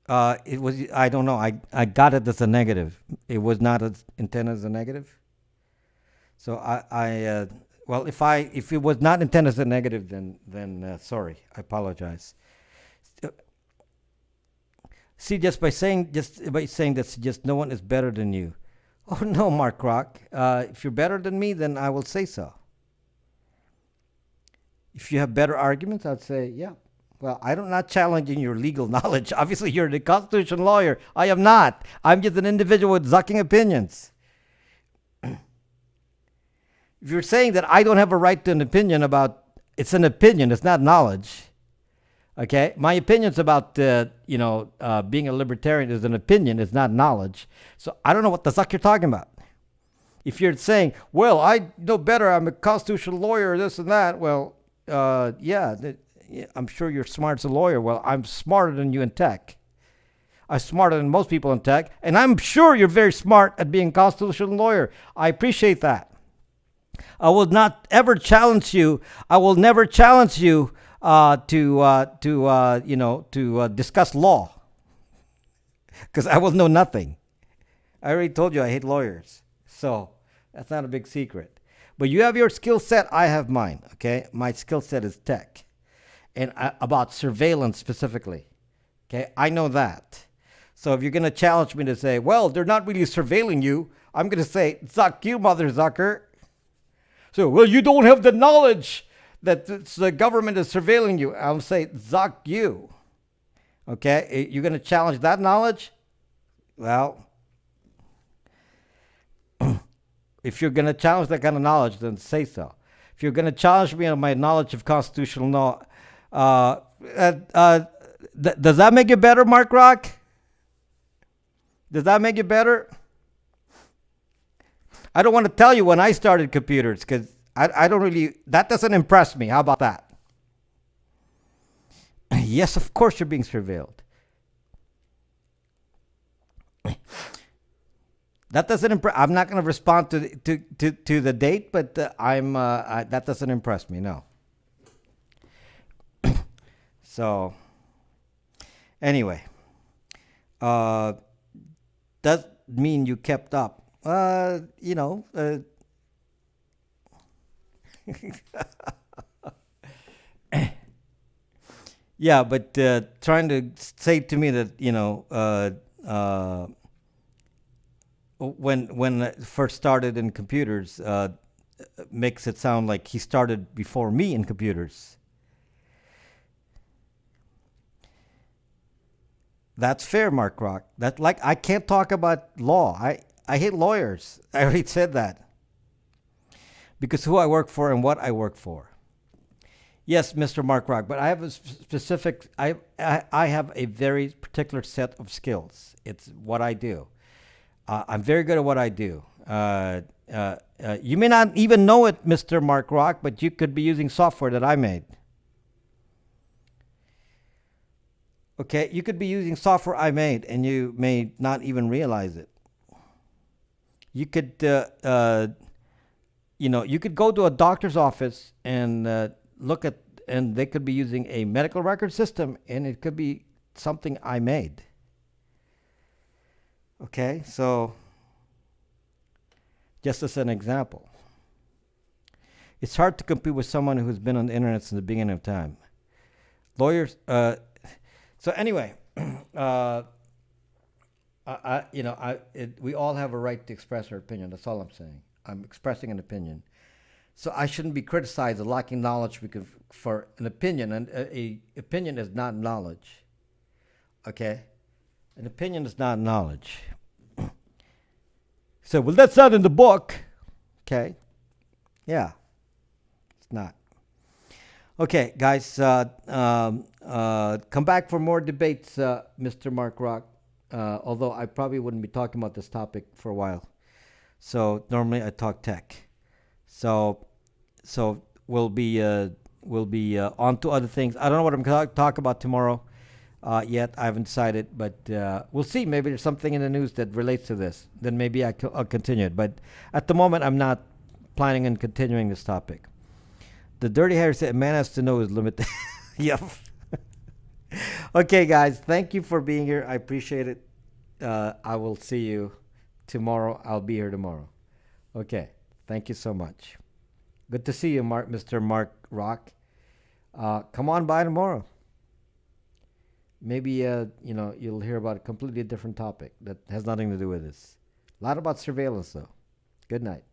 It was. I don't know. I got it as a negative. It was not intended as a negative. So well, if it was not intended as a negative, then sorry, I apologize. Uh, See, just by saying that, just no one is better than you. Oh no, Mark Rock. If you're better than me, then I will say so. If you have better arguments, I'd say, yeah. Well, I'm not challenging your legal knowledge. Obviously, you're the Constitution lawyer. I am not. I'm just an individual with zucking opinions. If you're saying that I don't have a right to an opinion about, it's an opinion, it's not knowledge. Okay, my opinions about being a libertarian is an opinion, it's not knowledge. So I don't know what the fuck you're talking about. If you're saying, well, I know better, I'm a constitutional lawyer, this and that, well, yeah, I'm sure you're smart as a lawyer. Well, I'm smarter than you in tech. I'm smarter than most people in tech, and I'm sure you're very smart at being a constitutional lawyer. I appreciate that. I will not ever challenge you. I will never challenge you to discuss law, because I will know nothing. I already told you I hate lawyers, so that's not a big secret. But you have your skill set, I have mine. Okay, my skill set is tech, and about surveillance specifically. Okay, I know that. So if you're going to challenge me to say, well, they're not really surveilling you, I'm going to say, zuck you, mother zucker. So, well, you don't have the knowledge that the government is surveilling you. I'll say, zuck you. Okay, you're going to challenge that knowledge? Well, if you're going to challenge that kind of knowledge, then say so. If you're going to challenge me on my knowledge of constitutional law, does that make you better, Mark Rock? Does that make you better? I don't want to tell you when I started computers, because I don't really, that doesn't impress me. How about that? Yes, of course you're being surveilled. That doesn't impress. I'm not going to respond to the date, but that doesn't impress me. No. So, anyway, does mean you kept up. Yeah, but trying to say to me that when I first started in computers makes it sound like he started before me in computers. That's fair, Mark Rock. That, like, I can't talk about law. I hate lawyers. I already said that. Because who I work for and what I work for. Yes, Mr. Mark Rock, but I have a specific, I have a very particular set of skills. It's what I do. I'm very good at what I do. You may not even know it, Mr. Mark Rock, but you could be using software that I made. Okay, you could be using software I made, and you may not even realize it. You could, you could go to a doctor's office and look at, and they could be using a medical record system, and it could be something I made. Okay, so just as an example, it's hard to compete with someone who's been on the internet since the beginning of time. Lawyers. So anyway, we all have a right to express our opinion. That's all I'm saying. I'm expressing an opinion. So I shouldn't be criticized for lacking knowledge for an opinion. And an opinion is not knowledge. Okay? An opinion is not knowledge. So, well, that's not in the book. Okay? Yeah. It's not. Okay, guys, come back for more debates, Mr. Mark Rock, although I probably wouldn't be talking about this topic for a while. So normally I talk tech. So we'll be on to other things. I don't know what I'm going to talk about tomorrow yet. I haven't decided, but we'll see. Maybe there's something in the news that relates to this. Then maybe I'll continue it. But at the moment, I'm not planning on continuing this topic. The Dirty Harry said, "Man has to know his limit." Yep. Okay, guys, thank you for being here. I appreciate it. I will see you tomorrow. I'll be here tomorrow. Okay, thank you so much. Good to see you, Mr. Mark Rock. Come on by tomorrow. Maybe you'll hear about a completely different topic that has nothing to do with this. A lot about surveillance, though. Good night.